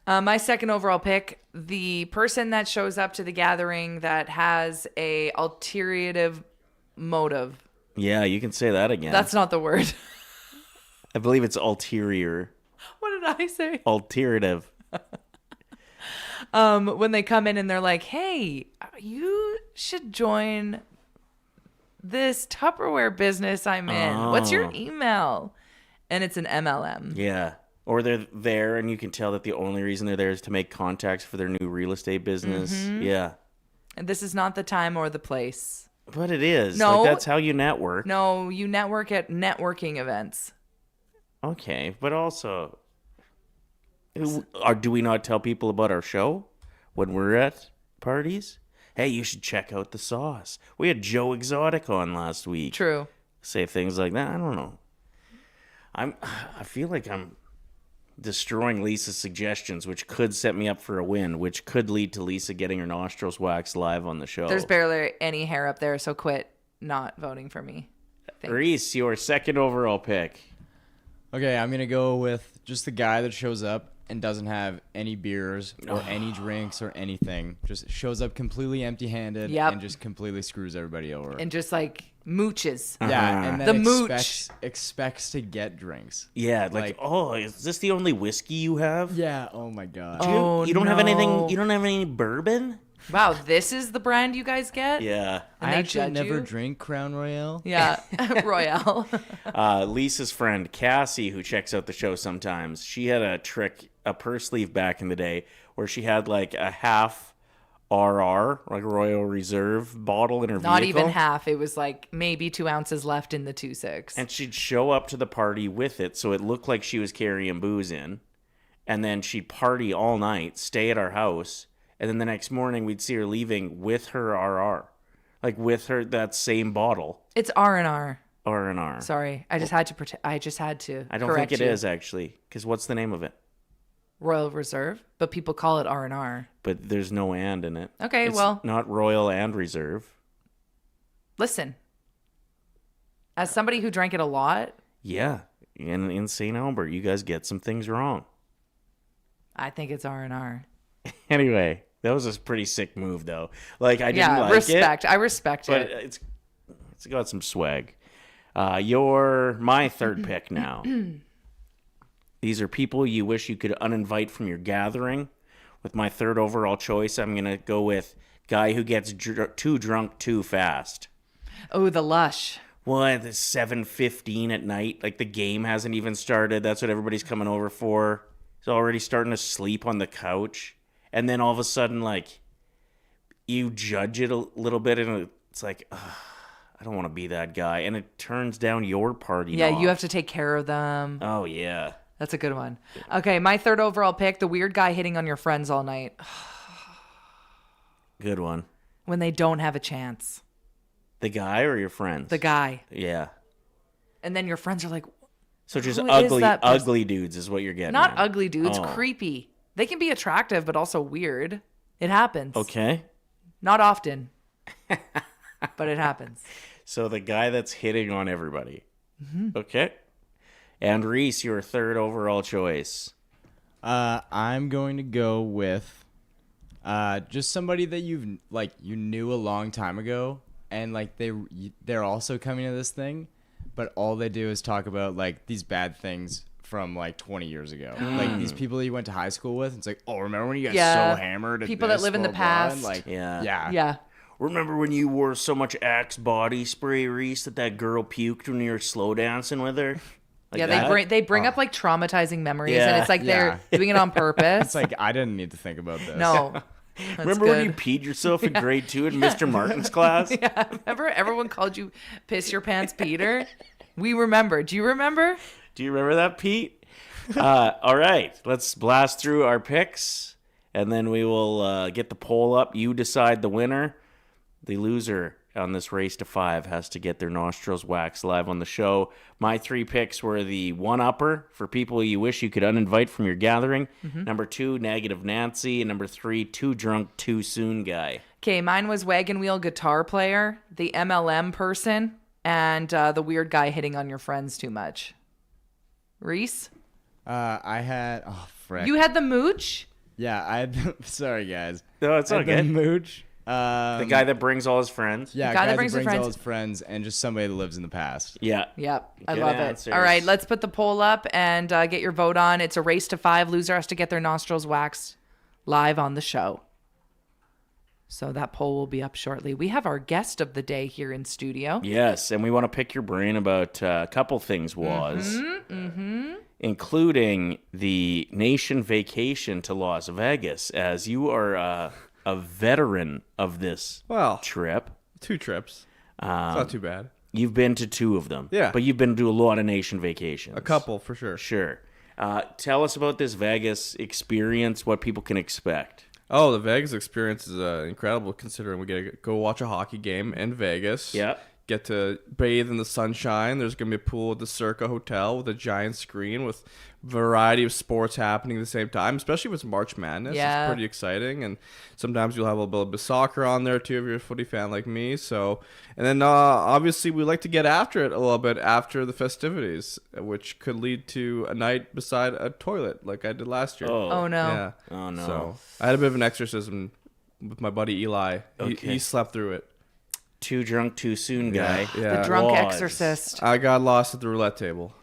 My second overall pick, the person that shows up to the gathering that has a ulterior motive. Yeah, you can say that again. That's not the word. I believe it's ulterior. What did I say? Alterative. When they come in and they're like, hey, you should join this Tupperware business I'm in. What's your email? And it's an MLM. Yeah. Or they're there and you can tell that the only reason they're there is to make contacts for their new real estate business. Mm-hmm. Yeah. And this is not the time or the place. But it is. No. That's how you network. No, you network at networking events. Okay, but also, do we not tell people about our show when we're at parties? Hey, you should check out the sauce. We had Joe Exotic on last week. True. Say things like that. I don't know. I feel like I'm destroying Lisa's suggestions, which could set me up for a win, which could lead to Lisa getting her nostrils waxed live on the show. There's barely any hair up there, so quit not voting for me. Thanks. Reese, your second overall pick. Okay, I'm going to go with just the guy that shows up and doesn't have any beers or any drinks or anything. Just shows up completely empty-handed and just completely screws everybody over. And just mooches. Yeah, and then the expects to get drinks. Yeah, oh, is this the only whiskey you have? Yeah, oh my God. You don't have anything, you don't have any bourbon? Wow, this is the brand you guys get? Yeah. And I they actually judge never you? drink Crown Royale. Yeah, Royale. Lisa's friend, Cassie, who checks out the show sometimes, she had a purse sleeve back in the day where she had a half RR, like Royal Reserve bottle in her vehicle. Not even half. It was like maybe 2 ounces left in the 2.6. And she'd show up to the party with it, so it looked like she was carrying booze in. And then she'd party all night, stay at our house, and then the next morning we'd see her leaving with her RR. Like with her, that same bottle. It's R&R. R&R. Sorry. I just had to I don't think it is, actually. Because what's the name of it? Royal Reserve, but people call it R&R. But there's no and in it. Okay, It's well. not Royal and Reserve. Listen. As somebody who drank it a lot, Yeah. In St. Albert, you guys get some things wrong. I think it's R&R. Anyway, that was a pretty sick move, though. Like, I didn't like respect. it. I respect But it. it's got some swag. You're my third pick now. These are people you wish you could uninvite from your gathering. With my third overall choice, I'm going to go with guy who gets too drunk too fast. Oh, the lush. What? It's 7:15 at night. Like, the game hasn't even started. That's what everybody's coming over for. He's already starting to sleep on the couch. And then all of a sudden, like, you judge it a little bit, and it's like, I don't want to be that guy. And it turns down your party. Yeah, off. you have to take care of them. Oh, yeah. That's a good one. Okay, my third overall pick, the weird guy hitting on your friends all night. Good one. When they don't have a chance. The guy or your friends? The guy. Yeah. And then your friends are like, So just who is that person? ugly dudes is what you're getting Not at. ugly dudes, Oh. creepy. They can be attractive, but also weird. It happens. Okay. Not often, but it happens. So the guy that's hitting on everybody. Mm-hmm. Okay. And Reese, your third overall choice. I'm going to go with just somebody that you knew a long time ago, and like they're also coming to this thing, but all they do is talk about like these bad things from like 20 years ago. Like these people that you went to high school with. It's like, oh, remember when you got so hammered? At People this, that live in blah, the blah, past. and, like, Yeah. Yeah. Remember when you wore so much Axe body spray, Reese, that girl puked when you were slow dancing with her? Like Yeah, that? they bring up like traumatizing memories, Yeah. and it's like they're doing it on purpose. It's like I didn't need to think about this. No. That's Remember when you good. peed yourself in grade 2 in Mr. Martin's class? Yeah, remember everyone called you Piss Your Pants Peter? We remember. Do you remember? Do you remember that, Pete? All right, let's blast through our picks, and then we will get the poll up. You decide the winner. The loser on this race to 5 has to get their nostrils waxed live on the show. My 3 picks were the one-upper for people you wish you could uninvite from your gathering. Mm-hmm. Number 2, Negative Nancy. And number 3, Too Drunk, Too Soon guy. Okay, mine was wagon wheel guitar player, the MLM person, and the weird guy hitting on your friends too much. Reese? I had frick. You had the mooch? Yeah, I had. Sorry, guys. No, it's I had the okay. mooch. The guy that brings all his friends. Yeah, The guy that guy brings that his brings all friends. his friends and just somebody that lives in the past. Yeah. Yep, I Good love answers. it. All right, let's put the poll up and get your vote on. It's a race to 5. Loser has to get their nostrils waxed live on the show. So that poll will be up shortly. We have our guest of the day here in studio. Yes, and we want to pick your brain about a couple things, Waz. Including the nation vacation to Las Vegas, as you are a veteran of this trip. 2 trips. It's not too bad. You've been to 2 of them. Yeah. But you've been to a lot of nation vacations. A couple, for sure. Sure. Tell us about this Vegas experience, what people can expect. Oh, the Vegas experience is incredible, considering we get to go watch a hockey game in Vegas. Yeah. Get to bathe in the sunshine. There's going to be a pool at the Circa Hotel with a giant screen with a variety of sports happening at the same time, especially with March Madness. Yeah. It's pretty exciting. And sometimes you'll have a little bit of soccer on there, too, if you're a footy fan like me. So, and then obviously we like to get after it a little bit after the festivities, which could lead to a night beside a toilet like I did last year. Oh, no. Yeah. Oh, no. So I had a bit of an exorcism with my buddy Eli. Okay. He slept through it. Too drunk, too soon guy. Yeah. The drunk Was. exorcist. I got lost at the roulette table.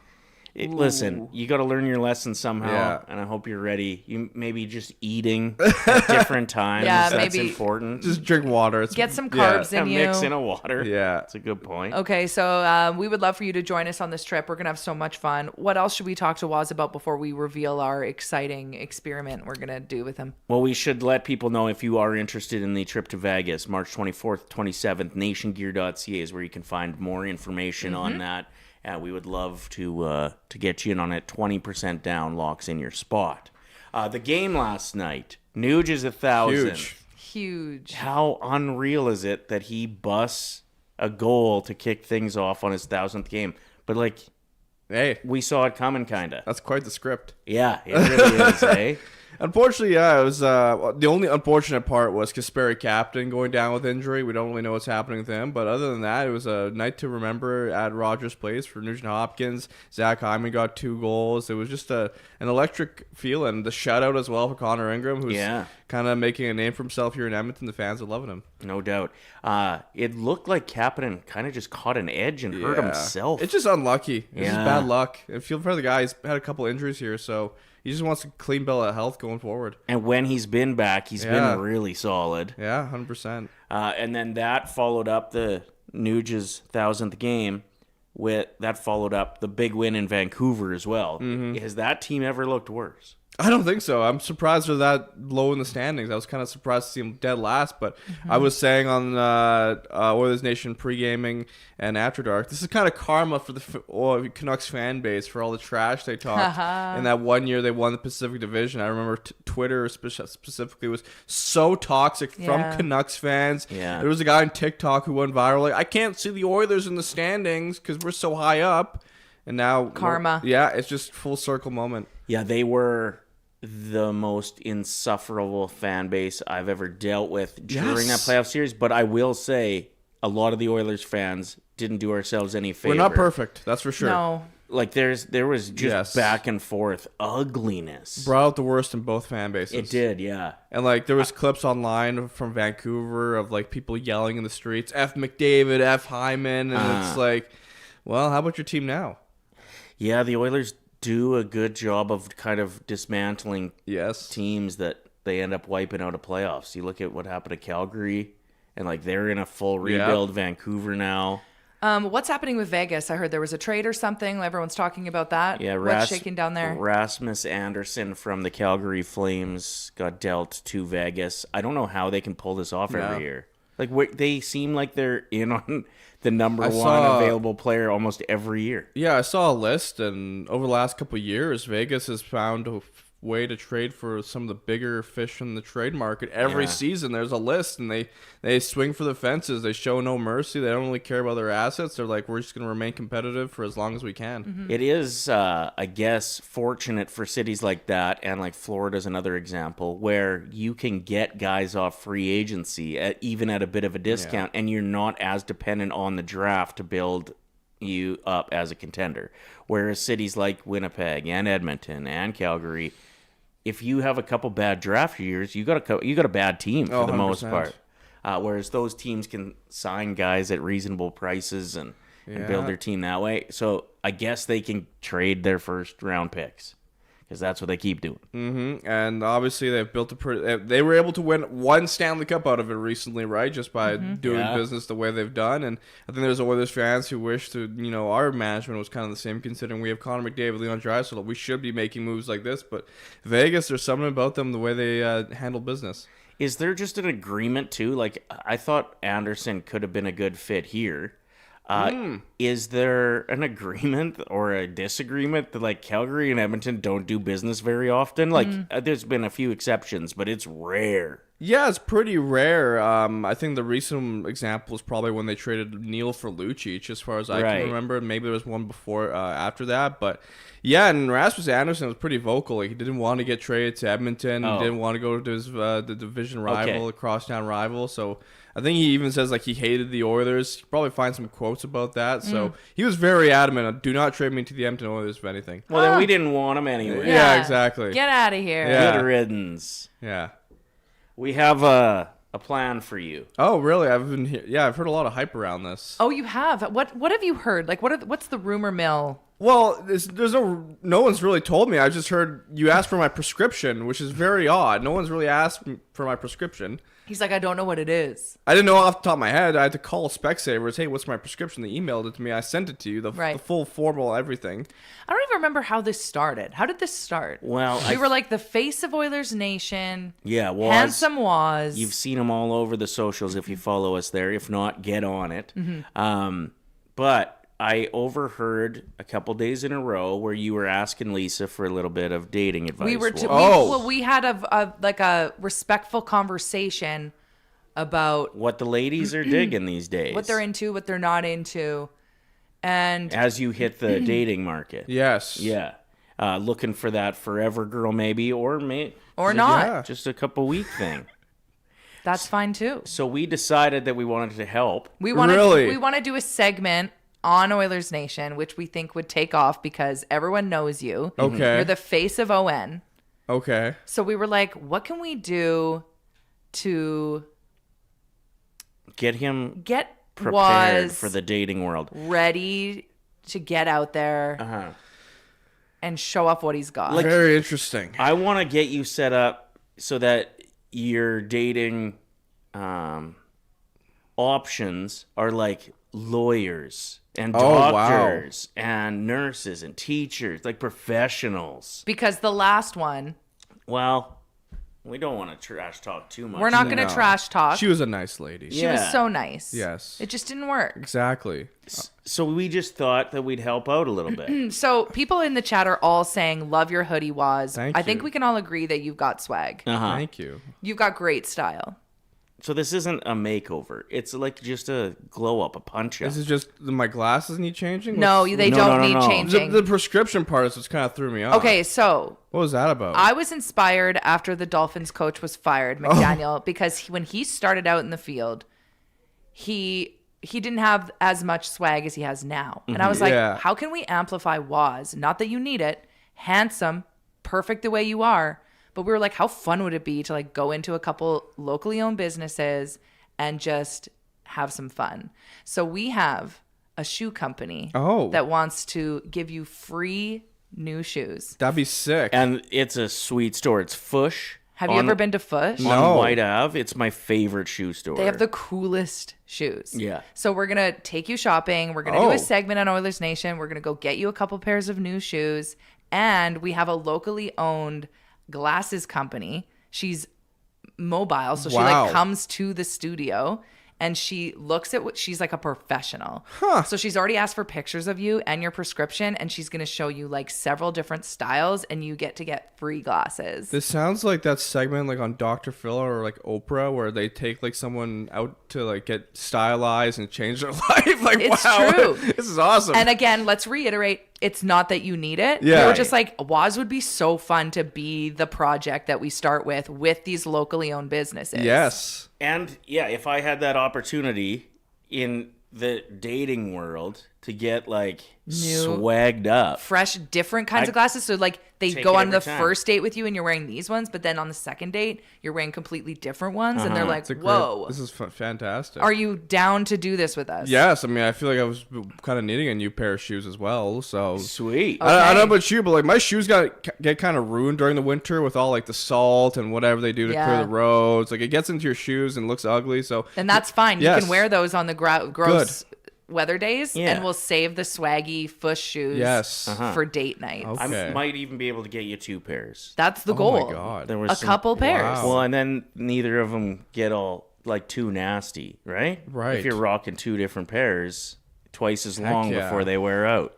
Listen, you got to learn your lesson somehow, Yeah. and I hope you're ready. You maybe just eating at different times. Yeah, that's maybe important. Just drink water. Get some carbs in you. Mix in a water. Yeah. That's a good point. Okay, so we would love for you to join us on this trip. We're going to have so much fun. What else should we talk to Waz about before we reveal our exciting experiment we're going to do with him? Well, we should let people know if you are interested in the trip to Vegas, March 24th, 27th, nationgear.ca is where you can find more information on that. We would love to get you in on it. 20% down locks in your spot. The game last night, Nuge is 1,000. Huge. How unreal is it that he busts a goal to kick things off on his 1,000th game? But, like, Hey, we saw it coming, kind of. that's quite the script. Yeah, it really is, eh? Unfortunately, yeah, it was the only unfortunate part was Kasperi Captain going down with injury. We don't really know what's happening with him, but other than that, it was a night to remember at Rogers Place for Nugent Hopkins. Zach Hyman got 2 goals. It was just an electric feeling. The shutout as well for Connor Ingram, who's kind of making a name for himself here in Edmonton. The fans are loving him. No doubt. It looked like Kapanen kind of just caught an edge and hurt himself. It's just unlucky. It's just Yeah. bad luck. I feel for the guy. He's had a couple injuries here, so he just wants a clean bill of health going forward. And when he's been back, he's been really solid. Yeah, 100%. And then that followed up the Nuge's 1,000th game. That followed up the big win in Vancouver as well. Has that team ever looked worse? I don't think so. I'm surprised they're that low in the standings. I was kind of surprised to see them dead last, but I was saying on Oilers Nation pre-gaming and After Dark, this is kind of karma for the Canucks fan base for all the trash they talked. In that one year they won the Pacific Division, I remember Twitter specifically was so toxic from Canucks fans. Yeah. There was a guy on TikTok who went viral like, I can't see the Oilers in the standings because we're so high up. And now Karma. Yeah, it's just full circle moment. Yeah, they were the most insufferable fan base I've ever dealt with during that playoff series. But I will say, a lot of the Oilers fans didn't do ourselves any favor. We're not perfect, that's for sure. No. Like there was just back and forth ugliness. Brought out the worst in both fan bases. It did, yeah. And like there was clips online from Vancouver of like people yelling in the streets, F McDavid, F Hyman, and it's like, well, how about your team now? Yeah, the Oilers do a good job of kind of dismantling teams that they end up wiping out of playoffs. You look at what happened to Calgary, and like they're in a full rebuild. Vancouver now. What's happening with Vegas? I heard there was a trade or something. Everyone's talking about that. Yeah, what's shaking down there? Rasmus Anderson from the Calgary Flames got dealt to Vegas. I don't know how they can pull this off every year. Like they seem like they're in on the number one available player almost every year. Yeah, I saw a list, and over the last couple of years, Vegas has found a way to trade for some of the bigger fish in the trade market. Every season, there's a list, and they swing for the fences. They show no mercy. They don't really care about their assets. They're like, we're just going to remain competitive for as long as we can. It is, I guess, fortunate for cities like that, and like Florida's another example, where you can get guys off free agency even at a bit of a discount, and you're not as dependent on the draft to build you up as a contender. Whereas cities like Winnipeg and Edmonton and Calgary, if you have a couple bad draft years, you got a bad team for the most part. Whereas those teams can sign guys at reasonable prices and build their team that way. So I guess they can trade their first round picks because that's what they keep doing. And obviously they've built they were able to win one Stanley Cup out of it recently, right? Just by doing business the way they've done. And I think there's Oilers fans who wish to, our management was kind of the same, considering we have Connor McDavid, Leon Draisaitl. We should be making moves like this, but Vegas, there's something about them, the way they handle business. Is there just an agreement too? Like I thought Anderson could have been a good fit here. Is there an agreement or a disagreement that like Calgary and Edmonton don't do business very often? Like there's been a few exceptions, but it's rare. Yeah, it's pretty rare. I think the recent example is probably when they traded Neil for Lucic, as far as I can remember. Maybe there was one before, after that. But yeah, and Rasmus Anderson was pretty vocal. Like, he didn't want to get traded to Edmonton. He didn't want to go to his the division rival, the crosstown rival. So I think he even says like he hated the Oilers. You probably find some quotes about that. So he was very adamant, do not trade me to the Edmonton Oilers if anything. Well, then we didn't want him anyway. Yeah, exactly. Get out of here. Yeah. Good riddance. Yeah. We have a plan for you. Oh, really? I've heard a lot of hype around this. Oh, you have? What have you heard? Like, what's the rumor mill Well, there's no one's really told me. I just heard you asked for my prescription, which is very odd. No one's really asked for my prescription. He's like, I don't know what it is. I didn't know off the top of my head. I had to call Specsavers. Hey, what's my prescription? They emailed it to me. I sent it to you. The full formal everything. I don't even remember how this started. How did this start? Well, we were like the face of Oilersnation. Yeah, Waz. Handsome Waz. You've seen him all over the socials if you follow us there. If not, get on it. But I overheard a couple days in a row where you were asking Lisa for a little bit of dating advice. We had a respectful conversation about what the ladies are digging these days, what they're into, what they're not into, and as you hit the dating market. Yes. Yeah. Looking for that forever girl, maybe, or not, just a couple week thing. That's fine too. So we decided that we wanted to help. We want to do a segment on Oilers Nation, which we think would take off because everyone knows you. Okay. You're the face of ON. Okay. So we were like, what can we do to get him prepared for the dating world, ready to get out there and show off what he's got? Very interesting. I want to get you set up so that your dating options are like lawyers and doctors and nurses and teachers, like professionals. Because the last one, well, we don't want to trash talk too much. We're not going to trash talk. She was a nice lady. She was so nice. Yes. It just didn't work. Exactly. So we just thought that we'd help out a little bit. So people in the chat are all saying, love your hoodie, Waz. I think we can all agree that you've got swag. Thank you. You've got great style. So this isn't a makeover. It's like just a glow up, a punch up. This is just my glasses need changing? No, they don't need changing. The prescription part is what's kind of threw me off. Okay, so what was that about? I was inspired after the Dolphins coach was fired, McDaniel, because when he started out in the field, he didn't have as much swag as he has now. And I was like, how can we amplify Waz? Not that you need it. Handsome, perfect the way you are. But we were like, how fun would it be to like go into a couple locally owned businesses and just have some fun? So we have a shoe company that wants to give you free new shoes. That'd be sick. And it's a sweet store. It's Fush. Have you ever been to Fush? On White Ave. It's my favorite shoe store. They have the coolest shoes. Yeah. So we're going to take you shopping. We're going to do a segment on Oilers Nation. We're going to go get you a couple pairs of new shoes. And we have a locally owned glasses company. She's mobile, so she like comes to the studio and she looks at what she's like a professional. So she's already asked for pictures of you and your prescription, and she's going to show you like several different styles, and you get to get free glasses. This sounds like that segment like on Dr. Phil or like Oprah where they take like someone out to like get stylized and change their life. Like, it's wow, true. This is awesome. And again, let's reiterate, it's not that you need it. Yeah. We were just like, Waz would be so fun to be the project that we start with these locally owned businesses. Yes. And yeah, if I had that opportunity in the dating world to get like swagged up, fresh, different kinds of glasses. So like they go on the first date with you and you're wearing these ones, but then on the second date you're wearing completely different ones, and they're like, "Whoa, this is fantastic." Are you down to do this with us? Yes, I mean I feel like I was kind of needing a new pair of shoes as well. So sweet. Okay. I don't know about you, but like my shoes get kind of ruined during the winter with all like the salt and whatever they do to clear the roads. Like it gets into your shoes and looks ugly. So and that's fine. Yes. You can wear those on the gross weather days, and we'll save the swaggy Fush shoes for date nights. Okay. I might even be able to get you 2 pairs. That's the goal. Oh my God. There was couple pairs. Wow. Well, and then neither of them get all like too nasty, right? Right. If you're rocking 2 different pairs, twice as long before they wear out.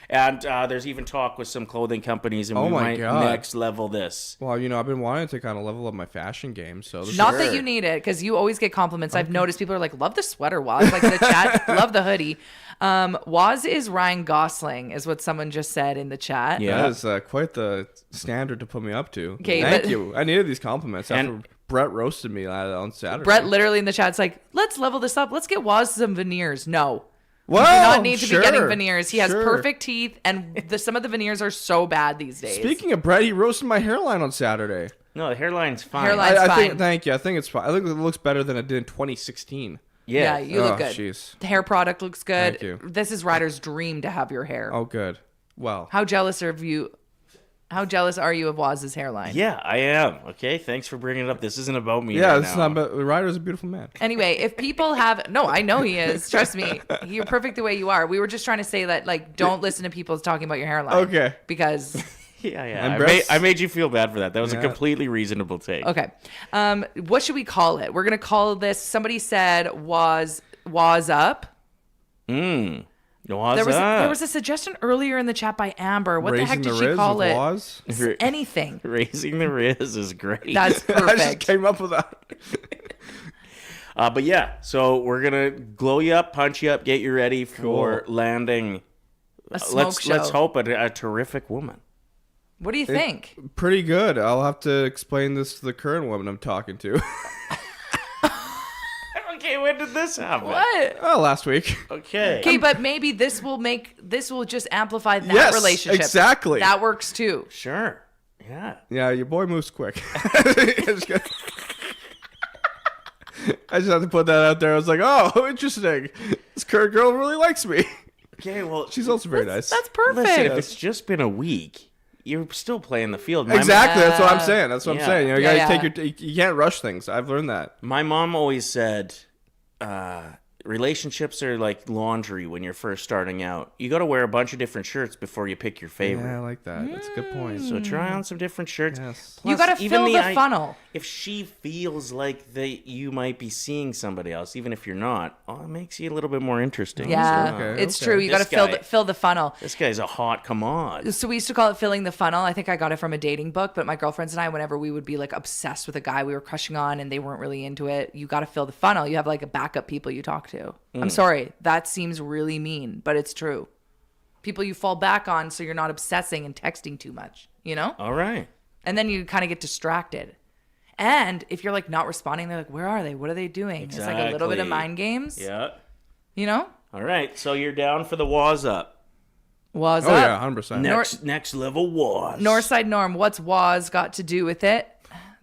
And there's even talk with some clothing companies, and we might next level this. Well, you know, I've been wanting to kind of level up my fashion game. So Not that you need it, because you always get compliments. I've noticed people are like, love the sweater, Waz. Like the chat, love the hoodie. Waz is Ryan Gosling, is what someone just said in the chat. Yeah, that is quite the standard to put me up to. Okay, Thank you. I needed these compliments after Brett roasted me on Saturday. Brett literally in the chat's like, let's level this up. Let's get Waz some veneers. No. Well, you do not need to be getting veneers. He has perfect teeth, and some of the veneers are so bad these days. Speaking of Brett, he roasted my hairline on Saturday. No, the hairline's fine. I think, thank you. I think it's fine. I think it looks better than it did in 2016. Yeah, you look good. Geez. The hair product looks good. Thank you. This is Ryder's dream to have your hair. Oh, good. Well, How jealous are you? How jealous are you of Waz's hairline? Yeah, I am. Okay, thanks for bringing it up. This isn't about me. yeah, right it's now. not. But Ryder's a beautiful man. Anyway, if people have I know he is. Trust me, you're perfect the way you are. We were just trying to say that, like, don't listen to people talking about your hairline. Okay. Because Yeah. I made you feel bad for that. That was a completely reasonable take. okay, what should we call it? We're gonna call this. Somebody said Waz up. What's There up? was a suggestion earlier in the chat by Amber. What Raising the heck did the she Riz call with it? Waz? Anything. Raising the Riz is great. That's I just perfect. came up with that. But yeah, so we're gonna glow you up, punch you up, get you ready for landing. A smoke show. Let's hope a terrific woman. What do you think? Pretty good. I'll have to explain this to the current woman I'm talking to. Okay, when did this happen? What? Oh, last week. Okay. Okay, but maybe this will just amplify that Yes, relationship. exactly. That works too. Sure. Yeah. Yeah, your boy moves quick. I just have to put that out there. I was like, oh, interesting. This current girl really likes me. Okay, well, She's also very nice. That's perfect. listen, if it's just been a week, you're still playing the field. Exactly. That's what I'm saying. That's what Yeah. I'm saying. You know, you Yeah, gotta take you can't rush things. I've learned that. My mom always said, relationships are like laundry when you're first starting out. You got to wear a bunch of different shirts before you pick your favorite. Yeah, I like that. That's a good point. So try on some different shirts. Yes. You Plus, got to even fill the funnel. If she feels like you might be seeing somebody else, even if you're not, it makes you a little bit more interesting. Yeah, Okay, it's okay. true. You got to This fill the funnel. This guy's a hot commode. So we used to call it filling the funnel. I think I got it from a dating book, but my girlfriends and I, whenever we would be like obsessed with a guy we were crushing on and they weren't really into it, you got to fill the funnel. You have like a backup people you talk to. I'm sorry. That seems really mean, but it's true. People you fall back on so you're not obsessing and texting too much, you know? All right. And then you kind of get distracted. And if you're like not responding, they're like, where are they? What are they doing? It's like a little bit of Exactly. mind games, Yeah. you know? All right. So you're down for the Waz up. Waz Oh up. yeah, 100%. Next level Waz. Northside Norm, what's Waz got to do with it?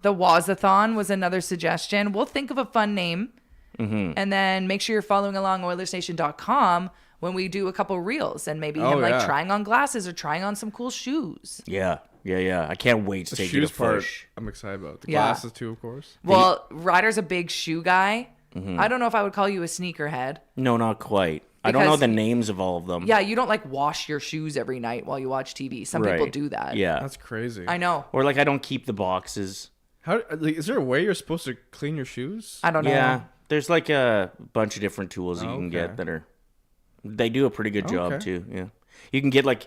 The Wazathon was another suggestion. We'll think of a fun name. And then make sure you're following along Oilersnation.com when we do a couple reels and maybe him like yeah. trying on glasses or trying on some cool shoes. Yeah. I can't wait to The take you to shoes part, Fish. I'm excited about. The Yeah. glasses too, of course. Well, Ryder's a big shoe guy. I don't know if I would call you a sneakerhead. No, not quite. I don't know Because- the names of all of them. Yeah, you don't like wash your shoes every night while you watch TV. Some people Right. do that. Yeah. That's crazy. I know. Or like I don't keep the boxes. How like, is there a way you're supposed to clean your shoes? I don't know. Yeah. There's like a bunch of different tools you can Okay. get that are. They do a pretty good job Okay. too. Yeah. You can get like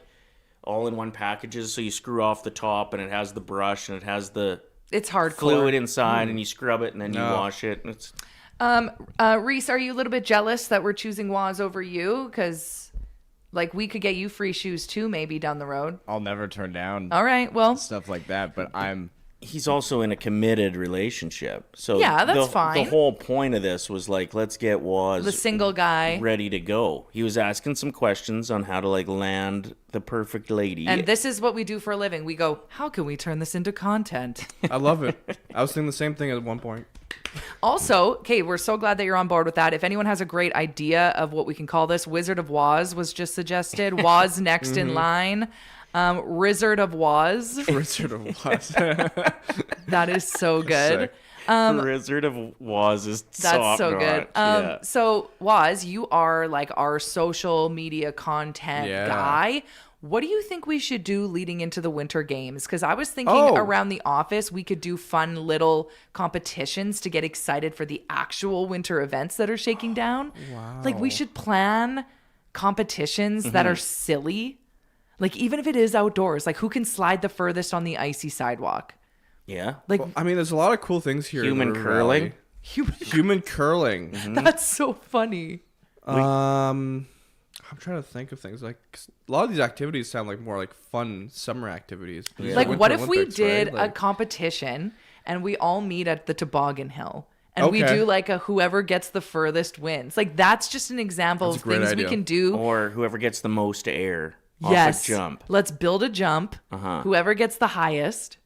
all in one packages, so you screw off the top and it has the brush and it has the It's hardcore. fluid inside and you scrub it and then you No. wash it. And it's Reese, are you a little bit jealous that we're choosing Waz over you? Because, like, we could get you free shoes too, maybe down the road. I'll never turn down All right, well, stuff like that, but he's also in a committed relationship. So Yeah, that's the fine. whole point of this was like, let's get Waz the single guy. ready to go. He was asking some questions on how to like land the perfect lady. And this is what we do for a living. We go, how can we turn this into content? I love it. I was thinking the same thing at one point. Also, okay, we're so glad that you're on board with that. If anyone has a great idea of what we can call this, Wizard of Waz was just suggested. Waz next in line. Wizard of Waz. Wizard of Waz. That is so good. Sick. Wizard of Waz is That's so good. Yeah. So, Waz, you are like our social media content Yeah. guy. What do you think we should do leading into the winter games? Because I was thinking Oh. around the office, we could do fun little competitions to get excited for the actual winter events that are shaking down. Wow. Like, we should plan competitions that are silly. Like, even if it is outdoors, like who can slide the furthest on the icy sidewalk? Yeah. Like, I mean, there's a lot of cool things here. in Human River curling? Valley. human, Human curling. that's so funny. I'm trying to think of things like 'cause a lot of these activities sound like more like fun summer activities. Like, Winter what if we Olympics, did right? a Like- competition and we all meet at the toboggan hill? And we Okay. do like a whoever gets the furthest wins. Like, that's just an example That's of a great things we idea. can do. Or whoever gets the most air off Yes. a jump. Let's build a jump. Whoever gets the highest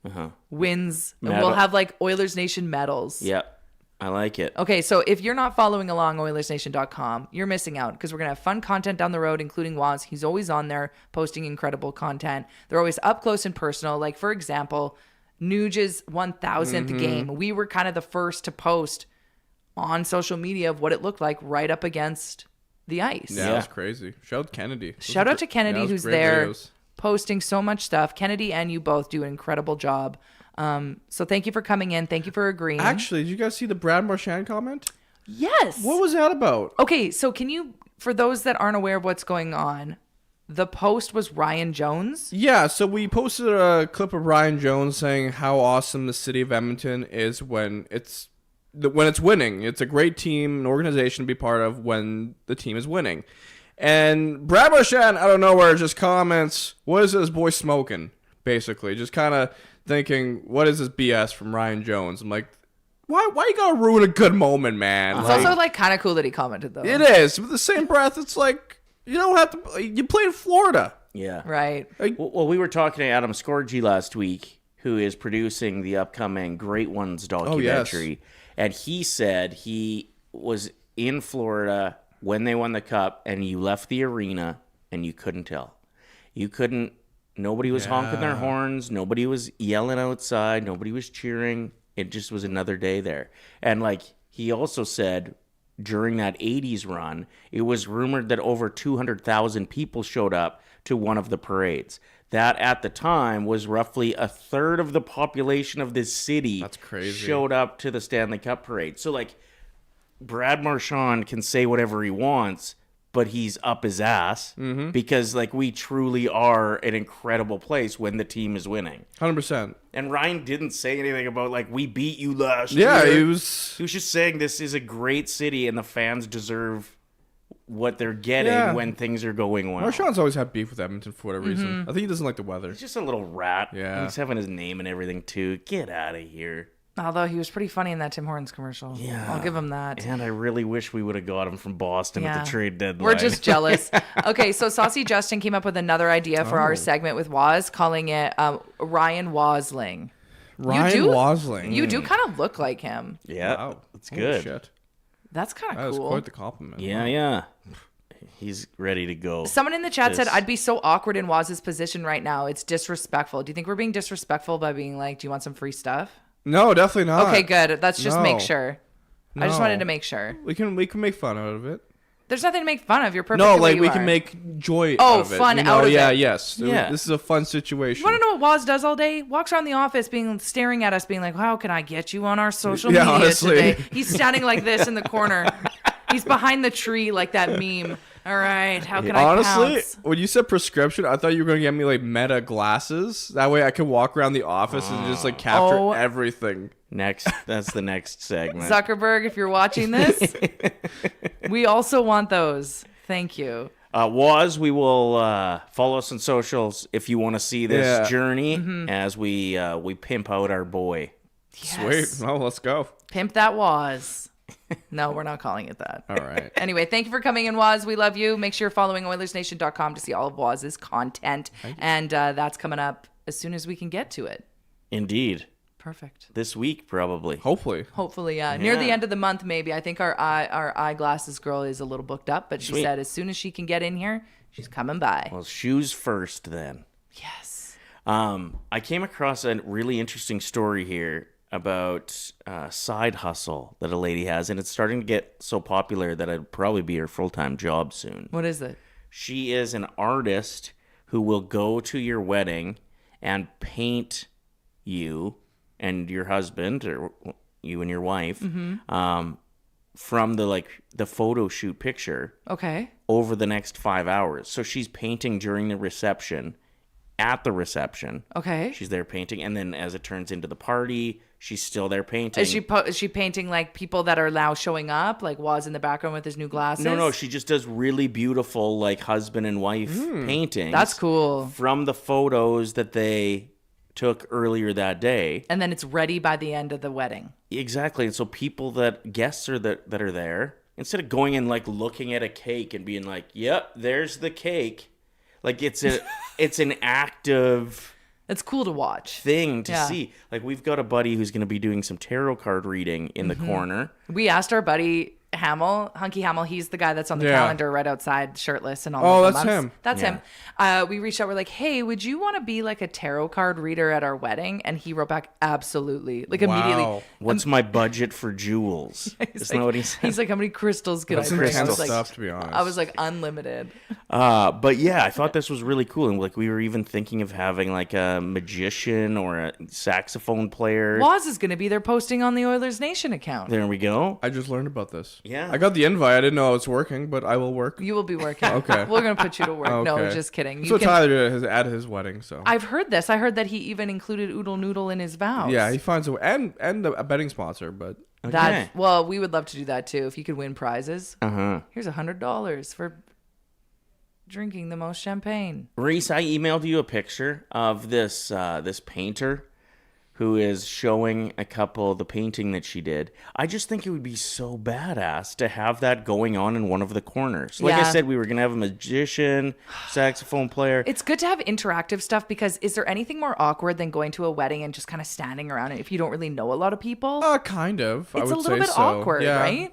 wins. And we'll Medal. have like Oilersnation medals. Yep. I like it. Okay, so if you're not following along Oilersnation.com, you're missing out because we're going to have fun content down the road, including Waz. He's always on there posting incredible content. They're always up close and personal. Like, for example, Nuge's 1000th game. We were kind of the first to post on social media of what it looked like right up against the ice. Yeah, that's crazy. Shout out Kennedy. Shout out to Kennedy, those who's great there videos. posting so much stuff. Kennedy and you both do an incredible job. So thank you for coming in. Thank you for agreeing. Actually, did you guys see the Brad Marchand comment? Yes. What was that about? Okay, so can you, for those that aren't aware of what's going on, the post was Ryan Jones. Yeah, so we posted a clip of Ryan Jones saying how awesome the city of Edmonton is when it's winning. It's a great team, an organization to be part of when the team is winning. And Brad Marchand, out of nowhere, just comments, "What is this boy smoking?" Basically, just kind of thinking, "What is this BS from Ryan Jones?" I'm like, why you gotta ruin a good moment, man? It's also like kind of cool that he commented though. It is. With the same breath, it's like you don't have to. You play in Florida. Yeah. Right. Well, we were talking to Adam Scorgi last week, who is producing the upcoming Great Ones documentary. And he said he was in Florida when they won the cup, and you left the arena and you couldn't tell. Nobody was honking their horns. Nobody was yelling outside. Nobody was cheering. It just was another day there. And like he also said, during that 80s run, it was rumored that over 200,000 people showed up to one of the parades. That at the time was roughly a third of the population of this city. That's crazy. Showed up to the Stanley Cup parade. So like Brad Marchand can say whatever he wants, but he's up his ass because like we truly are an incredible place when the team is winning. 100%. And Ryan didn't say anything about like we beat you last year. Yeah, he was just saying this is a great city and the fans deserve what they're getting when things are going well. Marchand's always had beef with Edmonton for whatever reason. I think he doesn't like the weather. He's just a little rat. Yeah. He's having his name and everything too. Get out of here. Although he was pretty funny in that Tim Hortons commercial. Yeah. I'll give him that. And I really wish we would have got him from Boston at the trade deadline. We're just jealous. Okay, so Saucy Justin came up with another idea for our segment with Waz, calling it Ryan Wasling. Ryan Wasling. You do kind of look like him. Yeah, Wow. that's Holy good. shit. That's kind That of was cool. quite the compliment. Yeah. He's ready to go. Someone in the chat said, This- I'd be so awkward in Waz's position right now. It's disrespectful. Do you think we're being disrespectful by being like, do you want some free stuff? No, definitely not. Okay, good. Let's just make No. sure. I just No. wanted to make sure. We can make fun out of it. There's nothing to make fun of. You're perfect. No, the way like you we are. can make joy Oh, out of it. fun you know? out of yeah, it. Yes. Yeah. This is a fun situation. You want to know what Waz does all day? Walks around the office staring at us, being like, how can I get you on our social Yeah, media honestly. today? He's standing like this in the corner. He's behind the tree like that meme. All right, how can I Honestly, pounce? when you said prescription, I thought you were going to get me like Meta glasses. That way I could walk around the office and just like capture Oh. everything. That's the next segment. Zuckerberg, if you're watching this, we also want those. Thank you. We will follow us on socials if you want to see this Yeah. journey as we pimp out our boy. Sweet. Well, let's go. Pimp that Waz. No, we're not calling it that. All right. Anyway, thank you for coming in, Waz. We love you. Make sure you're following Oilersnation.com to see all of Waz's content. And that's coming up as soon as we can get to it. Indeed. Perfect. This week, probably. Hopefully. Hopefully, near the Yeah. end of the month, maybe. I think our eyeglasses girl is a little booked up, but she Sweet. said as soon as she can get in here, she's coming by. Well, shoes first, then. Yes. I came across a really interesting story here about side hustle that a lady has, and it's starting to get so popular that it'd probably be her full-time job soon. What is it? She is an artist who will go to your wedding and paint you and your husband, or you and your wife, from the photo shoot picture Okay. over the next 5 hours. So she's painting during the reception, at the reception. Okay. She's there painting, and then as it turns into the party, she's still there painting. Is she painting like people that are now showing up, like Waz in the background with his new glasses? No, she just does really beautiful like husband and wife paintings. That's cool. From the photos that they took earlier that day. And then it's ready by the end of the wedding. Exactly. And so guests are that are there, instead of going and like looking at a cake and being like, "Yep, there's the cake." Like it's an act of It's cool to watch. thing to Yeah. see. Like, we've got a buddy who's going to be doing some tarot card reading in the corner. We asked our buddy Hunky Hamill, he's the guy that's on the Yeah. calendar right outside, shirtless and all Oh, of the that's months. him. That's Yeah. him. We reached out. We're like, hey, would you want to be like a tarot card reader at our wedding? And he wrote back, absolutely. Like immediately. Wow. What's my budget for jewels? He's Isn't that what he said? He's like, how many crystals can That's I bring? I intense was like, stuff, to be honest. I was like, unlimited. But yeah, I thought this was really cool. And like, we were even thinking of having like a magician or a saxophone player. Waz is going to be there posting on the Oilersnation account. There we go. I just learned about this. Yeah. I got the invite. I didn't know it was working, but I will work. You will be working. Okay. We're going to put you to work. No, Okay. just kidding. So Tyler did at his wedding, so. I've heard this. I heard that he even included Oodle Noodle in his vows. Yeah, he finds a betting sponsor, but That, well, we would love to do that too. If you could win prizes. Uh-huh. Here's $100 for drinking the most champagne. Reese, I emailed you a picture of this this painter who is showing a couple the painting that she did. I just think it would be so badass to have that going on in one of the corners. Like I Yeah. said, we were going to have a magician, saxophone player. It's good to have interactive stuff because is there anything more awkward than going to a wedding and just kind of standing around if you don't really know a lot of people? kind of. I It's a would little say bit so. awkward, Yeah. right?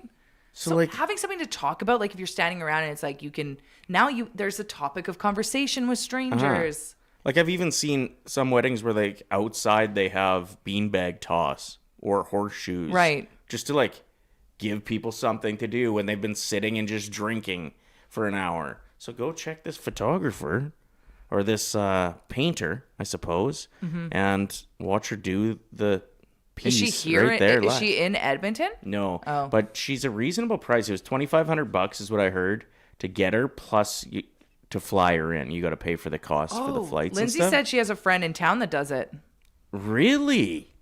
So like having something to talk about, like if you're standing around and it's like you can there's a topic of conversation with strangers. Like, I've even seen some weddings where, like, outside they have beanbag toss or horseshoes. Right. Just to, like, give people something to do when they've been sitting and just drinking for an hour. So go check this photographer or this painter, I suppose, and watch her do the piece. Is she here? Right there, Is live. she in Edmonton? No. Oh. But she's a reasonable price. It was $2,500 is what I heard to get her, plus to fly her in. You got to pay for the cost for the flights Lindsay and stuff. said she has a friend in town that does it. Really?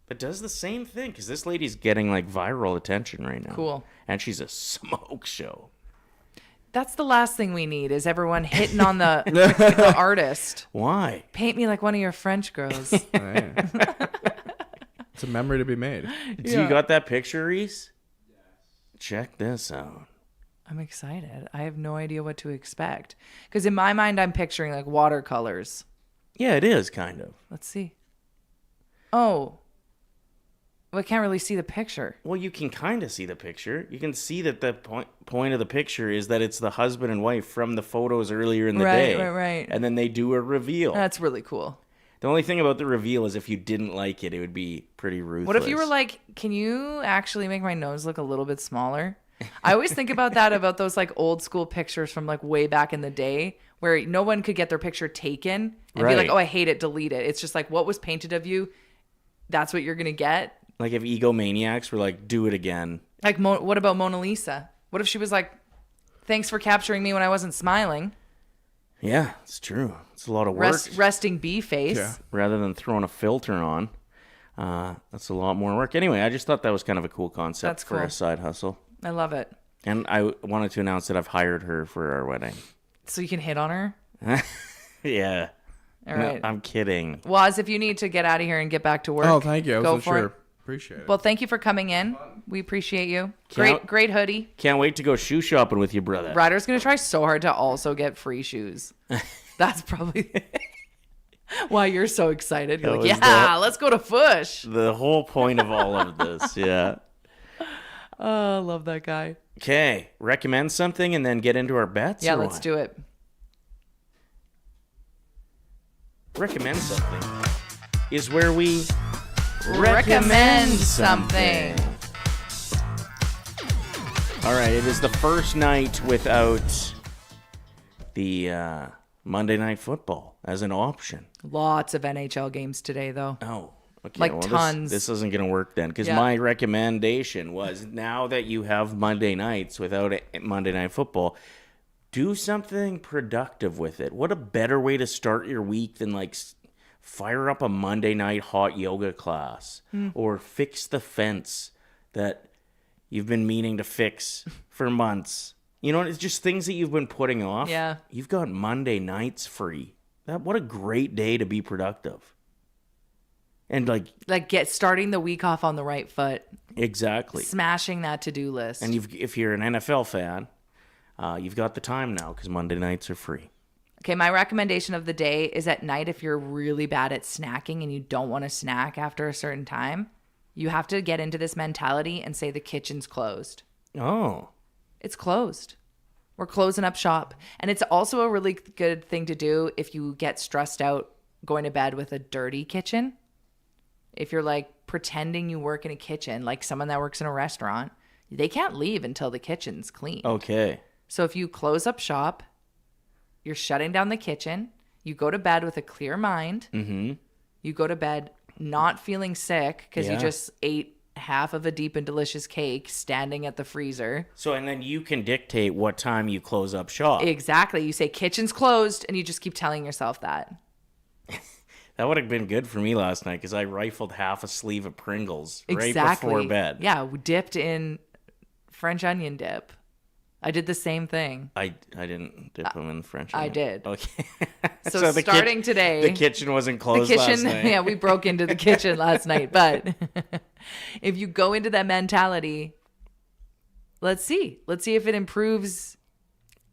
That does the same thing, because this lady's getting like viral attention right now. Cool. And she's a smoke show. That's the last thing we need is everyone hitting on the, the artist. Why? Paint me like one of your French girls. It's a memory to be made. Do you got that picture, Reese? Yes. Check this out. I'm excited. I have no idea what to expect. Because in my mind, I'm picturing like watercolors. Yeah, it is kind of. Let's see. Oh. Well, I can't really see the picture. Well, you can kind of see the picture. You can see that the point of the picture is that it's the husband and wife from the photos earlier in the day. Right. And then they do a reveal. That's really cool. The only thing about the reveal is if you didn't like it, it would be pretty ruthless. What if you were like, can you actually make my nose look a little bit smaller? I always think about that, about those like old school pictures from like way back in the day where no one could get their picture taken and be like, oh, I hate it, delete it. It's just like what was painted of you, that's what you're going to get. Like if egomaniacs were like, do it again. Like, what about Mona Lisa? What if she was like, thanks for capturing me when I wasn't smiling? Yeah, it's true. It's a lot of work. Resting bee face. Yeah. Rather than throwing a filter on. That's a lot more work. Anyway, I just thought that was kind of a cool concept That's for cool. a side hustle. I love it. And I wanted to announce that I've hired her for our wedding. So you can hit on her? Yeah. All right. I'm kidding. Waz, if you need to get out of here and get back to work. Oh, thank you. I go wasn't for sure. it. Appreciate it. Well, thank you for coming in. We appreciate you. Can't- Great hoodie. Can't wait to go shoe shopping with you, brother. Ryder's going to try so hard to also get free shoes. That's probably why you're so excited. You're That like, was yeah, let's go to Fush. The whole point of all of this, yeah. Oh, I love that guy. Okay, recommend something and then get into our bets? Yeah, or let's what? do it. Recommend something is where we Recommend something. All right, it is the first night without the Monday Night Football as an option. Lots of NHL games today, though. Oh, okay. Like well, tons. This isn't going to work then, because Yeah. my recommendation was now that you have Monday nights without Monday Night Football, do something productive with it. What a better way to start your week than like fire up a Monday night hot yoga class or fix the fence that you've been meaning to fix for months. You know, it's just things that you've been putting off. Yeah. You've got Monday nights free. What a great day to be productive. And like starting the week off on the right foot, exactly. smashing that to-do list. And if you're an NFL fan, you've got the time now because Monday nights are free. Okay, my recommendation of the day is at night if you're really bad at snacking and you don't want to snack after a certain time, you have to get into this mentality and say the kitchen's closed. Oh. It's closed. We're closing up shop. And it's also a really good thing to do if you get stressed out going to bed with a dirty kitchen. If you're like pretending you work in a kitchen, like someone that works in a restaurant, they can't leave until the kitchen's clean. Okay. So if you close up shop, you're shutting down the kitchen, you go to bed with a clear mind, you go to bed not feeling sick because you just ate half of a deep and delicious cake standing at the freezer. So, and then you can dictate what time you close up shop. Exactly. You say kitchen's closed and you just keep telling yourself that. That would have been good for me last night because I rifled half a sleeve of Pringles right Exactly. before bed. Yeah, we dipped in French onion dip. I did the same thing. I didn't dip them in French. I did. Okay. So the starting today, the kitchen wasn't the closed kitchen, last night. yeah, we broke into the kitchen last night. But if you go into that mentality, let's see if it improves.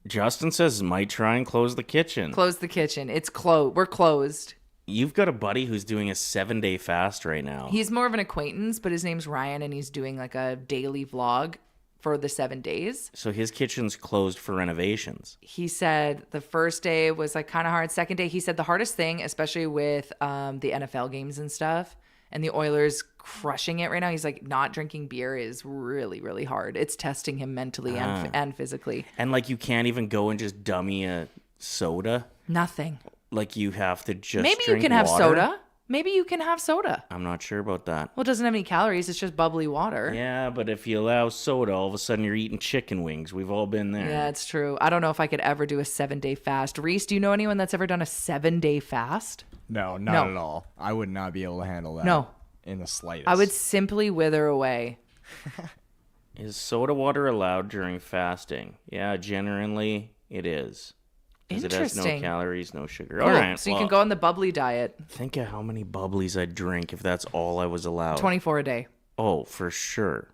Justin says might try and close the kitchen. Close the kitchen. It's closed. We're closed. You've got a buddy who's doing a 7-day fast right now. He's more of an acquaintance, but his name's Ryan, and he's doing like a daily vlog for the 7 days. So his kitchen's closed for renovations. He said the first day was like kind of hard. Second day, he said the hardest thing, especially with the NFL games and stuff, and the Oilers crushing it right now. He's like, not drinking beer is really, really hard. It's testing him mentally and physically. And like you can't even go and just dummy a soda. Nothing. Like you have to just Maybe you drink can have water. soda. Maybe you can have soda. I'm not sure about that. Well, it doesn't have any calories. It's just bubbly water. Yeah, but if you allow soda, all of a sudden you're eating chicken wings. We've all been there. Yeah, it's true. I don't know if I could ever do a 7-day fast. Reese, do you know anyone that's ever done a 7-day fast? No, not at all. I would not be able to handle that. No. In the slightest. I would simply wither away. Is soda water allowed during fasting? Yeah, generally it is. Because it has no Interesting. calories, no sugar. Cool. All right. So you can go on the bubbly diet. Think of how many bubblies I'd drink if that's all I was allowed. 24 a day. Oh, for sure.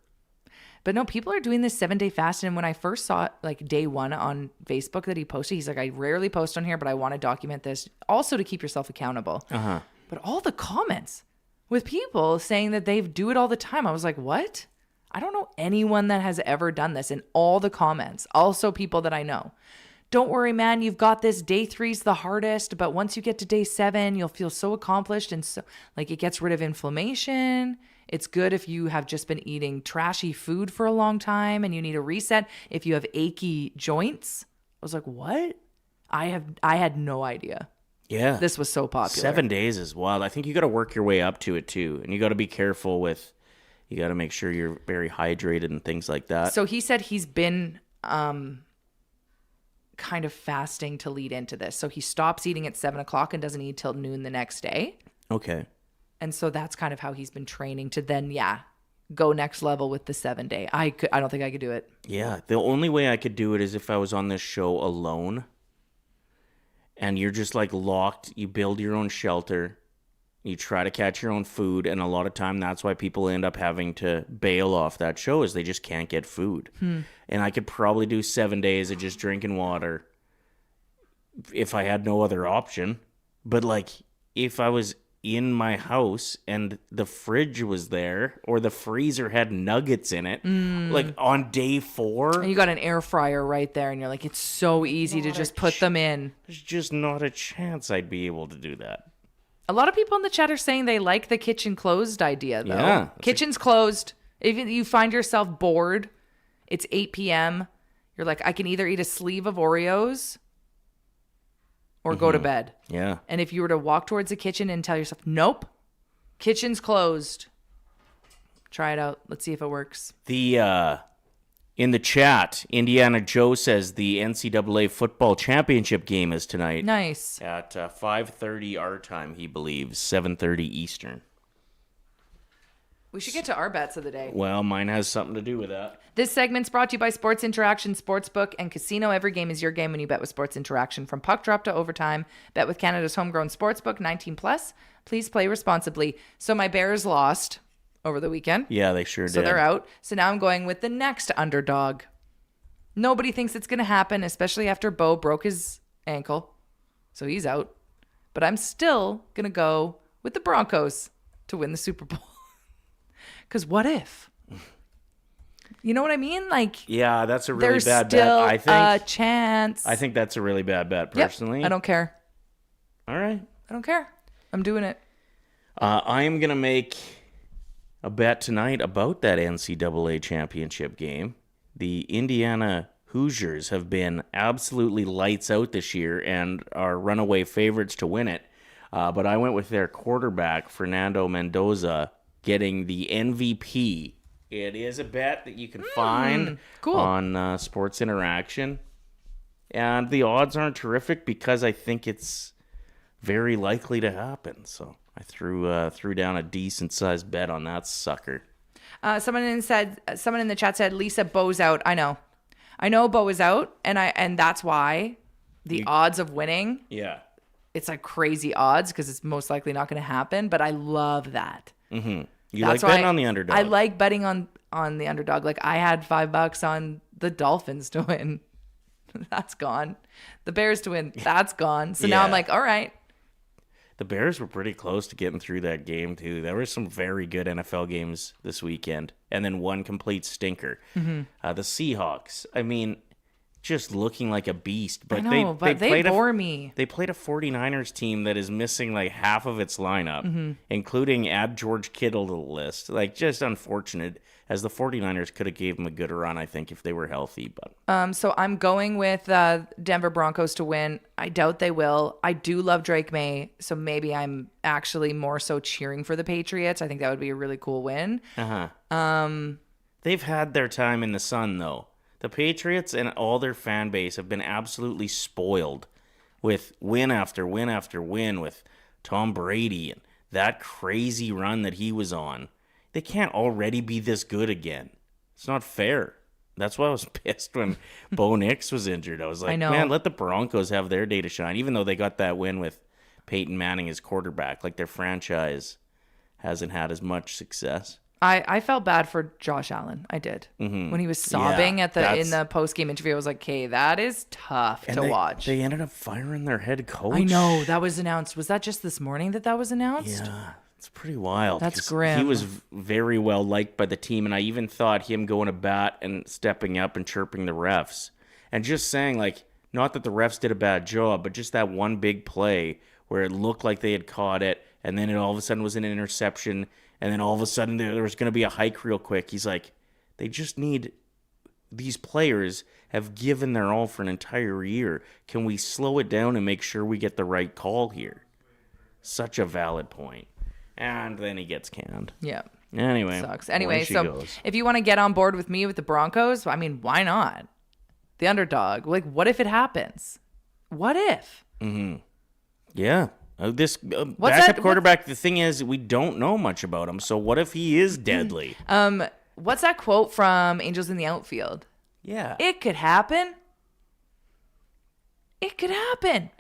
But no, people are doing this 7-day fast. And when I first saw it, like day one on Facebook that he posted, he's like, I rarely post on here, but I want to document this also to keep yourself accountable. Uh-huh. But all the comments with people saying that they do it all the time. I was like, what? I don't know anyone that has ever done this. In all the comments, also people that I know. Don't worry, man, you've got this. Day 3's the hardest, but once you get to day 7, you'll feel so accomplished and so like it gets rid of inflammation. It's good if you have just been eating trashy food for a long time and you need a reset. If you have achy joints. I was like, what? I had no idea. Yeah. This was so popular. 7 days is wild. I think you got to work your way up to it too. And you got to be careful with, you got to make sure you're very hydrated and things like that. So he said he's been kind of fasting to lead into this. So he stops eating at 7 o'clock and doesn't eat till noon the next day. Okay. And so that's kind of how he's been training to then, go next level with the 7-day. I don't think I could do it. Yeah. The only way I could do it is if I was on this show alone and you're just like locked. You build your own shelter. You try to catch your own food. And a lot of time that's why people end up having to bail off that show is they just can't get food. And I could probably do 7 days of just drinking water if I had no other option. But like if I was in my house and the fridge was there or the freezer had nuggets in it, like on day 4. And you got an air fryer right there and you're like, it's so easy to just put them in. There's just not a chance I'd be able to do that. A lot of people in the chat are saying they like the kitchen closed idea, though. Yeah, Kitchen's closed. If you find yourself bored, it's 8 p.m. You're like, I can either eat a sleeve of Oreos or go to bed. Yeah. And if you were to walk towards the kitchen and tell yourself, nope, kitchen's closed, try it out. Let's see if it works. In the chat, Indiana Joe says the NCAA football championship game is tonight. Nice. At 5:30 our time, he believes, 7:30 Eastern. We should get to our bets of the day. Well, mine has something to do with that. This segment's brought to you by Sports Interaction Sportsbook and Casino. Every game is your game when you bet with Sports Interaction. From puck drop to overtime, bet with Canada's homegrown sportsbook, 18+. Please play responsibly. So my Bears lost over the weekend. Yeah, they sure did. So they're out. So now I'm going with the next underdog. Nobody thinks it's going to happen, especially after Bo broke his ankle. So he's out. But I'm still going to go with the Broncos to win the Super Bowl. Because what if? You know what I mean? Like, Yeah, that's a really there's bad still bet. I think. a chance. I think that's a really bad bet, personally. Yep, I don't care. All right. I don't care. I'm doing it. I am going to make a bet tonight about that NCAA championship game. The Indiana Hoosiers have been absolutely lights out this year and are runaway favorites to win it. But I went with their quarterback, Fernando Mendoza, getting the MVP. It is a bet that you can find cool. on Sports Interaction. And the odds aren't terrific because I think it's very likely to happen. So I threw down a decent sized bet on that sucker. Someone in the chat said Lisa Bo's out. I know Bo is out, and that's why the odds of winning. Yeah. It's like crazy odds because it's most likely not going to happen. But I love that. Mm-hmm. You like betting on the underdog. I like betting on the underdog. Like I had $5 on the Dolphins to win. That's gone. The Bears to win. That's gone. So now I'm like, all right. The Bears were pretty close to getting through that game, too. There were some very good NFL games this weekend, and then one complete stinker. The Seahawks, I mean, just looking like a beast. But I know, they bore me. They played a 49ers team that is missing like half of its lineup, including add George Kittle to the list. Like, just unfortunate, as the 49ers could have gave them a good run, I think, if they were healthy. But So I'm going with Denver Broncos to win. I doubt they will. I do love Drake May, so maybe I'm actually more so cheering for the Patriots. I think that would be a really cool win. They've had their time in the sun, though. The Patriots and all their fan base have been absolutely spoiled with win after win after win with Tom Brady and that crazy run that he was on. They can't already be this good again. It's not fair. That's why I was pissed when Bo Nix was injured. I was like, man, let the Broncos have their day to shine, even though they got that win with Peyton Manning as quarterback. Like, their franchise hasn't had as much success. I felt bad for Josh Allen. I did. When he was sobbing in the post-game interview, I was like, okay, that is tough to watch. They ended up firing their head coach. I know. That was announced. Was that just this morning that was announced? Yeah. It's pretty wild. That's grim. He was very well liked by the team, and I even thought him going to bat and stepping up and chirping the refs. And just saying, like, not that the refs did a bad job, but just that one big play where it looked like they had caught it, and then it all of a sudden was an interception, and then all of a sudden there was going to be a hike real quick. He's like, they just need... These players have given their all for an entire year. Can we slow it down and make sure we get the right call here? Such a valid point. And then he gets canned. Yeah. Anyway. Sucks. Anyway, so if you want to get on board with me with the Broncos, I mean, why not? The underdog. Like, what if it happens? What if? Yeah. This backup quarterback, the thing is, we don't know much about him. So what if he is deadly? What's that quote from Angels in the Outfield? Yeah. It could happen. It could happen.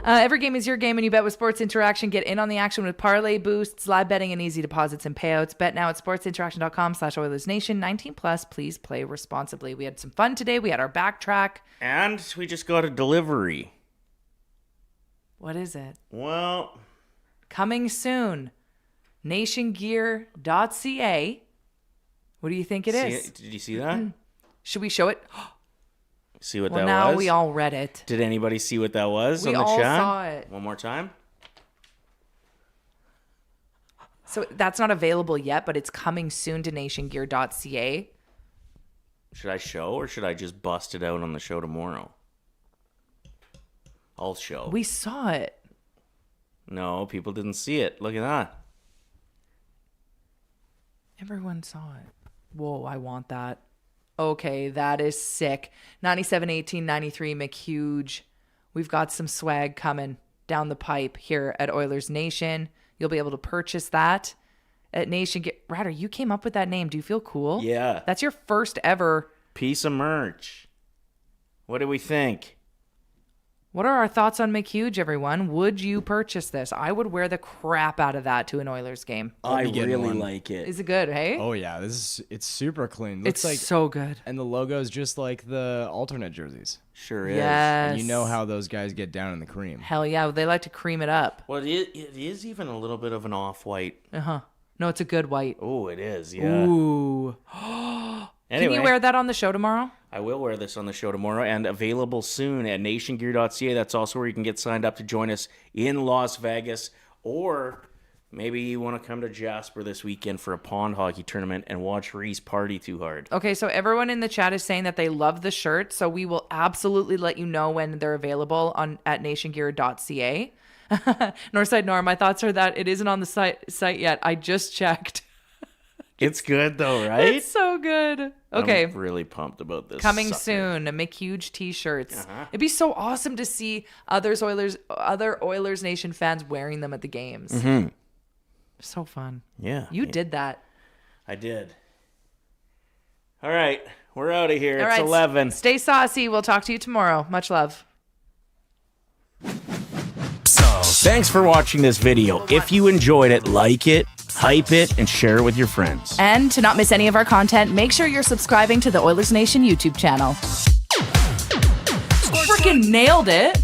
Every game is your game, and you bet with Sports Interaction. Get in on the action with parlay boosts, live betting, and easy deposits and payouts. Bet now at sportsinteraction.com/Oilersnation. 19 plus. Please play responsibly. We had some fun today. We had our backtrack. And we just got a delivery. What is it? Well, coming soon. nationgear.ca. What do you think it is? Did you see that? Should we show it? See what that was? Now we all read it. Did anybody see what that was on the all chat? Saw it. One more time. So that's not available yet, but it's coming soon to nationgear.ca. Should I show or should I just bust it out on the show tomorrow? I'll show. We saw it. No, people didn't see it. Look at that. Everyone saw it. Whoa, I want that. Okay, that is sick. 97-18-93 McHuge. We've got some swag coming down the pipe here at Oilers Nation. You'll be able to purchase that at Nation. Ryder, you came up with that name. Do you feel cool? Yeah. That's your first ever piece of merch. What do we think? What are our thoughts on McHuge, everyone? Would you purchase this? I would wear the crap out of that to an Oilers game. I really like it. Is it good, hey? Oh yeah, it's super clean. Looks It's like so good. and the logo's just like the alternate jerseys. Sure is. Yes. And you know how those guys get down in the cream. Hell yeah, they like to cream it up. Well, it is even a little bit of an off-white. Uh-huh. No, it's a good white. Oh, it is, yeah. Ooh. Anyway, Can you wear that on the show tomorrow? I will wear this on the show tomorrow and available soon at nationgear.ca. That's also where you can get signed up to join us in Las Vegas. Or maybe you want to come to Jasper this weekend for a pond hockey tournament and watch Reese party too hard. Okay, so everyone in the chat is saying that they love the shirt, so we will absolutely let you know when they're available at nationgear.ca. Northside Norm, my thoughts are that it isn't on the site yet. I just checked. It's good though, right? It's so good. Okay. I'm really pumped about this. Coming sucker. soon, McHuge t-shirts. It'd be so awesome to see other Oilers Nation fans wearing them at the games. Mm-hmm. So fun. Yeah. You did that. I did. All right. We're out of here. All It's right, 11. Stay saucy. We'll talk to you tomorrow. Much love. Thanks for watching this video. If you enjoyed it, like it, hype it, and share it with your friends. And to not miss any of our content, make sure you're subscribing to the Oilers Nation YouTube channel. Freaking nailed it.